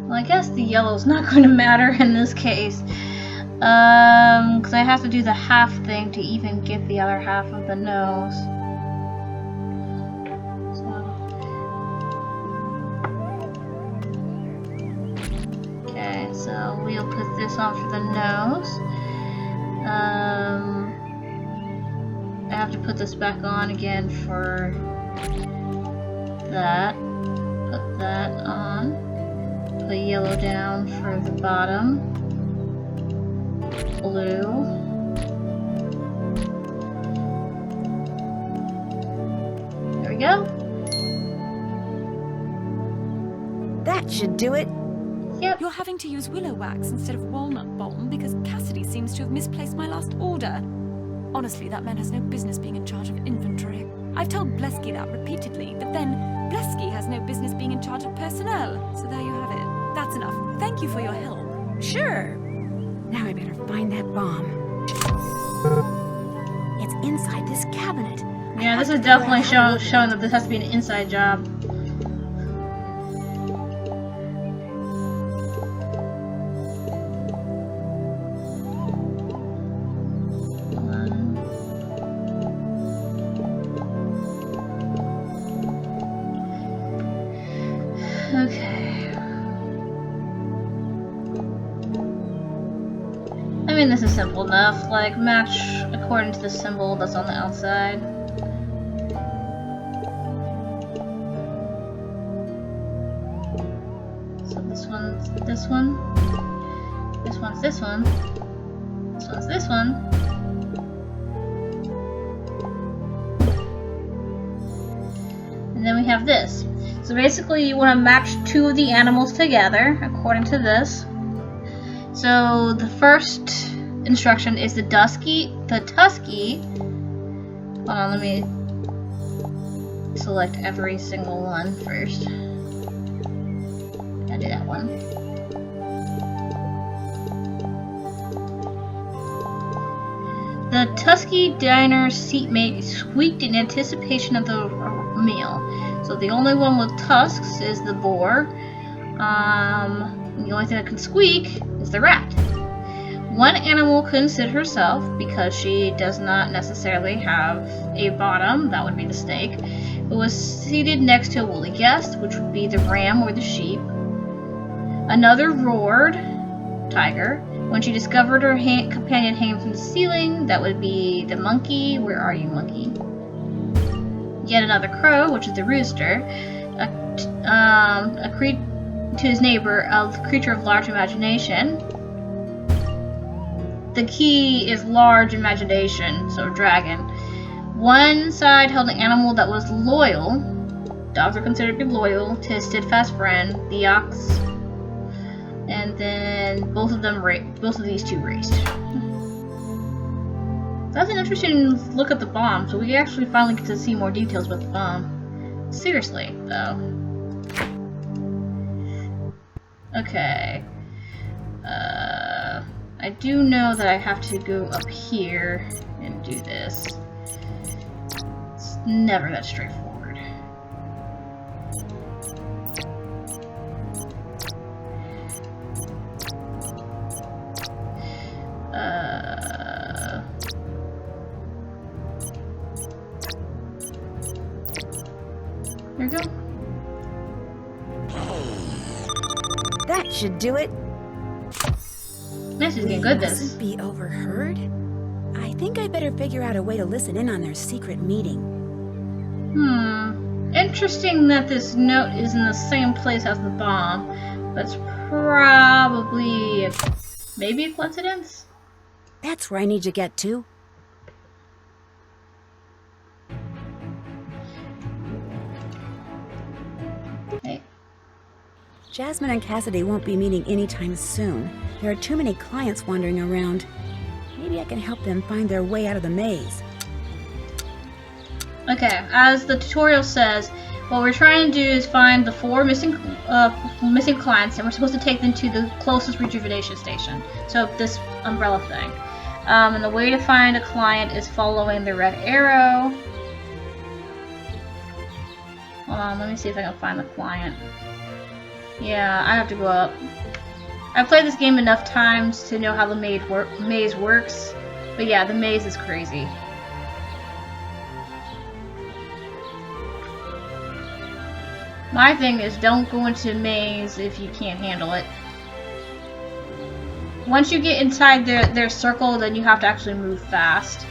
Well, I guess the yellow's not going to matter in this case, because I have to do the half thing to even get the other half of the nose. Okay, so we'll put this on for the nose. I have to put this back on again for that. Put that on. Put yellow down for the bottom. Blue. There we go. That should do it. Yep. You're having to use willow wax instead of walnut balm because Cassidy seems to have misplaced my last order. Honestly, that man has no business being in charge of inventory. I've told Pesky that repeatedly, but then Pesky has no business being in charge of personnel. So there you have it. That's enough. Thank you for your help. Sure. Now I better find that bomb. It's inside this cabinet. Yeah, this is definitely showing that this has to be an inside job. Okay. I mean, this is simple enough. Like, match according to the symbol that's on the outside. So this one's this one. This one's this one. This one's this one. And then we have this. So basically you want to match two of the animals together according to this. So the first instruction is the tusky. Hold on, let me select every single one first. I'll do that one. The Tusky Diner seatmate squeaked in anticipation of the meal. So the only one with tusks is the boar. The only thing that can squeak is the rat. One animal couldn't sit herself because she does not necessarily have a bottom, that would be the snake, but was seated next to a woolly guest, which would be the ram or the sheep. Another roared, tiger, when she discovered her companion hanging from the ceiling, that would be the monkey. Where are you, monkey? Yet another crow, which is the rooster, to his neighbor, a creature of large imagination. The key is large imagination, so dragon. One side held an animal that was loyal. Dogs are considered to be loyal to his steadfast friend, the ox. And then both of these two raced. That's an interesting look at the bomb, so we actually finally get to see more details about the bomb. Seriously, though. Okay. I do know that I have to go up here and do this. It's never that straightforward. There we go. That should do it. This is getting good, this. Mustn't be overheard. I think I better figure out a way to listen in on their secret meeting. Interesting that this note is in the same place as the bomb. That's probably maybe a coincidence? That's where I need to get to. Hey. Jasmine and Cassidy won't be meeting anytime soon. There are too many clients wandering around. Maybe I can help them find their way out of the maze. Okay, as the tutorial says, what we're trying to do is find the 4 missing clients, and we're supposed to take them to the closest rejuvenation station. So this umbrella thing. And the way to find a client is following the red arrow. Hold on, let me see if I can find the client. Yeah, I have to go up. I've played this game enough times to know how the maze works. But yeah, the maze is crazy. My thing is, don't go into a maze if you can't handle it. Once you get inside their circle, then you have to actually move fast.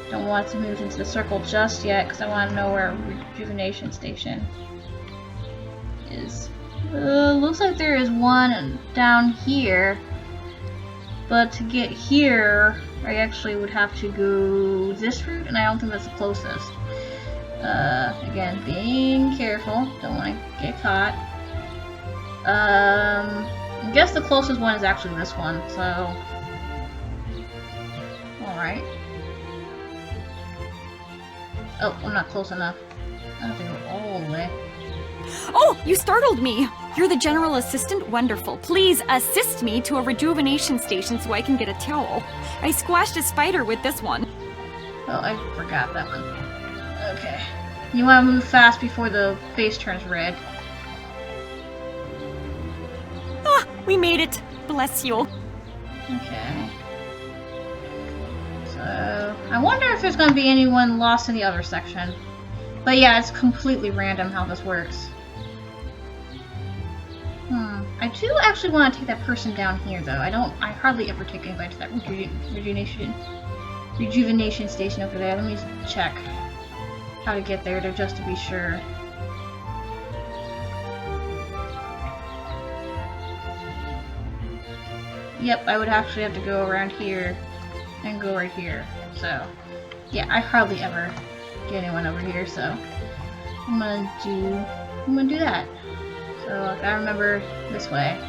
Don't want to move into the circle just yet, because I want to know where a rejuvenation station is. Looks like there is one down here. But to get here, I actually would have to go this route, and I don't think that's the closest. Again, being careful. Don't want to get caught. I guess the closest one is actually this one, so... Alright. Oh, I'm not close enough. I have to go all the way. Oh, you startled me! You're the general assistant? Wonderful. Please assist me to a rejuvenation station so I can get a towel. I squashed a spider with this one. Oh, I forgot that one. Okay. You want to move fast before the face turns red. Ah, we made it. Bless you. Okay. So, I wonder if there's going to be anyone lost in the other section. But yeah, it's completely random how this works. I do actually want to take that person down here, though. I hardly ever take anybody to that rejuvenation station over there. Let me check how to get there, just to be sure. Yep, I would actually have to go around here and go right here. So, yeah, I hardly ever get anyone over here, so I'm gonna do that. So I gotta remember this way.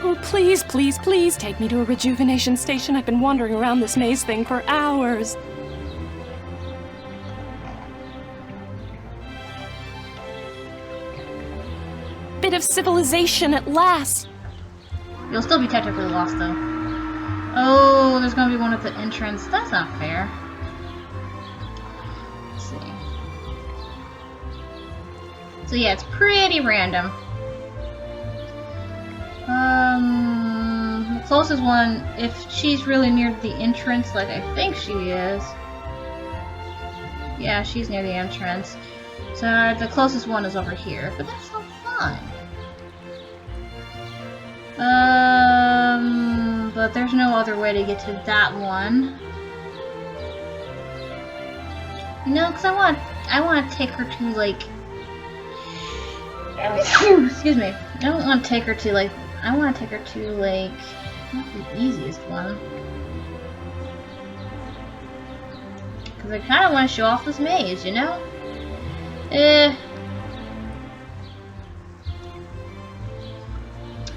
Oh, please, please, please take me to a rejuvenation station. I've been wandering around this maze thing for hours. Bit of civilization at last. You'll still be technically lost, though. Oh, there's gonna be one at the entrance. That's not fair. Let's see. So yeah, it's pretty random. The closest one, if she's really near the entrance, like I think she is. Yeah, she's near the entrance. So the closest one is over here, but that's not fun. But there's no other way to get to that one. You know, because I want to take her to, like... Excuse me. I don't want to take her to, like... I want to take her to, like... not the easiest one. Because I kind of want to show off this maze, you know?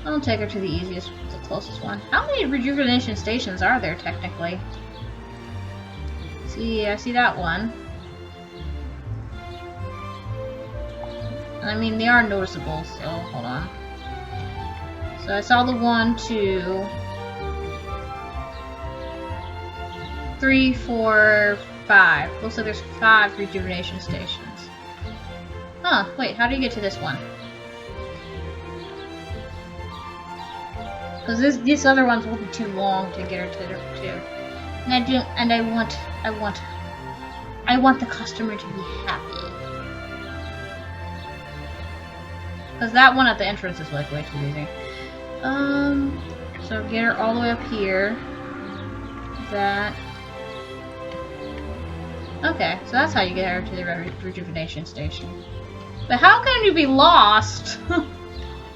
I'll take her to the easiest, the closest one. How many rejuvenation stations are there, technically? See, I see that one. I mean, they are noticeable, so hold on. So I saw the 1, 2, 3, 4, 5. Looks like there's 5 rejuvenation stations. Huh, wait, how do you get to this one? Because these other ones will be too long to get her to. And I want the customer to be happy. Because that one at the entrance is like way too easy. So get her all the way up here. That. Okay, so that's how you get her to the rejuvenation station. But how can you be lost?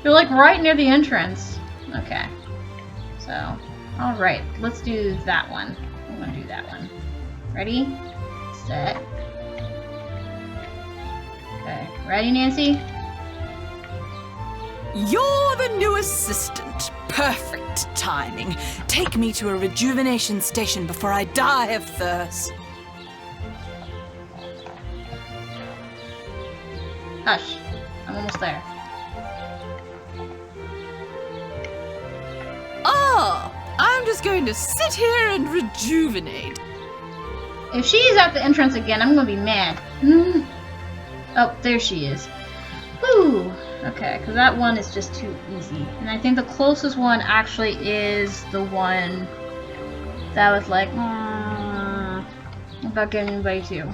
You're like right near the entrance. Okay. So, alright, let's do that one. I'm gonna do that one. Ready? Set. Okay, ready, Nancy? You're the new assistant. Perfect timing. Take me to a rejuvenation station before I die of thirst. Hush. I'm almost there. Oh, I'm just going to sit here and rejuvenate. If she's at the entrance again, I'm gonna be mad. Oh, there she is. Whew. Okay, because that one is just too easy. And I think the closest one actually is the one that was like, about getting anybody to.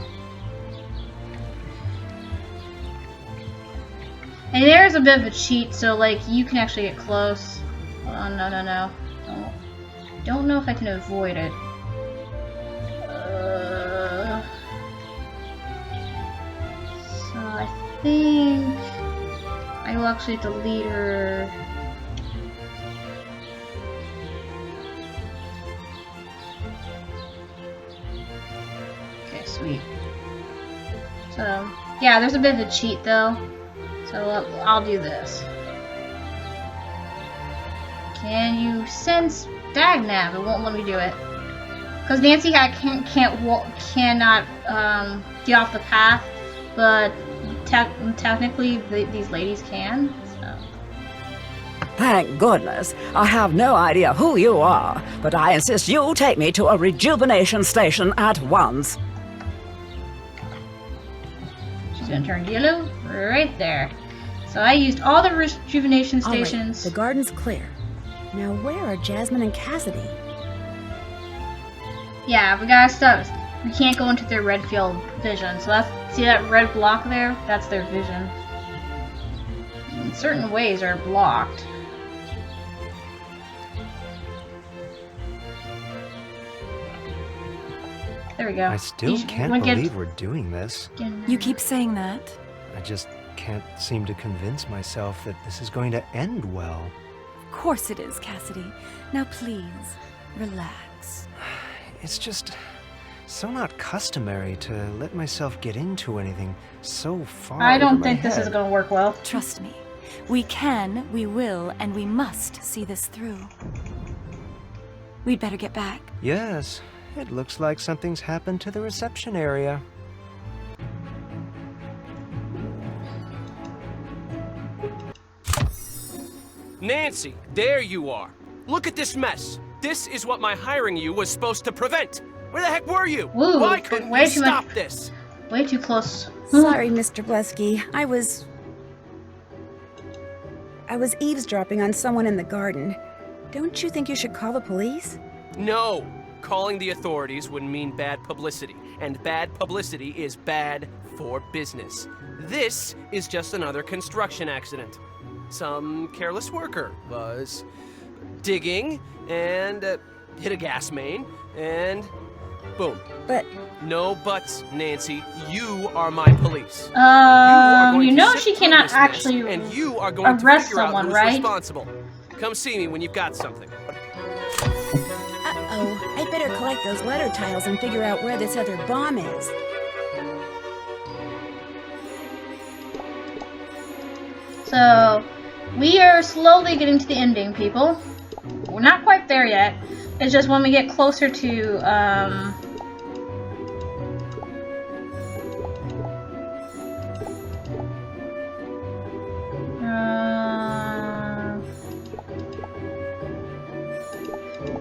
And there's a bit of a cheat, so like you can actually get close. Oh, no. Don't know if I can avoid it. So I think I will actually have to lead her. Okay, sweet. So yeah, there's a bit of a cheat though. So I'll do this. Can you sense Dagnav? It won't let me do it. Because Nancy cannot get off the path, but technically these ladies can. So. Thank goodness. I have no idea who you are, but I insist you take me to a rejuvenation station at once. She's gonna turn yellow right there. So I used all the rejuvenation stations. All right, the garden's clear. Now where are Jasmine and Cassidy? Yeah, we gotta stop. We can't go into their red field vision. So see that red block there? That's their vision. In certain ways are blocked. There we go. I still can't believe we're doing this. You keep saying that. I just can't seem to convince myself that this is going to end well. Of course it is, Cassidy. Now please, relax. It's just so not customary to let myself get into anything so far. I don't think this is going to work well. Trust me. We can, we will, and we must see this through. We'd better get back. Yes, it looks like something's happened to the reception area. Nancy, there you are. Look at this mess. This is what my hiring you was supposed to prevent. Where the heck were you? Ooh, why couldn't you stop this? Way too close. Sorry, Mr. Pesky. I was... I was eavesdropping on someone in the garden. Don't you think you should call the police? No! Calling the authorities would mean bad publicity, and bad publicity is bad for business. This is just another construction accident. Some careless worker was digging and hit a gas main, and boom. But... No buts, Nancy. You are my police. You know she cannot actually and you are going arrest to figure someone, out who's right? responsible. Come see me when you've got something. Uh-oh, I better collect those letter tiles and figure out where this other bomb is. So, we are slowly getting to the ending, people. We're not quite there yet. It's just when we get closer to,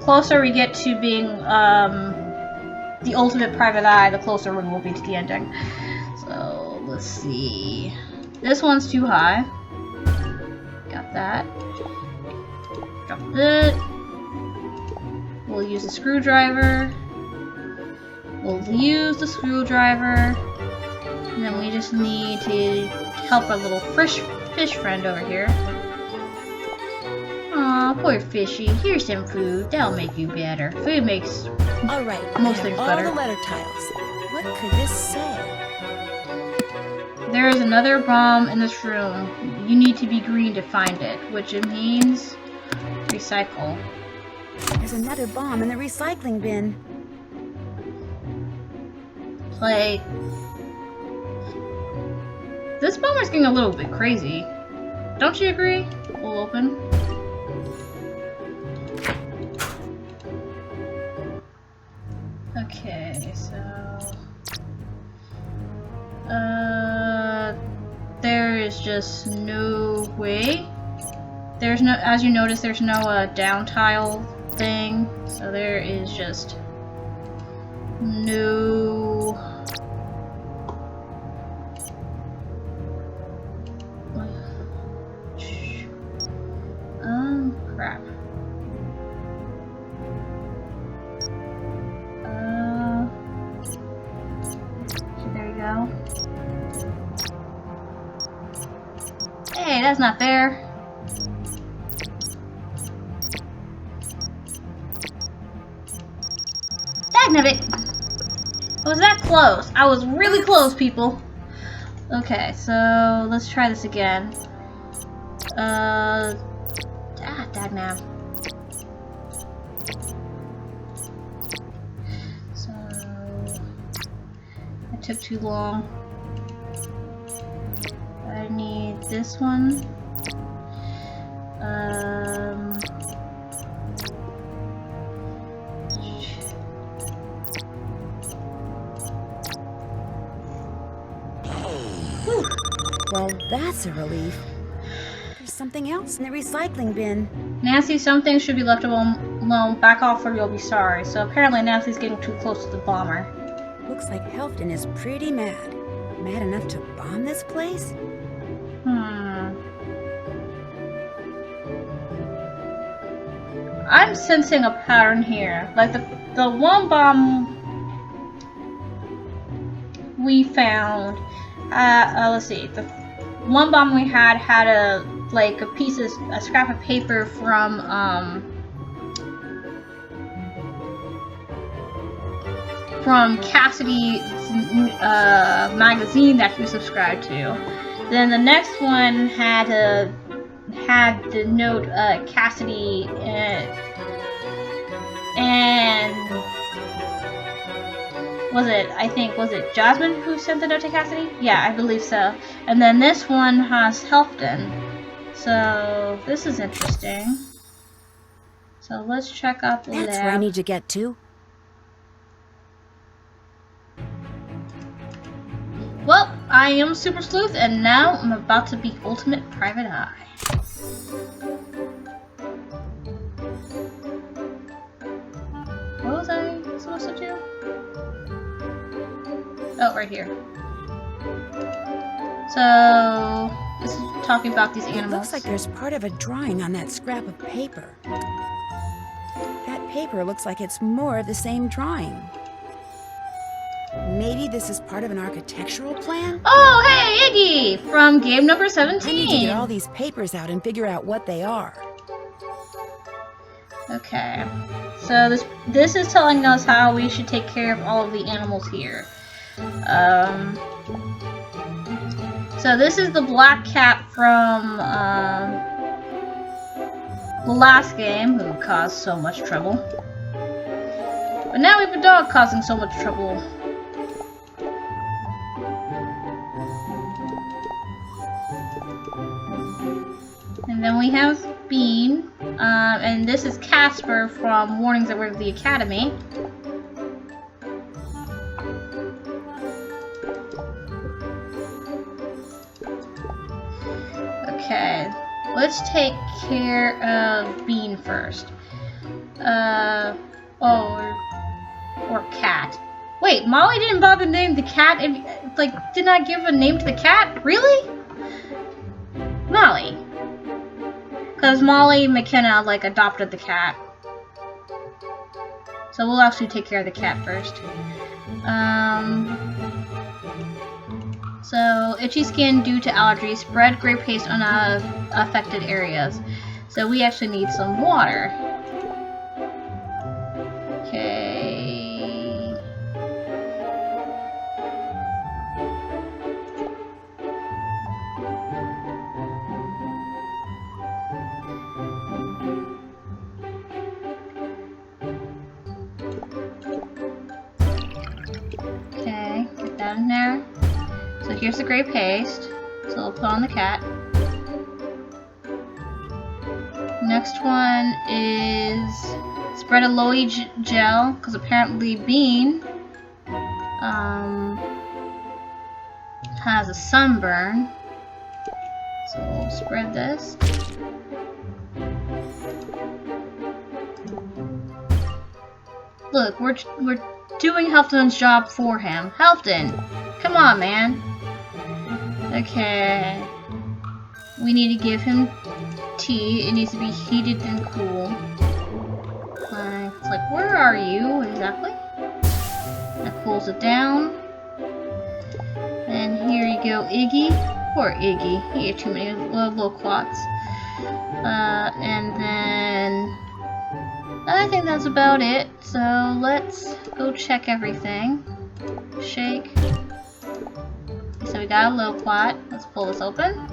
closer we get to being the ultimate private eye, the closer we will be to the ending. So let's see. This one's too high. Got that. Drop it. We'll use the screwdriver. We'll use the screwdriver. And then we just need to help our little fish friend over here. Aw, poor fishy. Here's some food. That'll make you better. Food makes most things better. All the letter tiles. What could this say? There is another bomb in this room. You need to be green to find it, which it means recycle. There's another bomb in the recycling bin. Like, this bomber's getting a little bit crazy. Don't you agree? We'll open. Okay, so there is just no way. There's no, as you notice, there's no down tile thing, so there is just no. Crap. There you go. Hey, that's not fair. Dagnabbit! I was that close. I was really close, people. Okay, so let's try this again. Dagnab. So it took too long. I need this one. Well, that's a relief. There's something else in the recycling bin. Nancy, some things should be left alone. Back off or you'll be sorry. So apparently Nancy's getting too close to the bomber. Looks like Helfton is pretty mad. Mad enough to bomb this place? I'm sensing a pattern here. Like the one bomb we found, let's see, the one bomb we had a scrap of paper from Cassidy's magazine that he subscribed to. Then the next one had the note Cassidy and was it Jasmine who sent the note to Cassidy? Yeah, I believe so. And then this one has Helfton. So this is interesting. So let's check out the That's where I need to get to. Well, I am Super Sleuth, and now I'm about to be Ultimate Private Eye. What was I supposed to do? Oh, right here. So This is talking about these It animals. looks like there's part of a drawing on that scrap of paper. That paper looks like it's more of the same drawing. Maybe this is part of an architectural plan? Oh, hey, Iggy! From game number 17. I need to get all these papers out and figure out what they are. Okay. So this is telling us how we should take care of all of the animals here. So this is the black cat from the last game who caused so much trouble. But now we have a dog causing so much trouble. And then we have Bean, and this is Casper from Warnings at Work at the Academy. Okay, let's take care of Bean first. Or Cat. Wait, Molly didn't bother to name the cat, and, like, did not give a name to the cat? Really? Molly. Because Molly McKenna, like, adopted the cat. So we'll actually take care of the cat first. So, itchy skin due to allergies. Spread gray paste on affected areas. So we actually need some water. Okay. Okay, get that in there. So here's the gray paste. So we'll put on the cat. Next one is spread a lowy gel, because apparently Bean has a sunburn. So we'll spread this. Look, we're doing Helfton's job for him. Helfton, come on, man. Okay. We need to give him tea. It needs to be heated and cool. It's like, where are you exactly? That cools it down. And here you go, Iggy. Poor Iggy. He ate too many little quats. And then I think that's about it. So let's go check everything. Shake. So we got a loquat. Let's pull this open.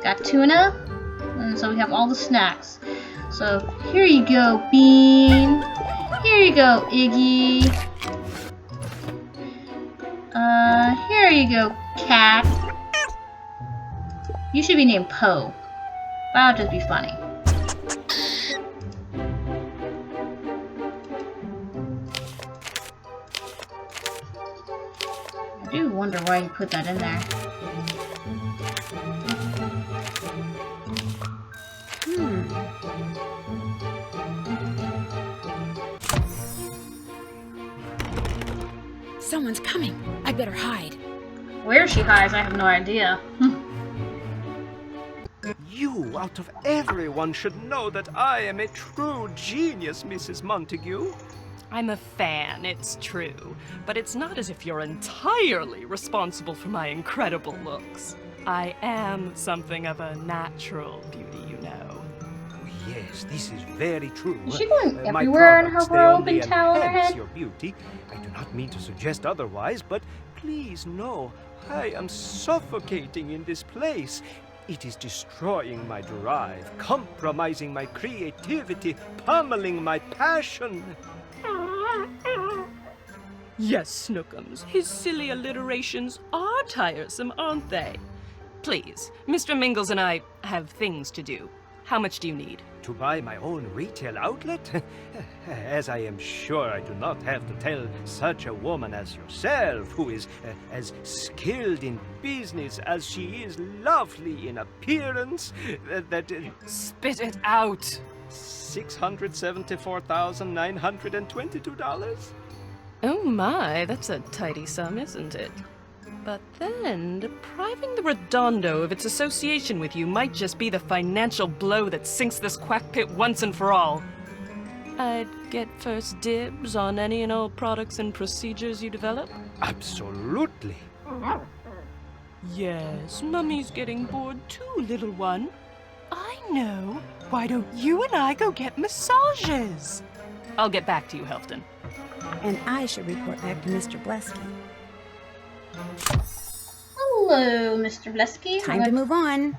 Got tuna. And so we have all the snacks. So here you go, Bean. Here you go, Iggy. Here you go, Cat. You should be named Poe. That'll just be funny. I do wonder why you put that in there. Someone's coming. I better hide. Where she hides, I have no idea. You, out of everyone, should know that I am a true genius, Mrs. Montague. I'm a fan, it's true, but it's not as if you're entirely responsible for my incredible looks. I am something of a natural beauty, you know. Yes, this is very true. Is she going everywhere in her robe and towel on her head? Your beauty. I do not mean to suggest otherwise, but please know, I am suffocating in this place. It is destroying my drive, compromising my creativity, pummeling my passion. Yes, Snookums, his silly alliterations are tiresome, aren't they? Please, Mr. Mingles and I have things to do. How much do you need? To buy my own retail outlet? As I am sure I do not have to tell such a woman as yourself, who is as skilled in business as she is lovely in appearance, that... Spit it out! $674,922? Oh my, that's a tidy sum, isn't it? But then, depriving the Redondo of its association with you might just be the financial blow that sinks this quack pit once and for all. I'd get first dibs on any and all products and procedures you develop. Absolutely. Yes, Mummy's getting bored too, little one. I know. Why don't you and I go get massages? I'll get back to you, Helfton. And I should report back to Mr. Pesky. Hello, Mr. Pesky. Time to move on.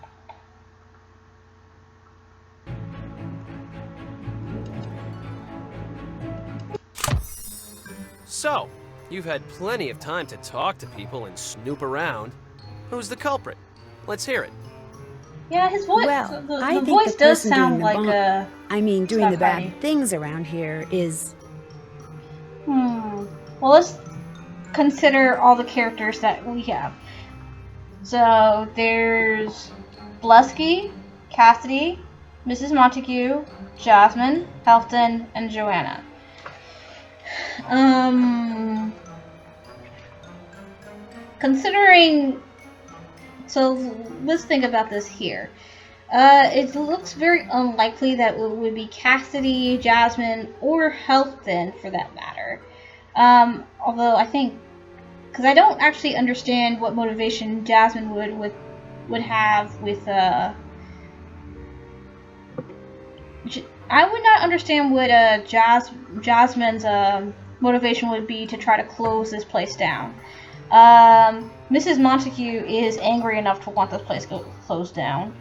So, you've had plenty of time to talk to people and snoop around. Who's the culprit? Let's hear it. Yeah, his voice. Well, the voice does sound like a. Doing the bad things around here is. Well, let's consider all the characters that we have. So there's Pesky, Cassidy, Mrs. Montague, Jasmine, Helfton, and Joanna. Considering, so let's think about this here. It looks very unlikely that it would be Cassidy, Jasmine, or Helfton for that matter. Although I think, because I don't actually understand what motivation Jasmine would have with I would not understand what Jasmine's motivation would be to try to close this place down. Mrs. Montague is angry enough to want this place closed down.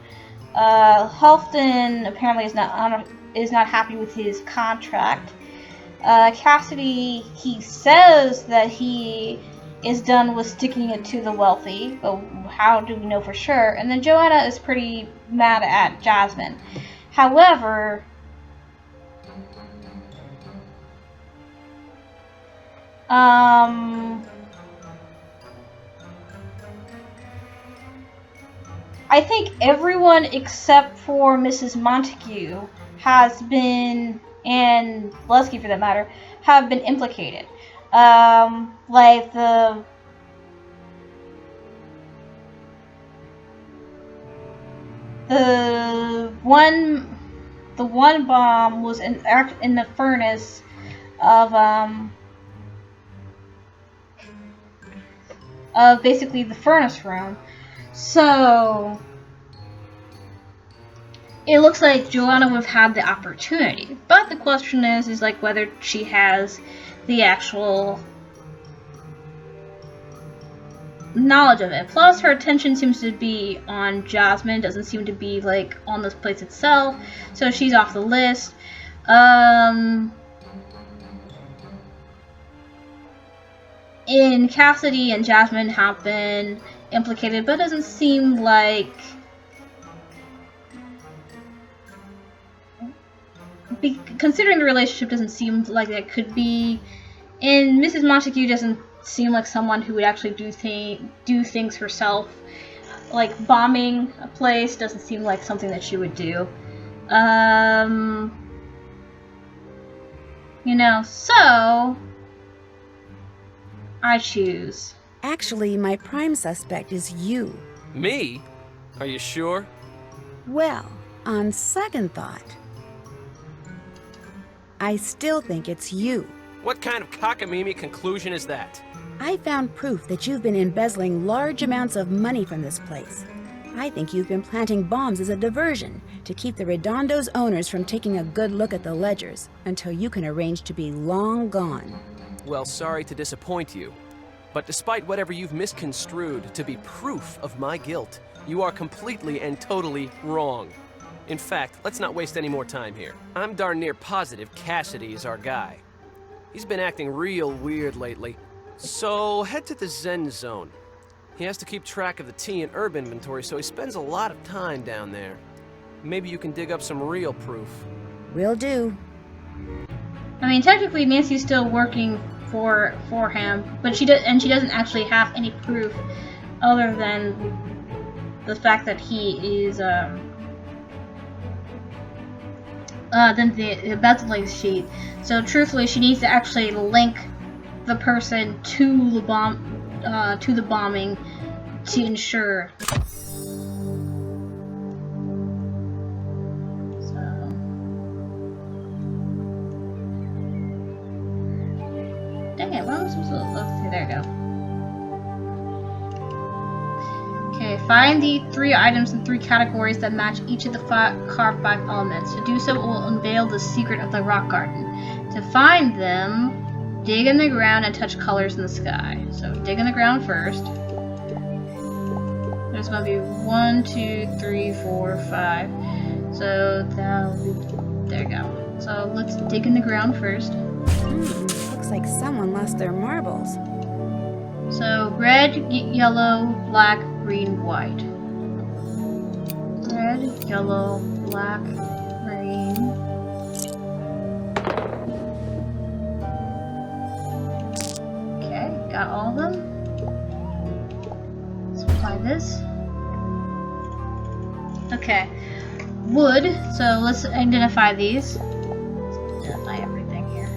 Helfton apparently is not happy with his contract. Cassidy, he says that he is done with sticking it to the wealthy, but how do we know for sure? And then Joanna is pretty mad at Jasmine. However, I think everyone except for Mrs. Montague has been, and Pesky for that matter, have been implicated. Like the one bomb was in the furnace of basically the furnace room. So it looks like Joanna would have had the opportunity, but the question is like whether she has the actual knowledge of it. Plus, her attention seems to be on Jasmine, doesn't seem to be like on this place itself, so she's off the list. In Cassidy and Jasmine have been implicated, but it doesn't seem like considering the relationship doesn't seem like that could be. And Mrs. Montague doesn't seem like someone who would actually do things herself. Like bombing a place doesn't seem like something that she would do. You know, so I choose. Actually, my prime suspect is you. Me? Are you sure? Well, on second thought, I still think it's you. What kind of cockamamie conclusion is that? I found proof that you've been embezzling large amounts of money from this place. I think you've been planting bombs as a diversion to keep the Redondo's owners from taking a good look at the ledgers until you can arrange to be long gone. Well, sorry to disappoint you, but despite whatever you've misconstrued to be proof of my guilt, you are completely and totally wrong. In fact, let's not waste any more time here. I'm darn near positive Cassidy is our guy. He's been acting real weird lately. So head to the Zen Zone. He has to keep track of the tea and herb inventory, so he spends a lot of time down there. Maybe you can dig up some real proof. Will do. I mean, technically Nancy's still working for him, but she doesn't actually have any proof other than the fact that he is than the embezzling sheet. So truthfully, she needs to actually link the person to the bomb, to the bombing to ensure. Dang it, what am I supposed to look? Okay, there we go. Okay, find the 3 items in 3 categories that match each of the carved 5 elements. To do so, it will unveil the secret of the rock garden. To find them, dig in the ground and touch colors in the sky. So, dig in the ground first. There's going to be 1, 2, 3, 4, 5. So, that'll be... There you go. So, let's dig in the ground first. Looks like someone lost their marbles. So, red, yellow, black, green, white. Red, yellow, black, green. Okay, got all of them. Let's apply this. Okay. Wood, so let's identify these. Let's identify everything here.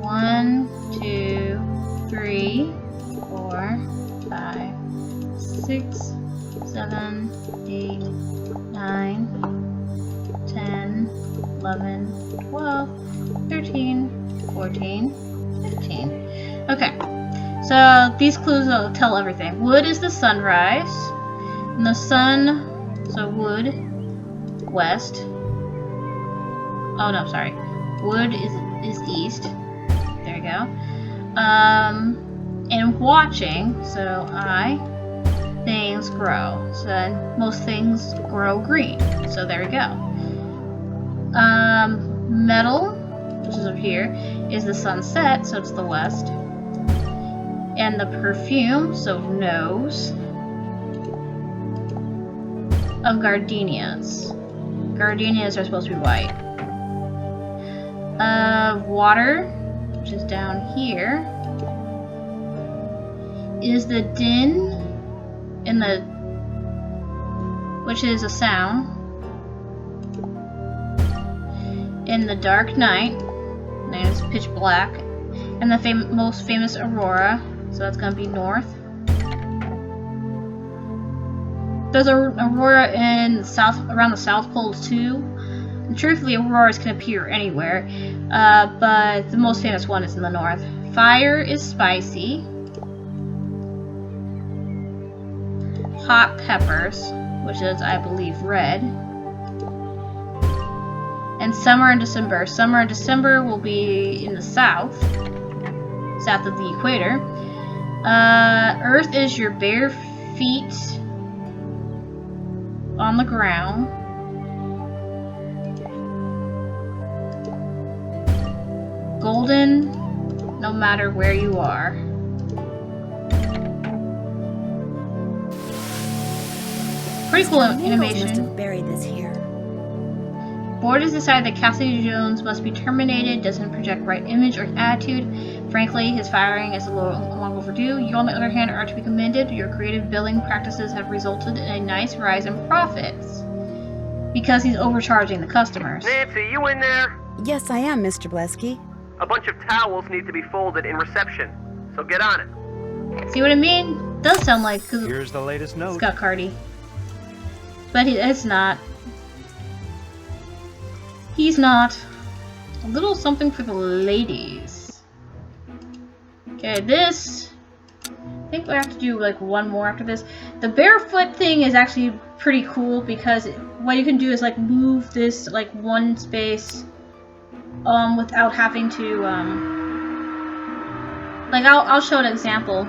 1, 2, 3, 4, 5, 6, 7, 8, 9, 10, 11, 12, 13, 14, 15. Okay, so these clues will tell everything. Wood is the sunrise, and the sun, so wood, west. Oh no, sorry. Wood is east. There you go. And watching, so things grow. So most things grow green. So there we go. Metal, which is up here, is the sunset, so it's the west. And the perfume, so nose, of gardenias. Gardenias are supposed to be white. Water, which is down here, is the din in the, which is a sound, in the dark night, and it's pitch black, and the most famous aurora, so that's going to be north. There's an aurora in around the South Pole too. And truthfully, auroras can appear anywhere, but the most famous one is in the north. Fire is spicy. Hot peppers, which is, I believe, red. And summer and December. Summer and December will be in the south of the equator. Earth is your bare feet on the ground. Golden, no matter where you are. Pretty cool animation. Must have buried this here. Board has decided that Cassidy Jones must be terminated, doesn't project right image or attitude. Frankly, his firing is long overdue. You, on the other hand, are to be commended. Your creative billing practices have resulted in a nice rise in profits. Because he's overcharging the customers. Nancy, you in there? Yes, I am, Mr. Pesky. A bunch of towels need to be folded in reception, so get on it. See what I mean? Does sound like, because here's the latest note. Scott Carty. But it's not. He's not. A little something for the ladies. Okay, this. I think we have to do like one more after this. The barefoot thing is actually pretty cool because what you can do is like move this like one space without having to like I'll show an example.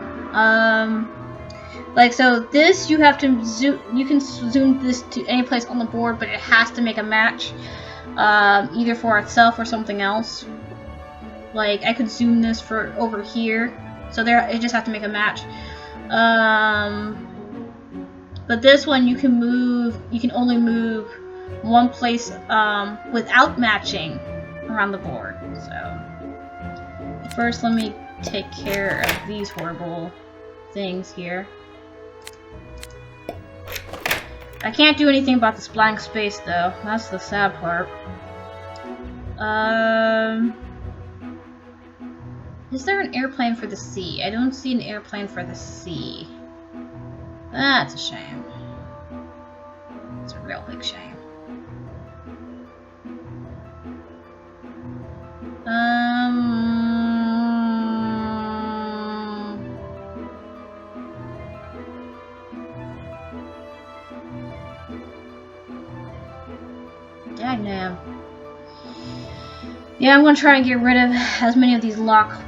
Like so this you have to zoom, you can zoom this to any place on the board, but it has to make a match either for itself or something else. Like I could zoom this for over here, so there it just have to make a match. But this one you can move, you can only move one place without matching around the board. So first let me take care of these horrible things here. I can't do anything about this blank space though. That's the sad part. Is there an airplane for the sea? I don't see an airplane for the sea. That's a shame. It's a real big shame. Dagnam. Yeah, I'm gonna try and get rid of as many of these lock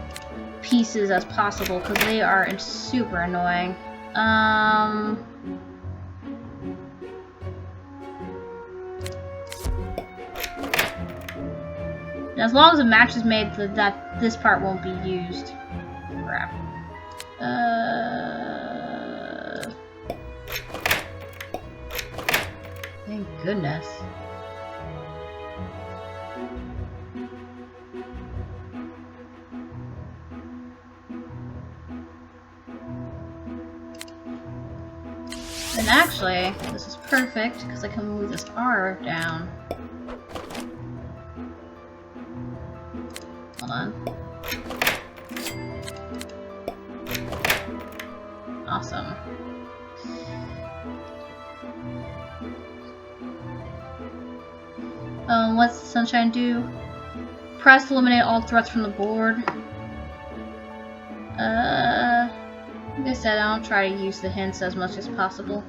pieces as possible because they are super annoying. As long as a match is made, that this part won't be used. Crap. Thank goodness. And actually, this is perfect because I can move this R down. Hold on. Awesome. What's Sunshine do? Press to eliminate all threats from the board. Like I said, I'll try to use the hints as much as possible.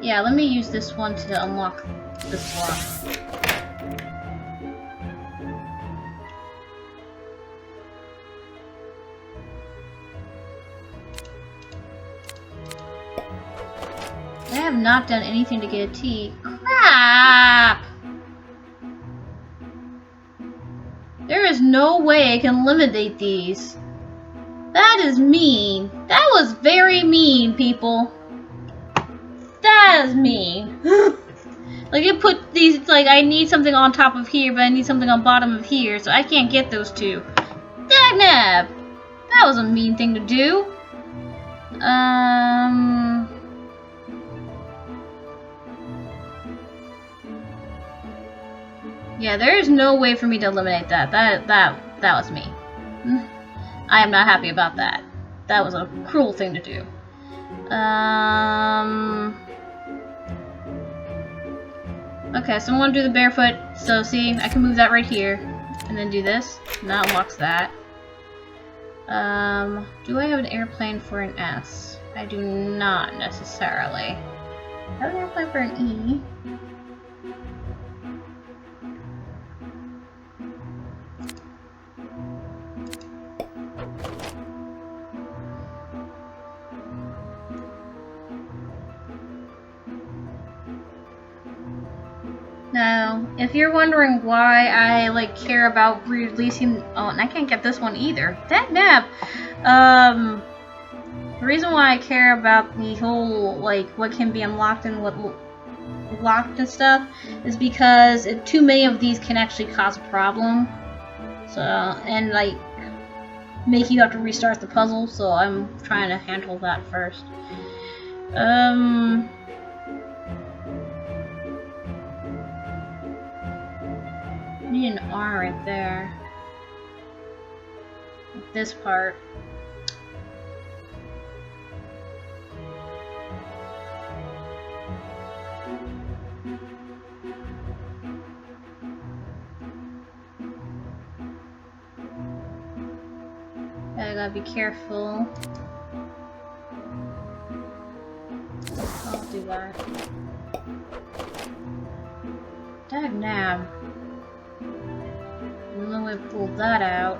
Yeah, let me use this one to unlock this lock. I have not done anything to get a T. Crap! There is no way I can eliminate these. That is mean. That was very mean, people. That is mean. Like, it put these, like, I need something on top of here, but I need something on bottom of here, so I can't get those two. Dagnab! That was a mean thing to do. Yeah, there is no way for me to eliminate that. That was me. I am not happy about that. That was a cruel thing to do. Okay, so I'm gonna do the barefoot. So see, I can move that right here, and then do this. And that unlocks that. Do I have an airplane for an S? I do not necessarily. I have an airplane for an E. Now, if you're wondering why I care about releasing, oh, and I can't get this one either. Dagnab! The reason why I care about the whole what can be unlocked and what locked and stuff is because too many of these can actually cause a problem. So, and make you have to restart the puzzle. So I'm trying to handle that first. I need an R right there. This part. I gotta be careful. I'll do that. Dagnab. And then we pull that out.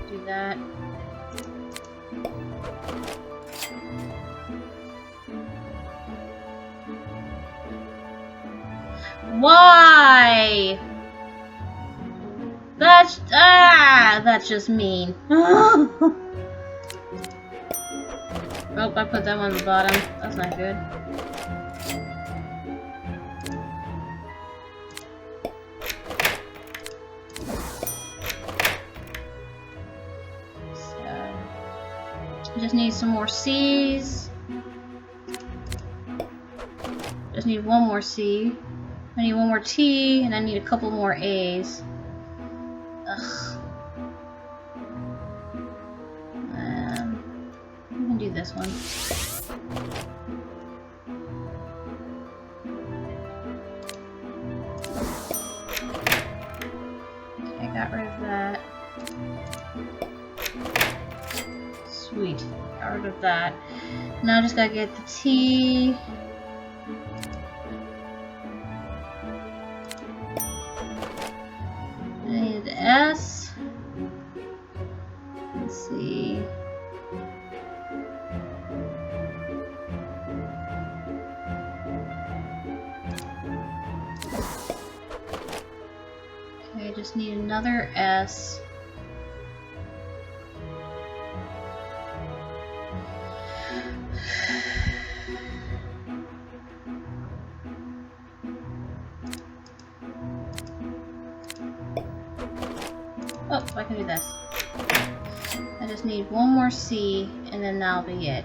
Do that. Why? That's just mean. Oh, I put that one on the bottom. That's not good. Just need some more C's. Just need one more C. I need one more T, and I need a couple more A's. Ugh. We can do this one. Okay, I got rid of that. Sweet. Got rid of that. Now I just gotta get the T. I need the S. Let's see. Okay, I just need another S. Oh, I can do this. I just need one more C, and then that'll be it.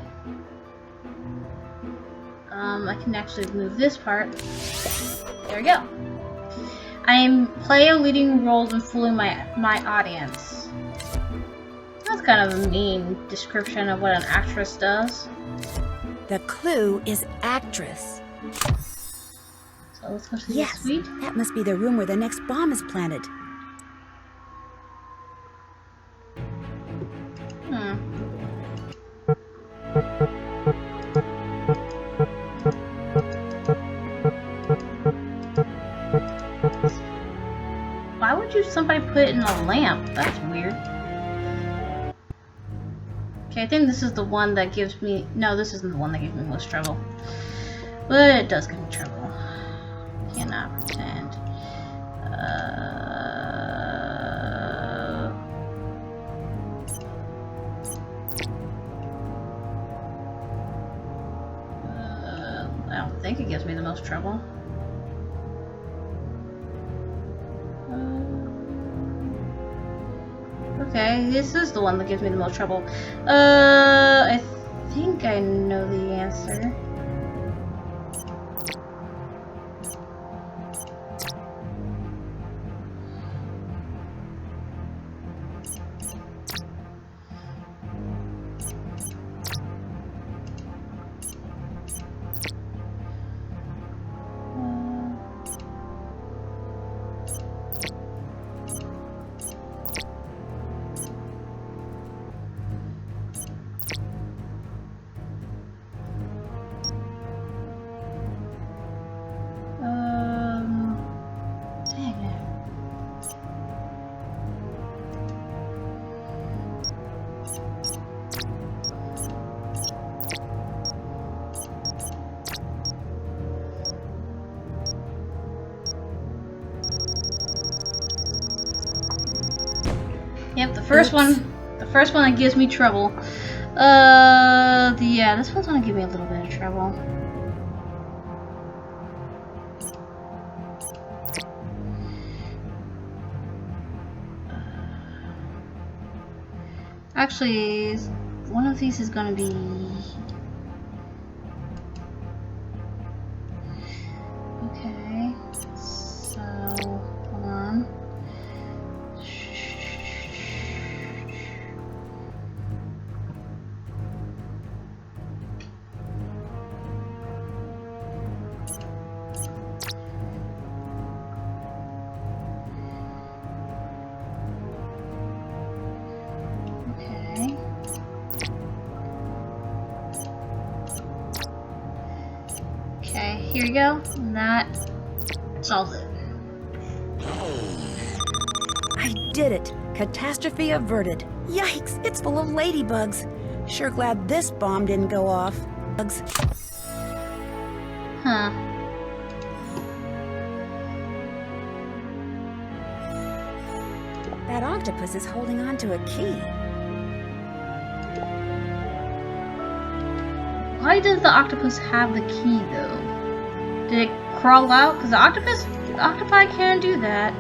I can actually move this part. There we go. I play a leading role in fooling my audience. That's kind of a mean description of what an actress does. The clue is actress. So let's go to the Yes, suite. that must be the room where the next bomb is planted. Why would somebody put it in a lamp? That's weird. Okay, I think this is the one that gives me... No, this isn't the one that gives me most trouble. But it does give me trouble. Cannot pretend. I don't think it gives me the most trouble. Okay, this is the one that gives me the most trouble. I think I know the answer. Yep, the first one that gives me trouble. Yeah, this one's gonna give me a little bit of trouble. Actually, one of these is gonna be... Okay, so, hold on. Okay, here we go. And that solves it. I did it! Catastrophe averted. Yikes! It's full of ladybugs. Sure glad this bomb didn't go off. Bugs. Huh. That octopus is holding on to a key. Why does the octopus have the key, though? Did it crawl out? Because the octopi can't do that.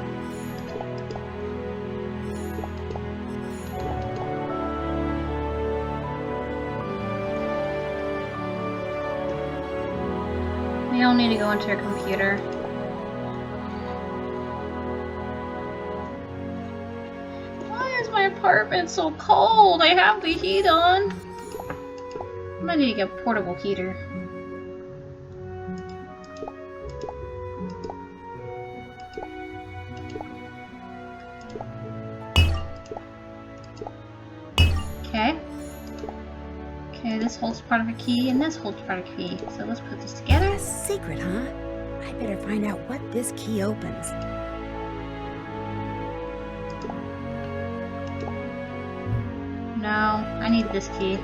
You don't need to go into your computer. Why is my apartment so cold? I have the heat on. I might need to get a portable heater. Okay. Okay, this holds part of a key, and this holds part of a key. So let's put this together. A secret, huh? I better find out what this key opens. No, I need this key.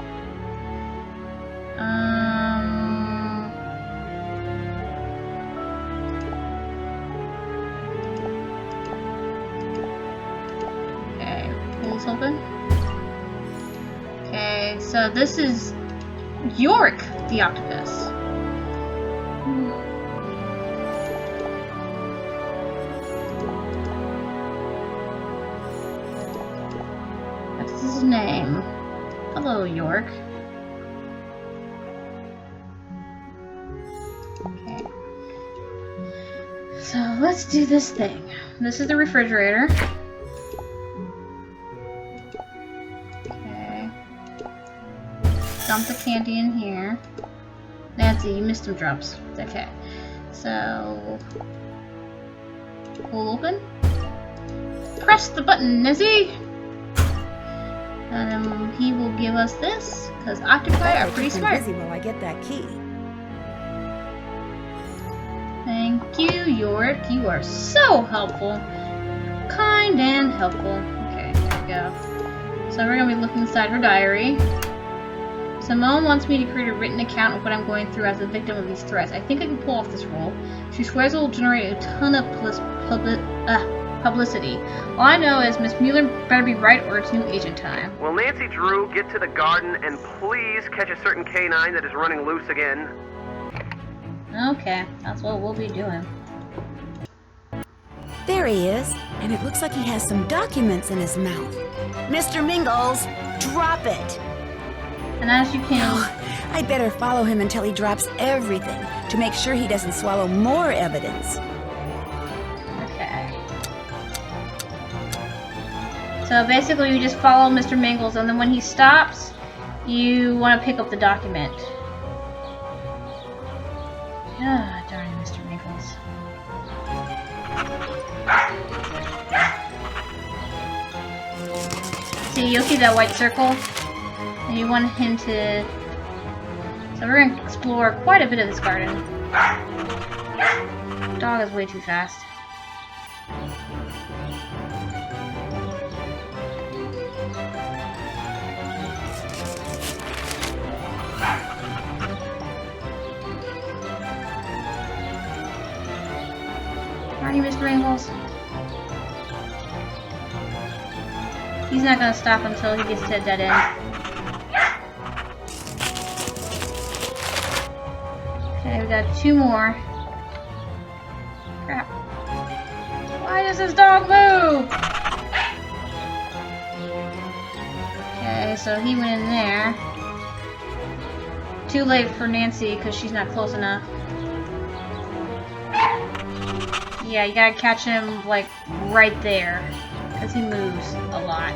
Okay, pull this open. Okay, so this is Yorick the octopus. That's his name. Hello, York. Okay. So let's do this thing. This is the refrigerator. Okay. Dump the candy in here. Nancy, you missed some drops. Okay. So pull open. Press the button, Nancy! And then he will give us this, because octopi are pretty smart. Busy while I get that key. Thank you, Yorick. You are so helpful. Kind and helpful. Okay, there we go. So we're going to be looking inside her diary. Simone wants me to create a written account of what I'm going through as a victim of these threats. I think I can pull off this role. She swears it will generate a ton of publicity. All I know is Miss Mueller better be right or it's new agent time. Will Nancy Drew get to the garden and please catch a certain canine that is running loose again? Okay, that's what we'll be doing. There he is, and it looks like he has some documents in his mouth. Mr. Mingles, drop it! And as you can... Oh, I better follow him until he drops everything to make sure he doesn't swallow more evidence. Okay. So basically you just follow Mr. Mingles, and then when he stops, you want to pick up the document. Ah, darn Mr. Mingles. See, you'll see that white circle, and you want him to... So we're going to explore quite a bit of this garden. Dog is way too fast. Alrighty, Mr. Mingles. He's not gonna stop until he gets to dead end. Okay, we got 2 more. Crap. Why does this dog move? Okay, so he went in there. Too late for Nancy because she's not close enough. Yeah, you gotta catch him, like, right there. Because he moves a lot.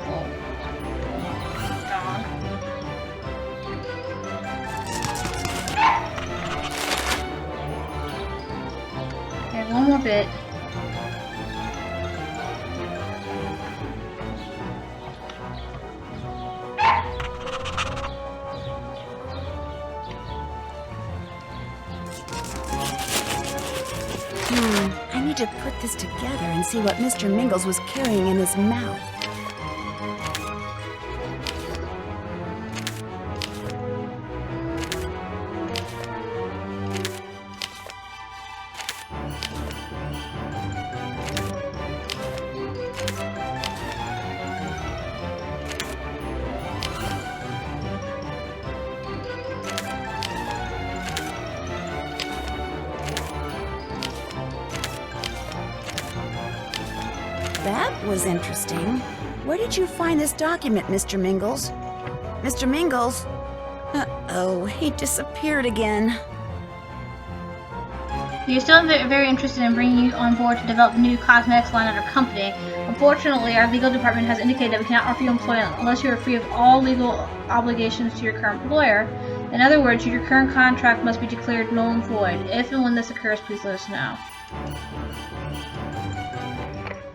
Oh. Dog. Okay, one more bit. I need to put this together and see what Mr. Mingles was carrying in his mouth. That was interesting. Where did you find this document, Mr. Mingles? Mr. Mingles? Uh-oh, he disappeared again. You're still very interested in bringing you on board to develop a new cosmetics line at our company. Unfortunately, our legal department has indicated that we cannot offer you employment unless you are free of all legal obligations to your current employer. In other words, your current contract must be declared null and void. If and when this occurs, please let us know.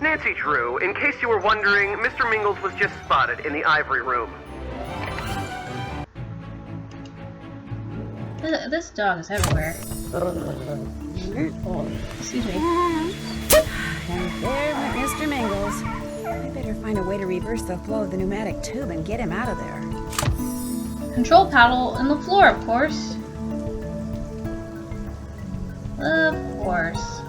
Nancy Drew, in case you were wondering, Mr. Mingles was just spotted in the ivory room. This dog is everywhere. Excuse me. And there went Mr. Mingles. I better find a way to reverse the flow of the pneumatic tube and get him out of there. Control paddle in the floor, of course. Of course.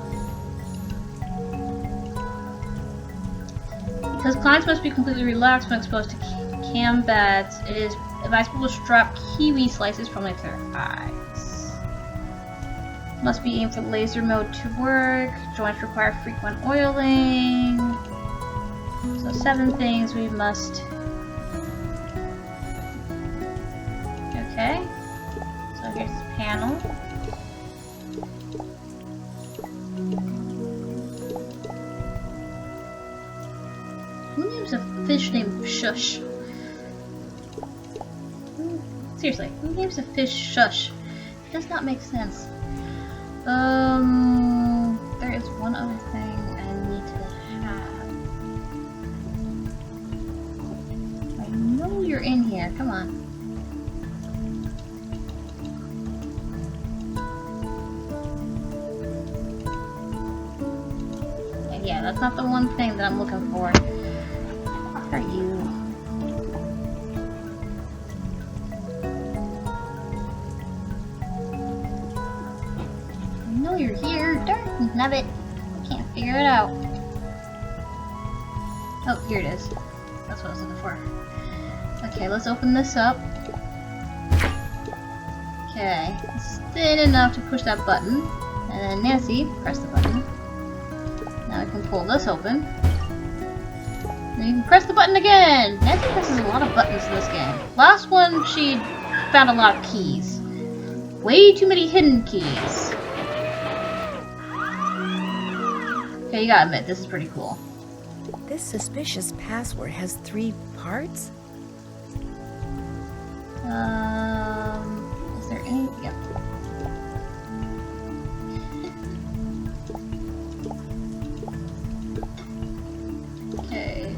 Because clients must be completely relaxed when exposed to cam bats, it is advisable to strap kiwi slices from their eyes. Must be aimed for laser mode to work. Joints require frequent oiling. So 7 things we must... Okay. So here's the panel. Who names a fish named Shush? Seriously, who names a fish Shush? It does not make sense. There is one other thing I need to have. I know you're in here. Come on. And yeah, that's not the one thing that I'm looking for. What are you? You're here, darn nabbit. Can't figure it out. Oh, here it is. That's what I was looking for. Okay, let's open this up. Okay, it's thin enough to push that button. And then Nancy, press the button. Now I can pull this open. Then you can press the button again! Nancy presses a lot of buttons in this game. Last one, she found a lot of keys. Way too many hidden keys. Okay, you gotta admit, this is pretty cool. This suspicious password has 3 parts? Is there any? Yep. Okay.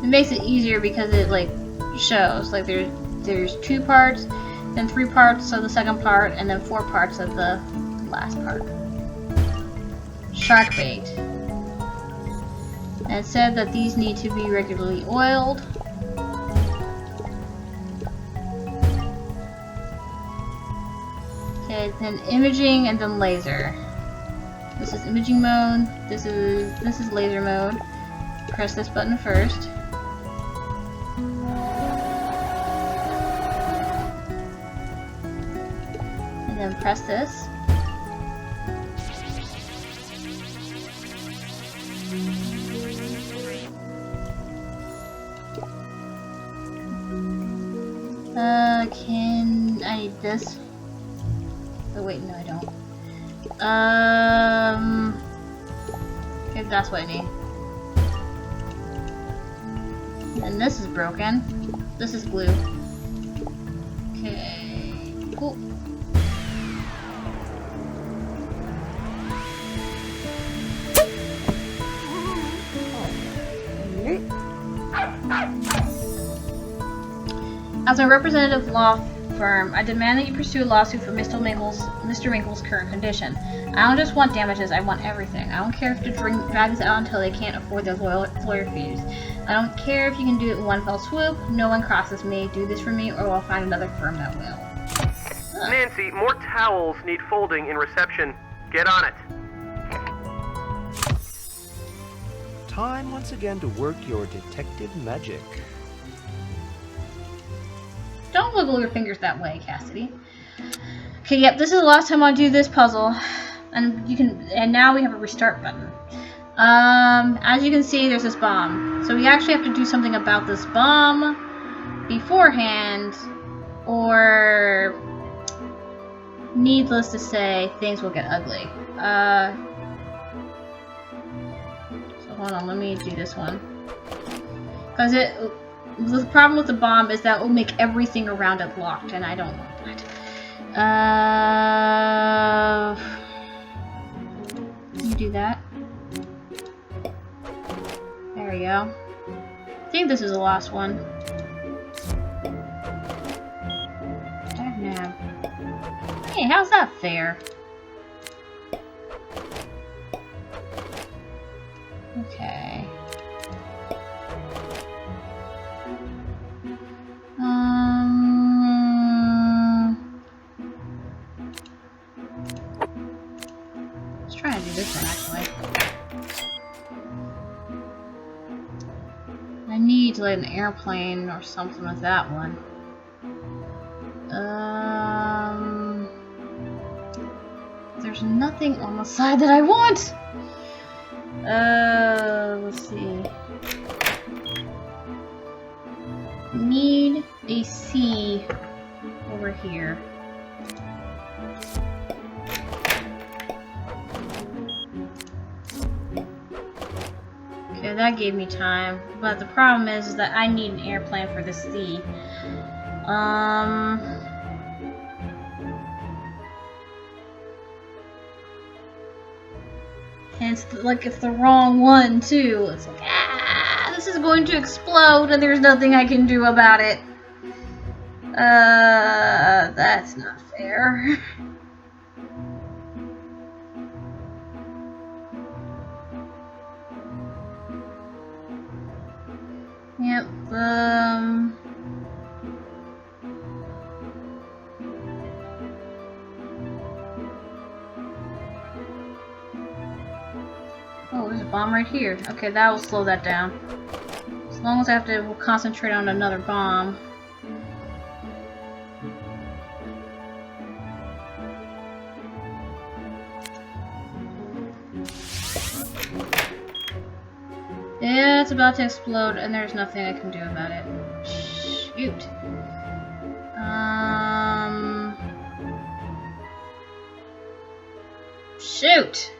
It makes it easier because it like shows like there's 2 parts, then 3 parts of the second part, and then 4 parts of the last part. Shark bait. And it said that these need to be regularly oiled. Okay, then imaging and then laser. This is imaging mode. This is laser mode. Press this button first. And then press this. I need this. Oh wait, no I don't. Okay, that's what I need. And this is broken. This is glue. Okay, cool. As a representative law firm, I demand that you pursue a lawsuit for Mr. Winkle's current condition. I don't just want damages, I want everything. I don't care if the drag this out until they can't afford their lawyer fees. I don't care if you can do it in one fell swoop. No one crosses me. Do this for me or we'll find another firm that will. Nancy, more towels need folding in reception. Get on it. Time once again to work your detective magic. Don't wiggle your fingers that way, Cassidy. Okay, yep, this is the last time I'll do this puzzle. And now we have a restart button. As you can see, there's this bomb. So we actually have to do something about this bomb. beforehand, or needless to say, things will get ugly. So hold on, let me do this one. Because the problem with the bomb is that it will make everything around it locked, and I don't want that. Let me do that. There we go. I think this is the last one. Now. Hey, how's that fair? Okay. Let's try and do this one actually. I need like an airplane or something with that one. There's nothing on the side that I want. Let's see. Need a C over here. Okay, that gave me time, but the problem is that I need an airplane for the C. And it's like it's the wrong one too. It's like, this is going to explode and there's nothing I can do about it. That's not fair. Yep, oh, there's a bomb right here. Okay, that will slow that down. As long as I have to concentrate on another bomb. Yeah, it's about to explode, and there's nothing I can do about it. Shoot. Shoot!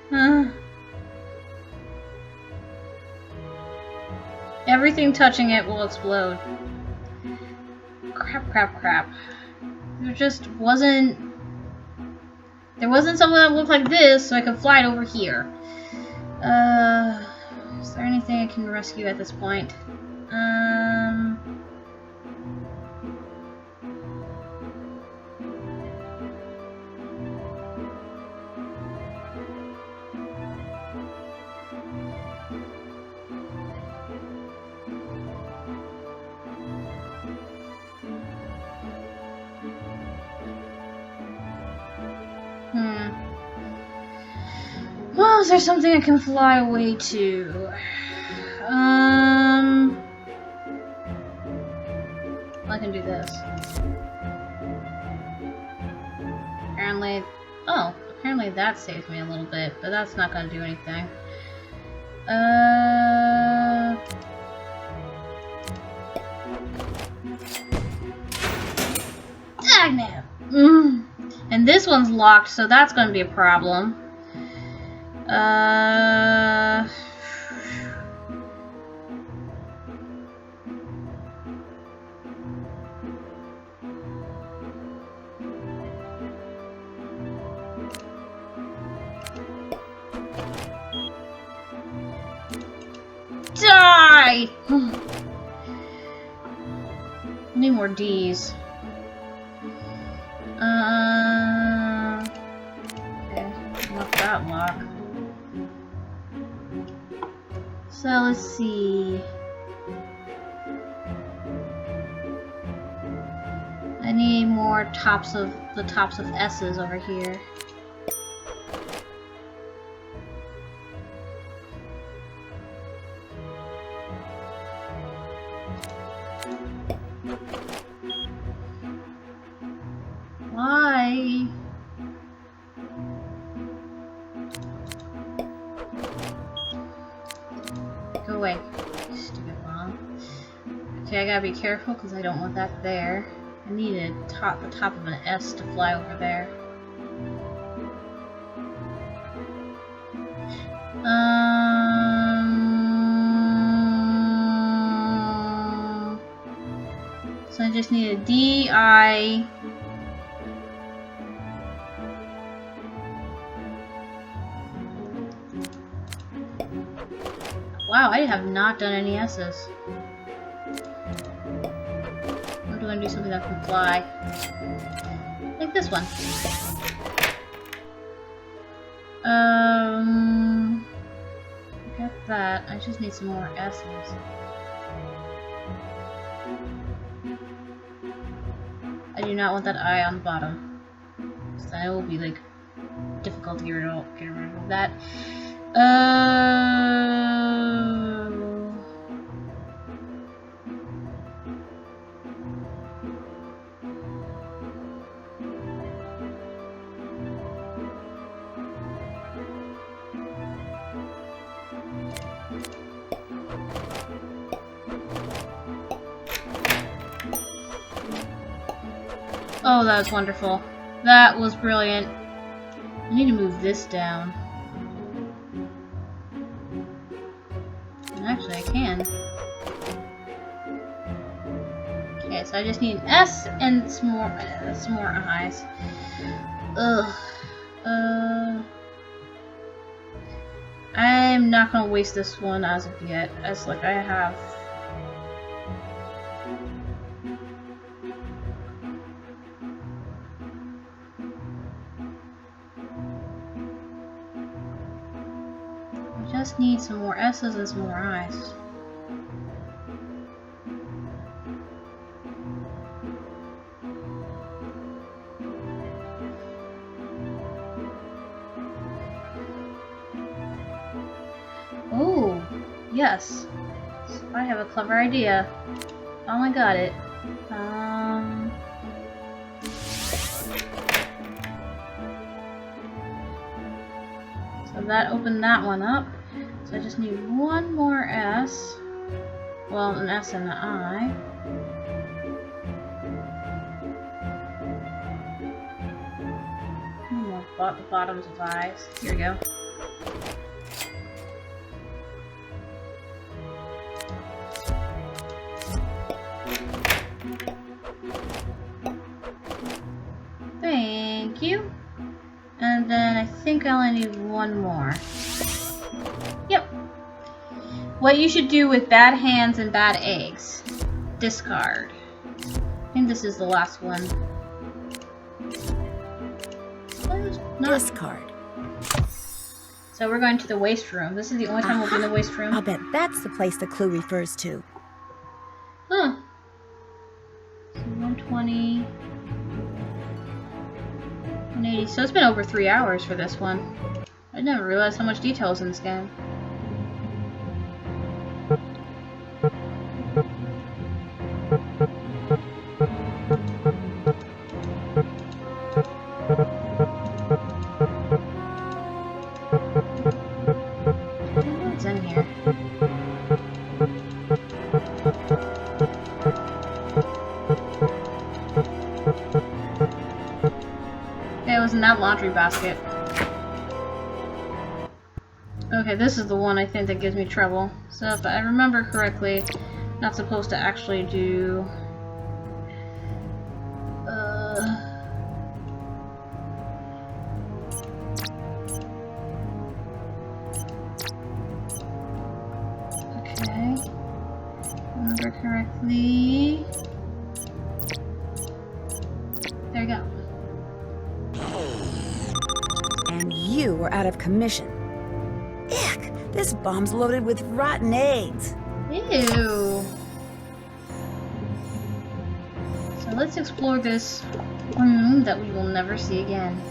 Everything touching it will explode. Crap, crap, crap. There just wasn't... There wasn't something that looked like this, so I could fly it over here. Is there anything I can rescue at this point? Well, is there something I can fly away to? I can do this. Apparently, apparently that saves me a little bit, but that's not gonna do anything. Dagnabbit! And this one's locked, so that's gonna be a problem. Die! Need more D's. Okay, not that lock. So let's see. I need more the tops of S's over here. Why? Go away, stupid bomb. Okay, I gotta be careful because I don't want that there. I need the top of an S to fly over there. So I just need a D, I. Wow, I have not done any S's. I'm going to do something that can fly. Like this one. Got that. I just need some more S's. I do not want that I on the bottom. So that will be like difficult to get rid of that. Oh, that was wonderful. That was brilliant. I need to move this down. Actually, I can. Okay, so I just need an S and some more I's. Ugh. I'm not gonna waste this one as of yet, as like I have. I just need some more S's and some more I's. Oh, yes. I have a clever idea. Oh, I got it. So that opened that one up. So I just need one more S. Well, an S and an I. The bottoms of I's. Here we go. Thank you. And then I think I only need one more. Yep. What you should do with bad hands and bad eggs. Discard. I think this is the last one. Discard. So we're going to the waste room. This is the only time we'll be in the waste room. I'll bet that's the place the clue refers to. Huh. So 120. 180. So it's been over 3 hours for this one. I never realized how much detail is in this game. What's in here? It was in that laundry basket. Okay, this is the one I think that gives me trouble. So if I remember correctly, I'm not supposed to actually do... Okay. Remember correctly... There you go. And you were out of commission. Ick! This bomb's loaded with rotten eggs. Ew. So let's explore this room that we will never see again.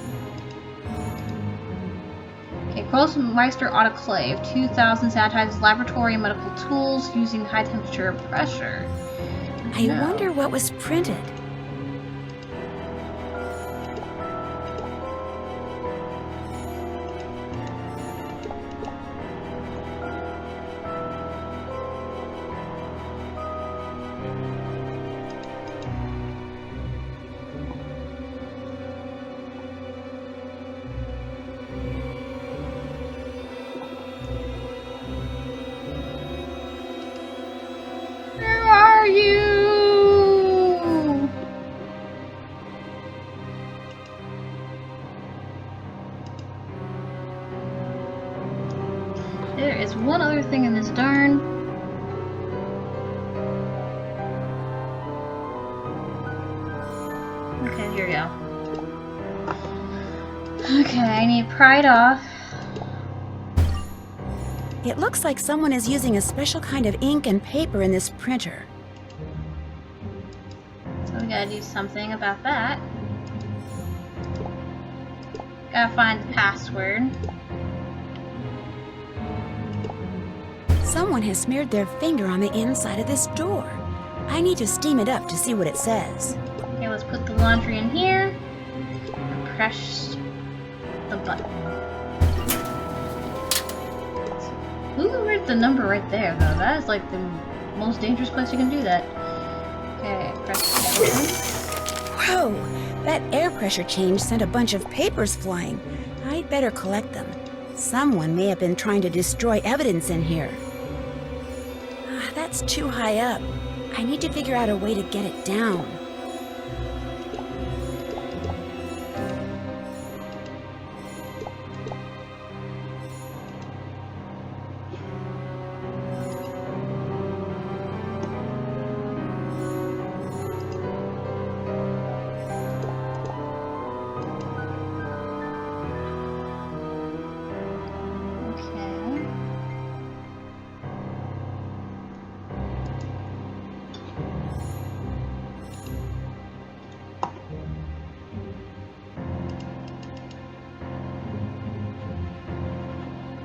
Okay, Grossmeister Autoclave. 2000 sanitizes laboratory and medical tools using high temperature pressure. I wonder what was printed. here we go. Okay, I need to pry it off. It looks like someone is using a special kind of ink and paper in this printer. So we gotta do something about that. Gotta find the password. Someone has smeared their finger on the inside of this door. I need to steam it up to see what it says. Okay, let's put the laundry in here and press the button. Who wrote the number right there, though? That is like the most dangerous place you can do that. Okay, press the button. Whoa! That air pressure change sent a bunch of papers flying. I'd better collect them. Someone may have been trying to destroy evidence in here. That's too high up. I need to figure out a way to get it down.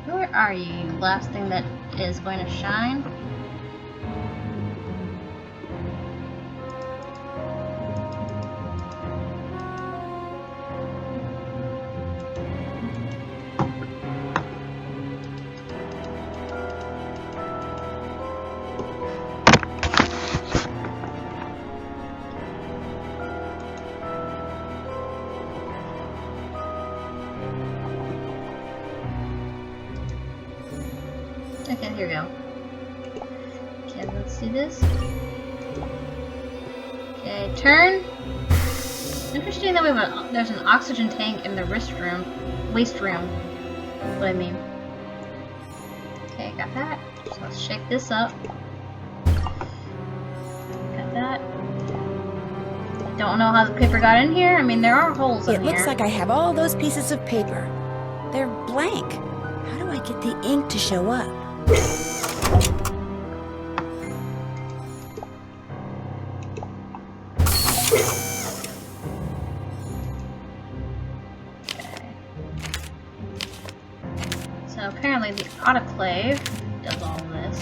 Where are you, last thing that is going to shine? Okay, here we go. Okay, let's do this. Okay, turn. Interesting that we have there's an oxygen tank in the waste room. That's what I mean. Okay, got that. So let's shake this up. Got that. Don't know how the paper got in here. I mean, there are holes in here. It looks like I have all those pieces of paper. They're blank. How do I get the ink to show up? So apparently the autoclave does all this.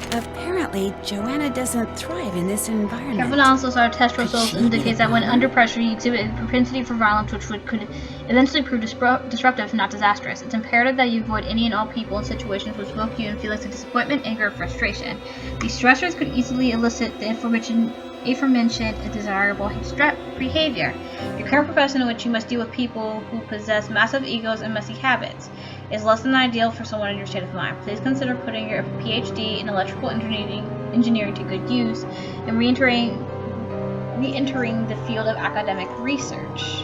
Apparently, Joanna doesn't thrive in this environment. Careful analysis of our test results indicates that when under pressure, you exhibit a propensity for violence, which could eventually prove disruptive, not disastrous. It's imperative that you avoid any and all people and situations which evoke you in feelings of disappointment, anger, or frustration. These stressors could easily elicit the aforementioned undesirable behavior. Your current profession, in which you must deal with people who possess massive egos and messy habits, is less than ideal for someone in your state of mind. Please consider putting your PhD in electrical engineering to good use and re-entering the field of academic research.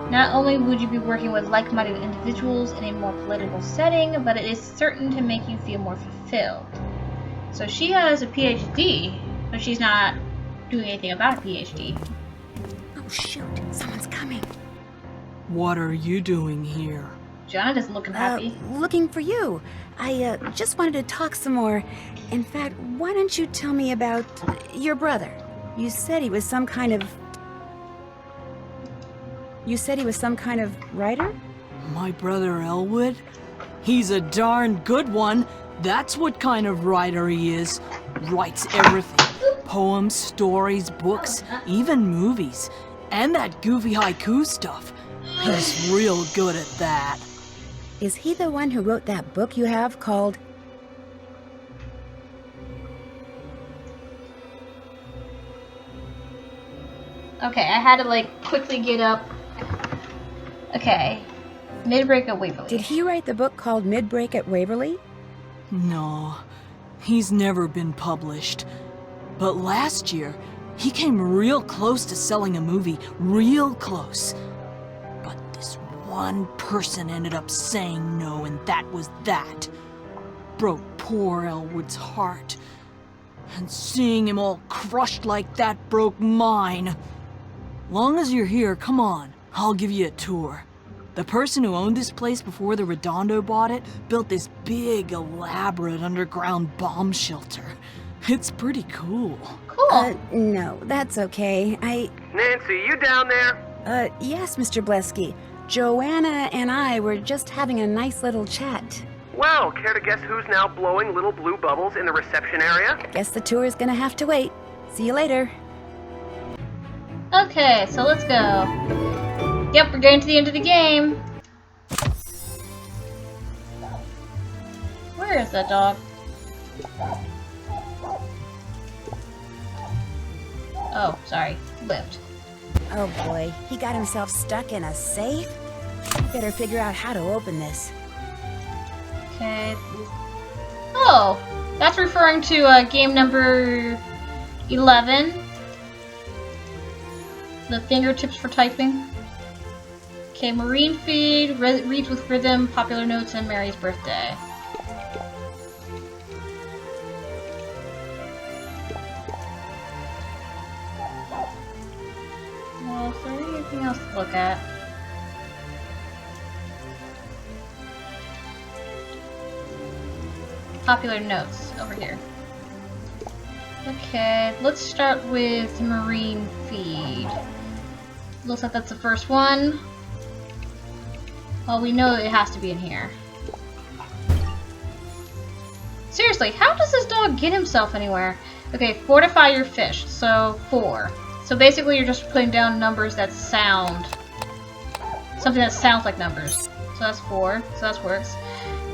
Not only would you be working with like-minded individuals in a more political setting, but it is certain to make you feel more fulfilled. So she has a PhD, but she's not doing anything about a PhD. Oh shoot, someone's coming. What are you doing here? Joanna doesn't look happy. Looking for you. I just wanted to talk some more. In fact, why don't you tell me about your brother? You said he was some kind of... writer? My brother Elwood? He's a darn good one. That's what kind of writer he is. Writes everything. Poems, stories, books, even movies. And that goofy haiku stuff. He's real good at that. Is he the one who wrote that book you have called... Okay, I had to like quickly get up. Okay. Midbreak at Waverly. Did he write the book called Midbreak at Waverly? No, he's never been published. But last year, he came real close to selling a movie, real close. But this one person ended up saying no, and that was that. Broke poor Elwood's heart. And seeing him all crushed like that broke mine. Long as you're here, come on, I'll give you a tour. The person who owned this place before the Redondo bought it built this big, elaborate underground bomb shelter. It's pretty cool. Cool. No, that's okay. Nancy, you down there? Yes, Mr. Blesky. Joanna and I were just having a nice little chat. Well, care to guess who's now blowing little blue bubbles in the reception area? Guess the tour is gonna have to wait. See you later. Okay, so let's go. Yep, we're getting to the end of the game. Where is that dog? Oh, sorry. Lift. Oh boy, he got himself stuck in a safe? I better figure out how to open this. Okay. Oh, that's referring to game number 11. The fingertips for typing. Okay, marine feed, reads with rhythm, popular notes, and Mary's birthday. Well, is there anything else to look at? Popular notes over here. Okay, let's start with marine feed. Looks like that's the first one. Well, we know it has to be in here. Seriously, how does this dog get himself anywhere? Okay, fortify your fish, so 4. So basically you're just putting down numbers that sound... something that sounds like numbers. So that's 4, so that works.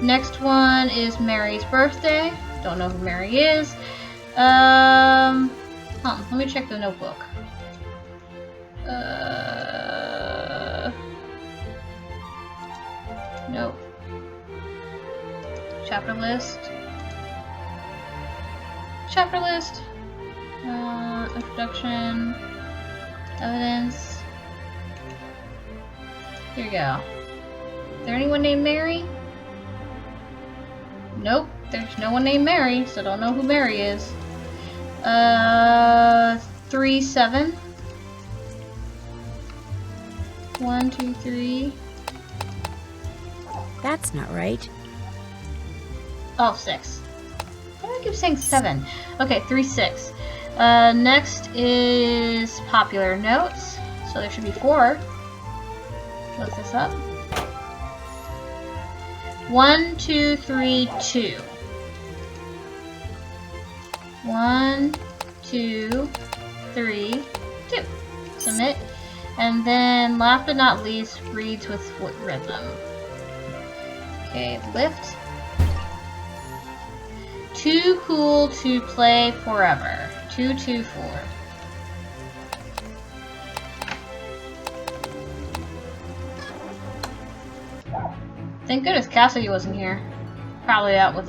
Next one is Mary's birthday. Don't know who Mary is. Let me check the notebook. Nope. Chapter list. Chapter list. Introduction. Evidence. Here we go. Is there anyone named Mary? Nope, there's no one named Mary, so don't know who Mary is. 3-7. 1, 2, 3. That's not right. Oh, 6. Why do I keep saying 7? Okay, 3-6. Next is popular notes. So there should be 4. Look this up. 1, 2, 3, 2. 1, 2, 3, 2. Submit. And then, last but not least, reads with foot rhythm. Okay, lift. Too cool to play forever. 2, 2, 4. Thank goodness Cassidy wasn't here. Probably out with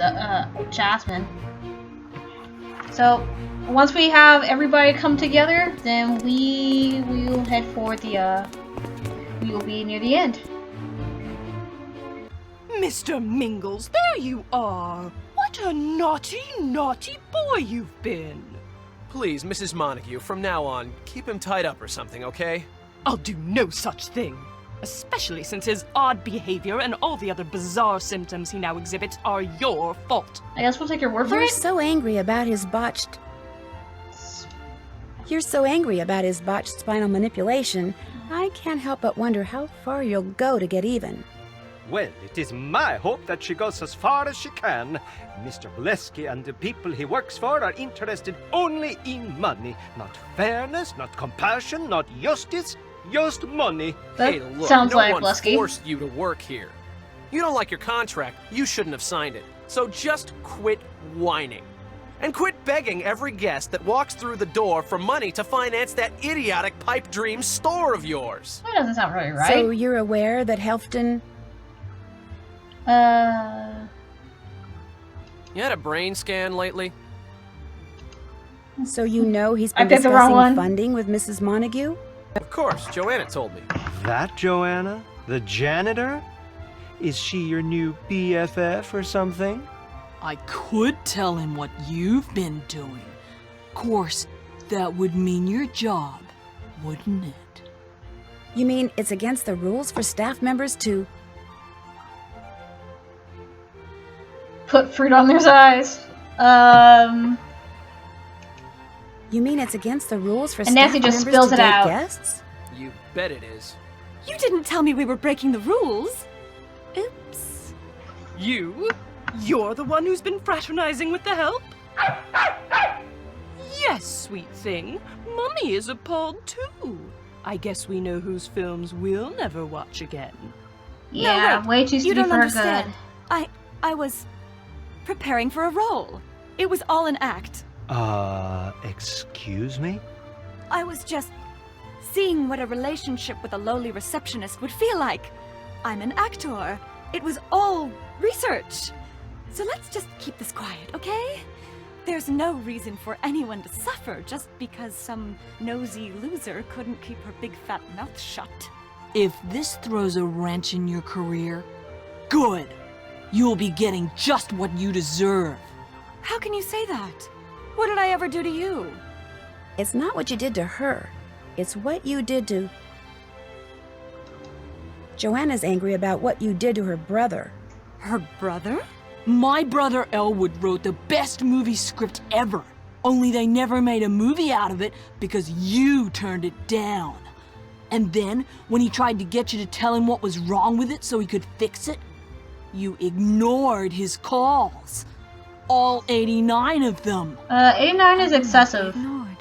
Jasmine. So, once we have everybody come together, then we will head for the, we will be near the end. Mr. Mingles, there you are. What a naughty, naughty boy you've been. Please, Mrs. Montague, from now on, keep him tied up or something, okay? I'll do no such thing. Especially since his odd behavior and all the other bizarre symptoms he now exhibits are your fault. I guess we'll take your word for it? You're so angry about his botched spinal manipulation, I can't help but wonder how far you'll go to get even. Well, it is my hope that she goes as far as she can. Mr. Blesky and the people he works for are interested only in money. Not fairness, not compassion, not justice, just money. That hey, look, sounds no like one Blesky. forced you to work here. You don't like your contract, you shouldn't have signed it. So just quit whining. And quit begging every guest that walks through the door for money to finance that idiotic pipe dream store of yours. That doesn't sound really right. So you're aware that Helfton... You had a brain scan lately? So you know he's I been picked the wrong discussing one. funding with Mrs. Montague? Of course, Joanna told me. That Joanna? The janitor? Is she your new BFF or something? I could tell him what you've been doing. Of course, that would mean your job, wouldn't it? You mean it's against the rules for staff members to... Put fruit on their eyes. You mean it's against the rules for And staff Nancy just members spills to it date out. guests? You bet it is. You didn't tell me we were breaking the rules. Oops. You? You're the one who's been fraternizing with the help? Yes, sweet thing. Mummy is appalled too. I guess we know whose films we'll never watch again. Yeah, no, way too you sweet don't for her understand. good. I was preparing for a role. It was all an act. Excuse me? I was just seeing what a relationship with a lowly receptionist would feel like. I'm an actor. It was all research. So let's just keep this quiet, okay? There's no reason for anyone to suffer just because some nosy loser couldn't keep her big fat mouth shut. If this throws a wrench in your career, good. You'll be getting just what you deserve. How can you say that? What did I ever do to you? It's not what you did to her. It's what you did to... Joanna's angry about what you did to her brother. Her brother? My brother Elwood wrote the best movie script ever. Only they never made a movie out of it because you turned it down. And then, when he tried to get you to tell him what was wrong with it so he could fix it, you ignored his calls. All 89 of them. 89 is excessive. Ignored.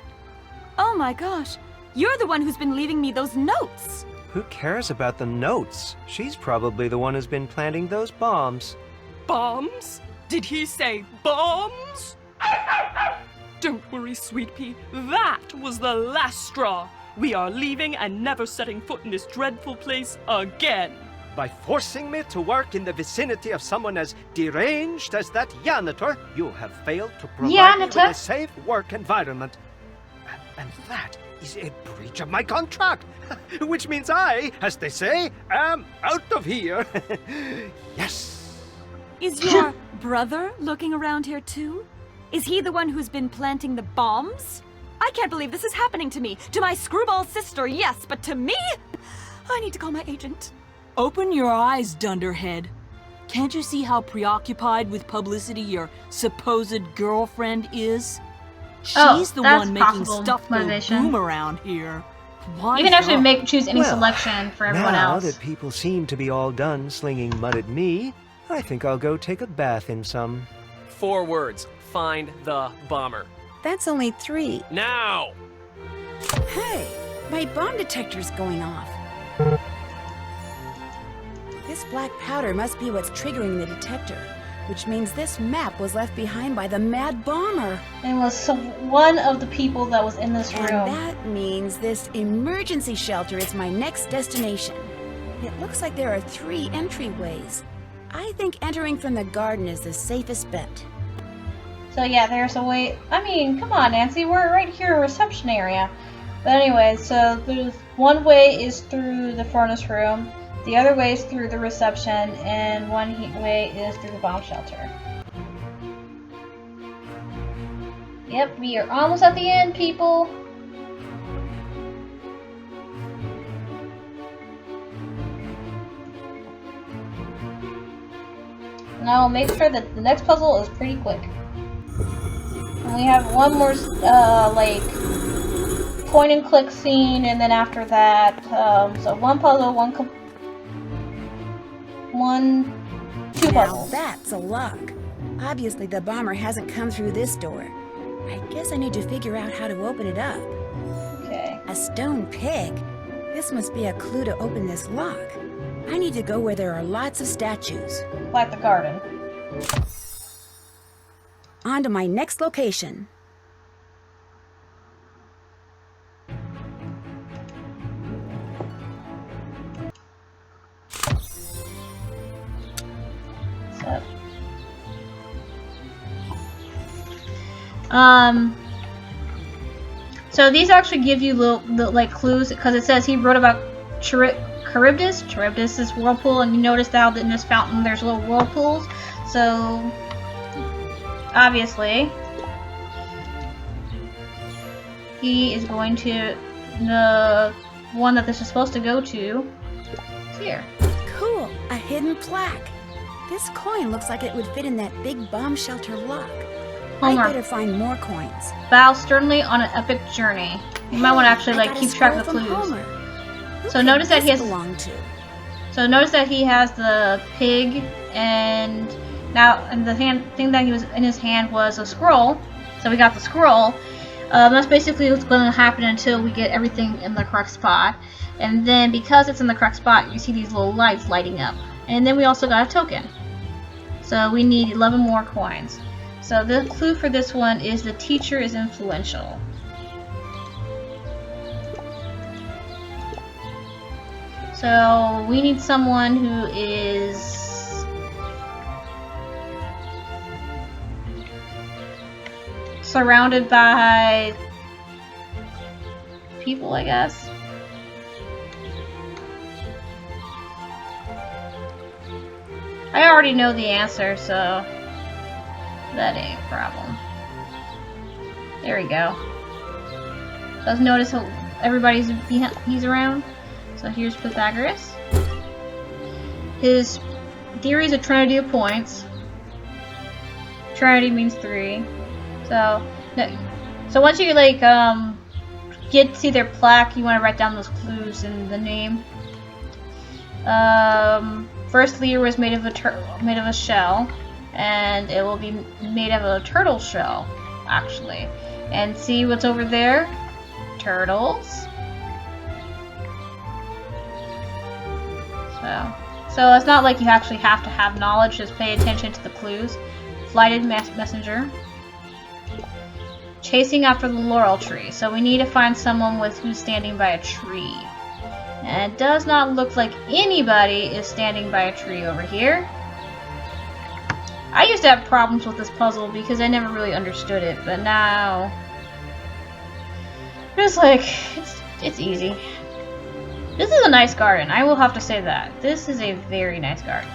Oh my gosh. You're the one who's been leaving me those notes. Who cares about the notes? She's probably the one who's been planting those bombs. Bombs? Did he say bombs? Don't worry, sweet pea. That was the last straw. We are leaving and never setting foot in this dreadful place again. By forcing me to work in the vicinity of someone as deranged as that janitor, you have failed to provide me with a safe work environment. And that is a breach of my contract, which means I, as they say, am out of here. Yes. Is your brother looking around here too? Is he the one who's been planting the bombs? I can't believe this is happening to me. To my screwball sister, yes, but to me? I need to call my agent. Open your eyes, dunderhead. Can't you see how preoccupied with publicity your supposed girlfriend is? She's the one making stuff go boom around here. Why you can actually choose any selection for everyone else. Now that people seem to be all done slinging mud at me, I think I'll go take a bath in some. 4 words. Find the bomber. That's only 3. Now! Hey, my bomb detector's going off. This black powder must be what's triggering the detector, which means this map was left behind by the mad bomber. It was one of the people that was in this room. And that means this emergency shelter is my next destination. It looks like there are 3 entryways. I think entering from the garden is the safest bet. So yeah, there's a way. I mean, come on, Nancy, we're right here, reception area. But anyway, so there's one way is through the furnace room, the other way is through the reception, and one way is through the bomb shelter. Yep, we are almost at the end, people. Now make sure that the next puzzle is pretty quick. And we have one more, like, point and click scene, and then after that, so one puzzle, two puzzles. That's a lock. Obviously the bomber hasn't come through this door. I guess I need to figure out how to open it up. Okay. A stone pig. This must be a clue to open this lock. I need to go where there are lots of statues. Like the garden. On to my next location. So these actually give you little like clues because it says he wrote about Charybdis. Charybdis is whirlpool, and you notice now that in this fountain there's little whirlpools. So obviously he is going to the one that this is supposed to go to. Is here. Cool, a hidden plaque. This coin looks like it would fit in that big bomb shelter lock. Homer. I'd better find more coins. Bow sternly on an epic journey. You might want to actually like keep track of the clues. So notice that he has. So notice that he has the pig, and now and the thing that he was in his hand was a scroll. So we got the scroll. That's basically what's going to happen until we get everything in the correct spot. And then because it's in the correct spot, you see these little lights lighting up. And then we also got a token. So we need 11 more coins. So the clue for this one is the teacher is influential. So we need someone who is surrounded by people, I guess. I already know the answer, so that ain't a problem. There we go. Let's notice how everybody's he's around. So here's Pythagoras. His theory is a trinity of points. Trinity means 3. So once you like get to see their plaque, you want to write down those clues and the name. First leader was made of a shell, and it will be made of a turtle shell, actually. And see what's over there? Turtles. So it's not like you actually have to have knowledge, just pay attention to the clues. Flighted messenger. Chasing after the laurel tree. So we need to find someone who's standing by a tree. And it does not look like anybody is standing by a tree over here. I used to have problems with this puzzle because I never really understood it, but now it's like it's easy. This is a nice garden, I will have to say that. This is a very nice garden.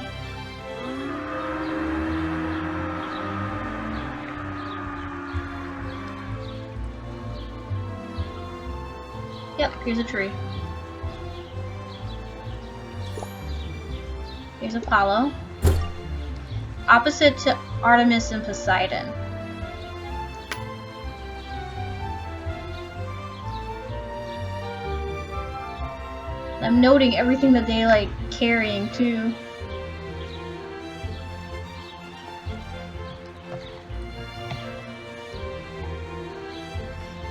Yep, here's a tree. Here's Apollo. Opposite to Artemis and Poseidon. I'm noting everything that they like carrying too.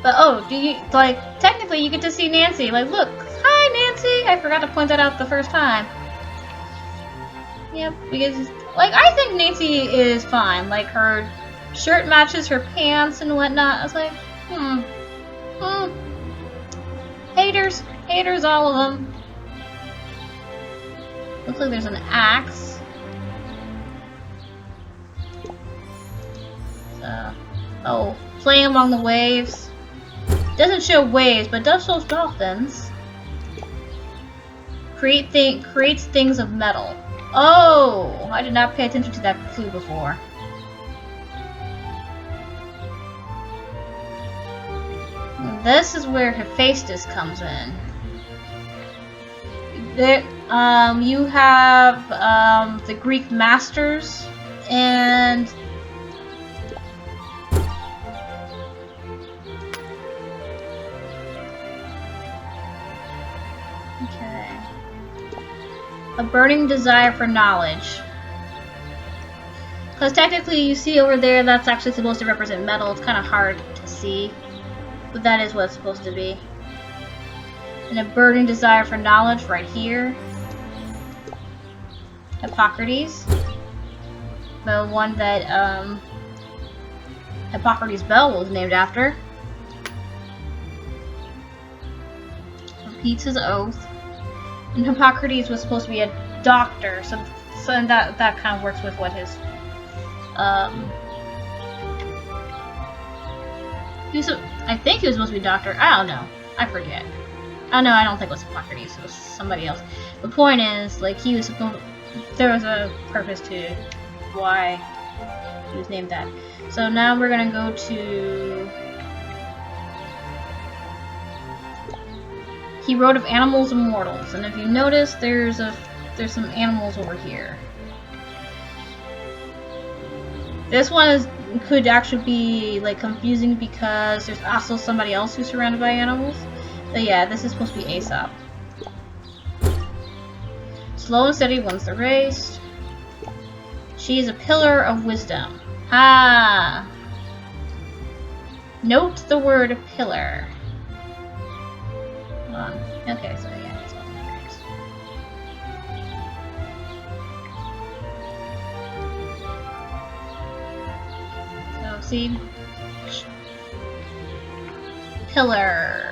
But oh, do you like technically you get to see Nancy? Like, look, hi Nancy! I forgot to point that out the first time. Yep, because like I think Nancy is fine. Like her shirt matches her pants and whatnot. I was like, haters, all of them. Looks like there's an axe. Oh, playing among the waves. Doesn't show waves, but does show dolphins. Creates things of metal. Oh, I did not pay attention to that clue before. And this is where Hephaestus comes in. There, you have the Greek masters and a burning desire for knowledge. Because technically you see over there that's actually supposed to represent metal. It's kind of hard to see, but that is what it's supposed to be. And a burning desire for knowledge right here. Hippocrates. The one that Hippocrates' bell was named after. Repeats his oath. And Hippocrates was supposed to be a doctor, so that kind of works with what his I think he was supposed to be a doctor. I don't know. I forget. Oh no, I don't think it was Hippocrates. It was somebody else. The point is, like, he was supposed. There was a purpose to why he was named that. So now we're gonna go to. He wrote of animals and mortals, and if you notice, there's some animals over here. This one could actually be like confusing because there's also somebody else who's surrounded by animals. But yeah, this is supposed to be Aesop. Slow and steady wins the race. She is a pillar of wisdom. Ah. Note the word pillar. Hold on. Okay, so yeah, that's all that matters. So see, pillar.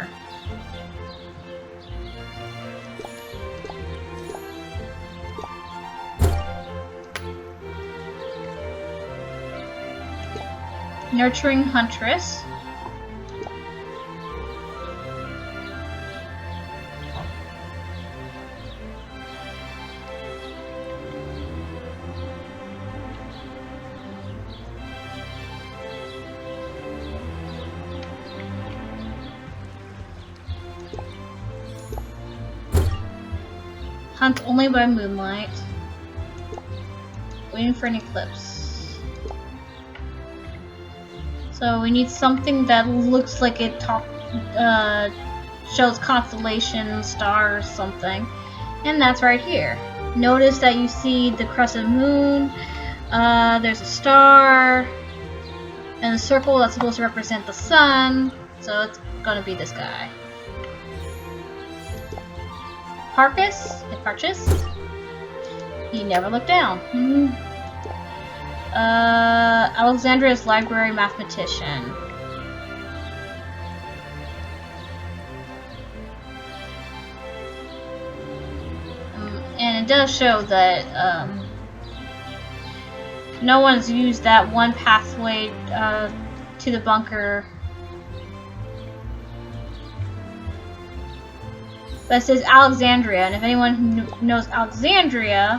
Nurturing huntress. Hunt only by moonlight. Waiting for an eclipse. So we need something that looks like it shows constellations, stars, something. And that's right here. Notice that you see the crescent moon, there's a star, and a circle that's supposed to represent the sun. So it's gonna be this guy. Hipparchus? He never looked down. Alexandria's library mathematician. And it does show that no one's used that one pathway to the bunker. But it says Alexandria, and if anyone knows Alexandria,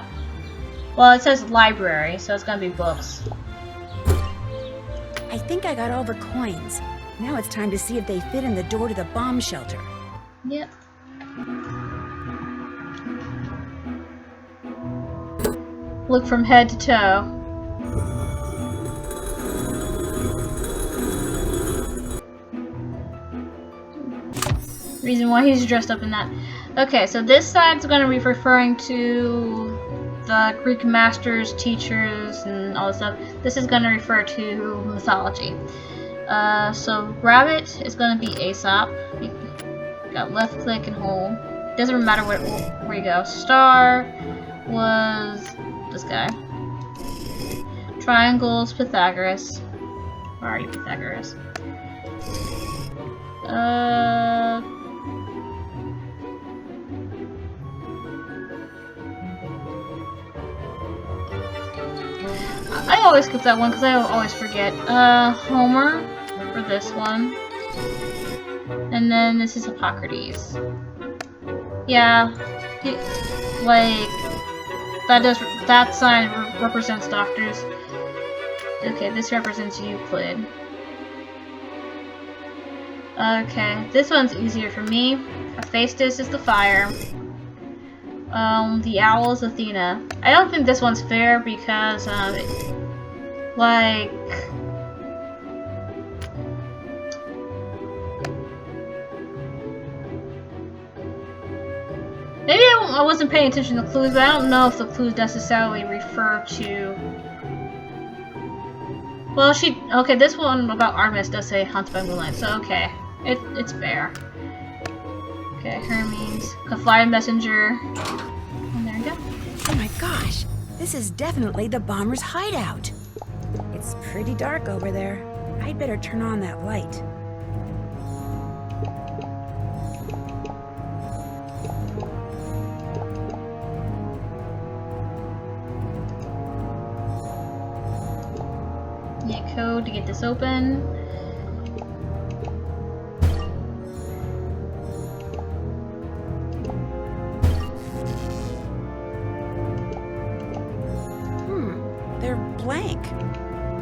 well, it says library, so it's gonna be books. I think I got all the coins. Now it's time to see if they fit in the door to the bomb shelter. Yep. Look from head to toe. Reason why he's dressed up in that. Okay, so this side's going to be referring to the Greek masters, teachers, and all this stuff. This is going to refer to mythology. So rabbit is going to be Aesop. You got left click and hold. Doesn't matter where you go. Star was this guy. Triangles, Pythagoras. Where are you, Pythagoras? I always skip that one because I always forget. Homer for this one. And then this is Hippocrates. Yeah, like that sign represents doctors. Okay, this represents Euclid. Okay, this one's easier for me. Hephaestus is the fire. The owl is Athena. I don't think this one's fair because, like, maybe I wasn't paying attention to the clues, but I don't know if the clues necessarily refer to. Well, okay, this one about Artemis does say Hunt by Moonlight, so okay, it's fair. Okay, Hermes, Fly Messenger, and there we go. Oh my gosh, this is definitely the bomber's hideout. It's pretty dark over there. I'd better turn on that light. Need a code to get this open. blank.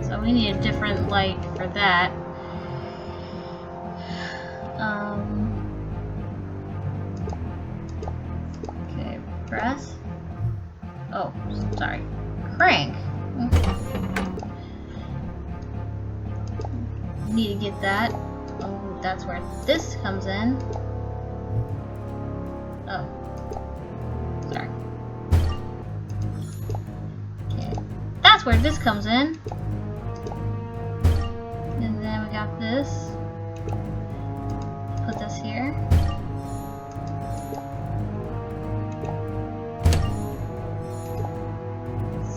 So we need a different light for that. Okay, press. Oh, sorry. Crank. Okay. Need to get that. Oh, that's where this comes in. Oh. Sorry. Okay. That's where this comes in. And then we got this. Put this here.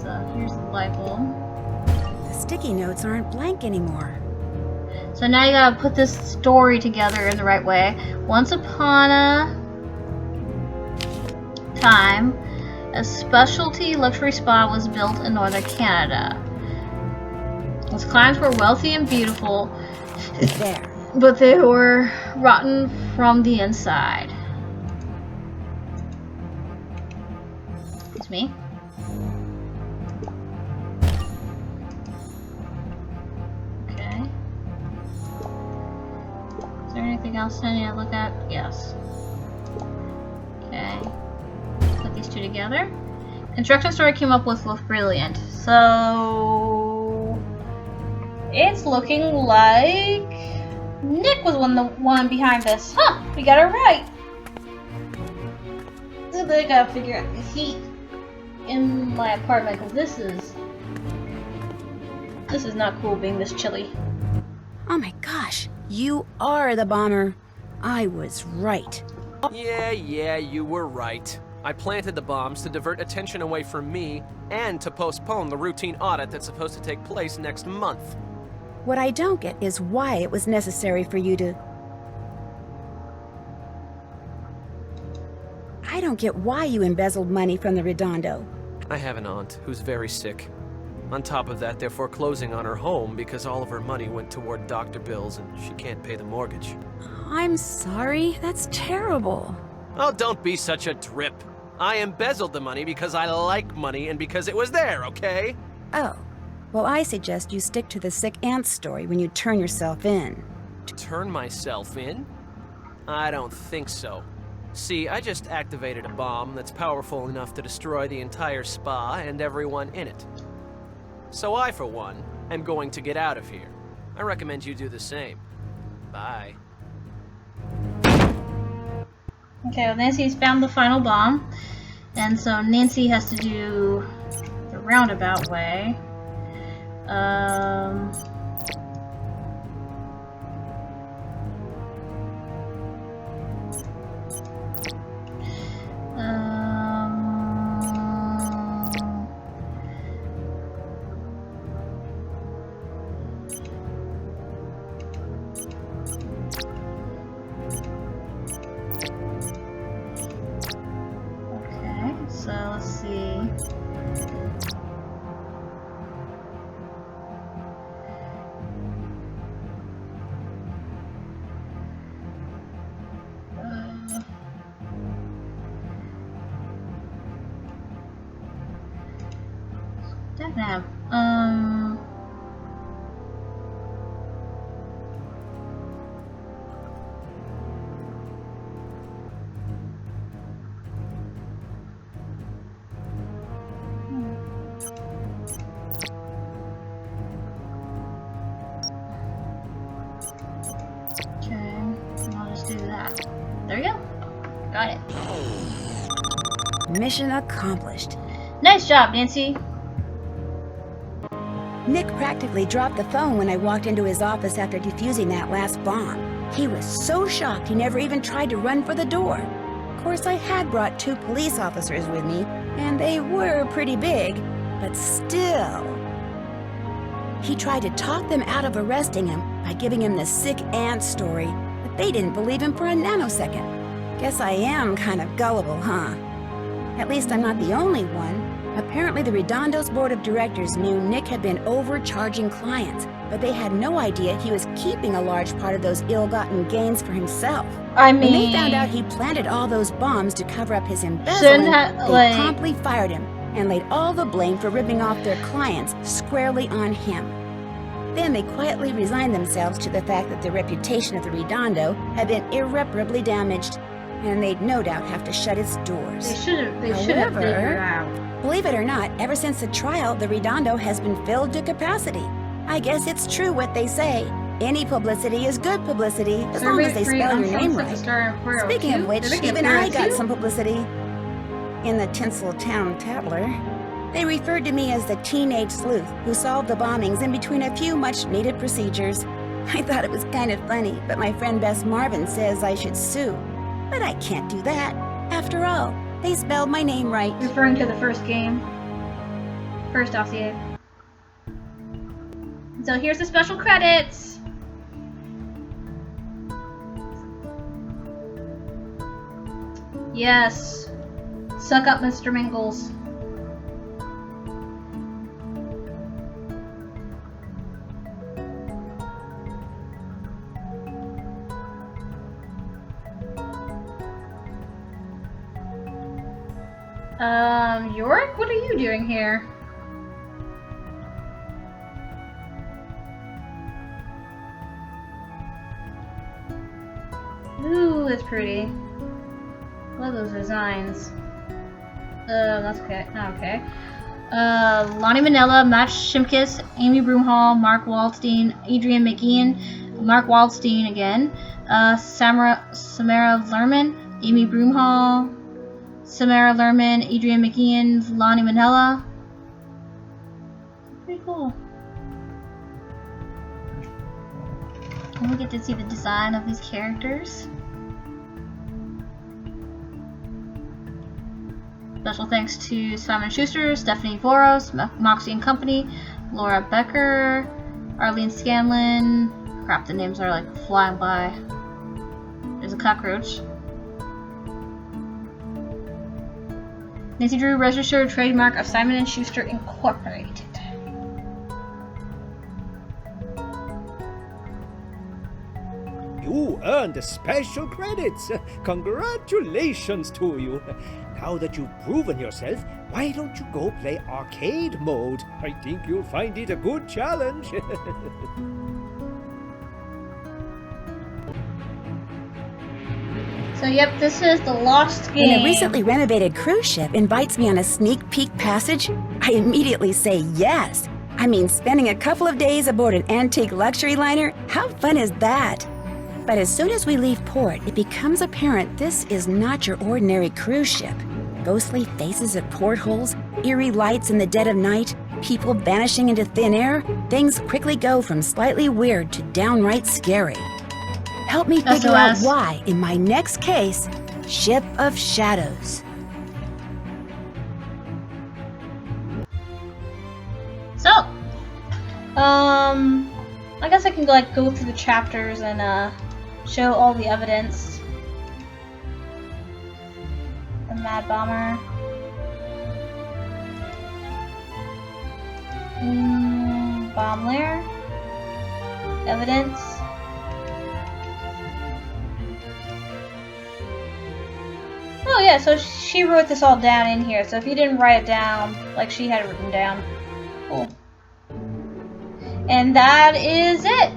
So here's the light bulb. The sticky notes aren't blank anymore. So now you gotta put this story together in the right way. Once upon a time, a specialty luxury spa was built in northern Canada. Its clients were wealthy and beautiful, but they were rotten from the inside. Excuse me. Okay. Is there anything else I need to look at? Yes. Okay. Put these two together. Construction story came up with looked brilliant. So it's looking like Nick was the one behind this. Huh, we got it right. So they gotta figure out the heat in my apartment because this is not cool being this chilly. Oh my gosh, you are the bomber. I was right. Yeah, you were right. I planted the bombs to divert attention away from me and to postpone the routine audit that's supposed to take place next month. What I don't get is why it was necessary for you to... I don't get why you embezzled money from the Redondo. I have an aunt who's very sick. On top of that, they're foreclosing on her home because all of her money went toward doctor bills and she can't pay the mortgage. I'm sorry, that's terrible. Oh, don't be such a drip. I embezzled the money because I like money and because it was there, okay? Oh. Well, I suggest you stick to the sick aunt story when you turn yourself in. Turn myself in? I don't think so. See, I just activated a bomb that's powerful enough to destroy the entire spa and everyone in it. So I, for one, am going to get out of here. I recommend you do the same. Bye. Okay, well, Nancy's found the final bomb, and so Nancy has to do the roundabout way. Okay, so let's see. Damn. Okay, I'll just do that. There we go. Got it. Mission accomplished. Nice job, Nancy. Nick practically dropped the phone when I walked into his office after defusing that last bomb. He was so shocked he never even tried to run for the door. Of course, I had brought 2 police officers with me, and they were pretty big, but still. He tried to talk them out of arresting him by giving him the sick aunt story, but they didn't believe him for a nanosecond. Guess I am kind of gullible, huh? At least I'm not the only one. Apparently the Redondo's board of directors knew Nick had been overcharging clients, but they had no idea he was keeping a large part of those ill-gotten gains for himself. I mean, when they found out he planted all those bombs to cover up his embezzlement, they promptly fired him and laid all the blame for ripping off their clients squarely on him. Then they quietly resigned themselves to the fact that the reputation of the Redondo had been irreparably damaged, and they'd no doubt have to shut its doors. They should have figured out. Believe it or not, ever since the trial, the Redondo has been filled to capacity. I guess it's true what they say. Any publicity is good publicity, as long as they spell your name right. Speaking of which, even I got some publicity. In the Tinseltown Tattler, they referred to me as the teenage sleuth who solved the bombings in between a few much-needed procedures. I thought it was kind of funny, but my friend Bess Marvin says I should sue. But I can't do that. After all, they spelled my name right. Referring to the first game. First dossier. So here's the special credits. Yes. Suck up, Mr. Mingles. Yorick, what are you doing here? Ooh, that's pretty. Love those designs. That's okay. Not okay. Lonnie Manella, Matt Shimkus, Amy Broomhall, Mark Waldstein, Adrian McGeehan, Mark Waldstein again, Samara Lerman, Amy Broomhall, Samara Lerman, Adrian McGeehan, Lonnie Manella. Pretty cool. And we get to see the design of these characters. Special thanks to Simon Schuster, Stephanie Voros, Moxie and Company, Laura Becker, Arlene Scanlon. Crap, the names are like flying by. There's a cockroach. Nancy Drew, registered trademark of Simon & Schuster Incorporated. You earned special credits. Congratulations to you. Now that you've proven yourself, why don't you go play arcade mode? I think you'll find it a good challenge. So yep, this is the Lost game. When a recently renovated cruise ship invites me on a sneak peek passage, I immediately say yes. I mean, spending a couple of days aboard an antique luxury liner, how fun is that? But as soon as we leave port, it becomes apparent this is not your ordinary cruise ship. Ghostly faces at portholes, eerie lights in the dead of night, people vanishing into thin air, things quickly go from slightly weird to downright scary. Help me figure out why, in my next case, Ship of Shadows. So, I guess I can like go through the chapters and show all the evidence. The Mad Bomber. Bomb lair. Evidence. Oh yeah, so she wrote this all down in here. So if you didn't write it down like she had it written down, cool. And that is it.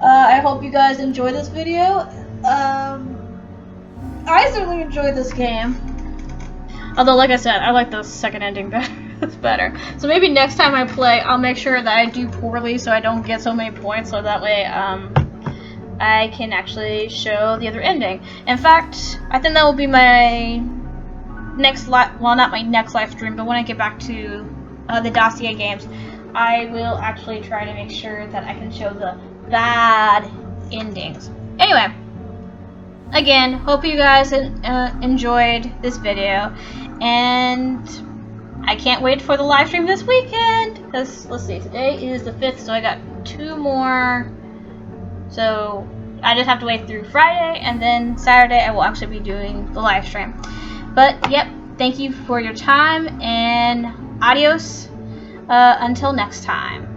I hope you guys enjoyed this video. I certainly enjoyed this game. Although, like I said, I like the second ending better. It's better. So maybe next time I play, I'll make sure that I do poorly so I don't get so many points. So that way, I can actually show the other ending. In fact, I think that will be my next well, not my next live stream, but when I get back to the Dossier games, I will actually try to make sure that I can show the bad endings. Anyway, again, hope you guys enjoyed this video, and I can't wait for the live stream this weekend, because, let's see, today is the 5th, so I got 2 more. So I just have to wait through Friday, and then Saturday I will actually be doing the live stream. But yep, thank you for your time, and adios until next time.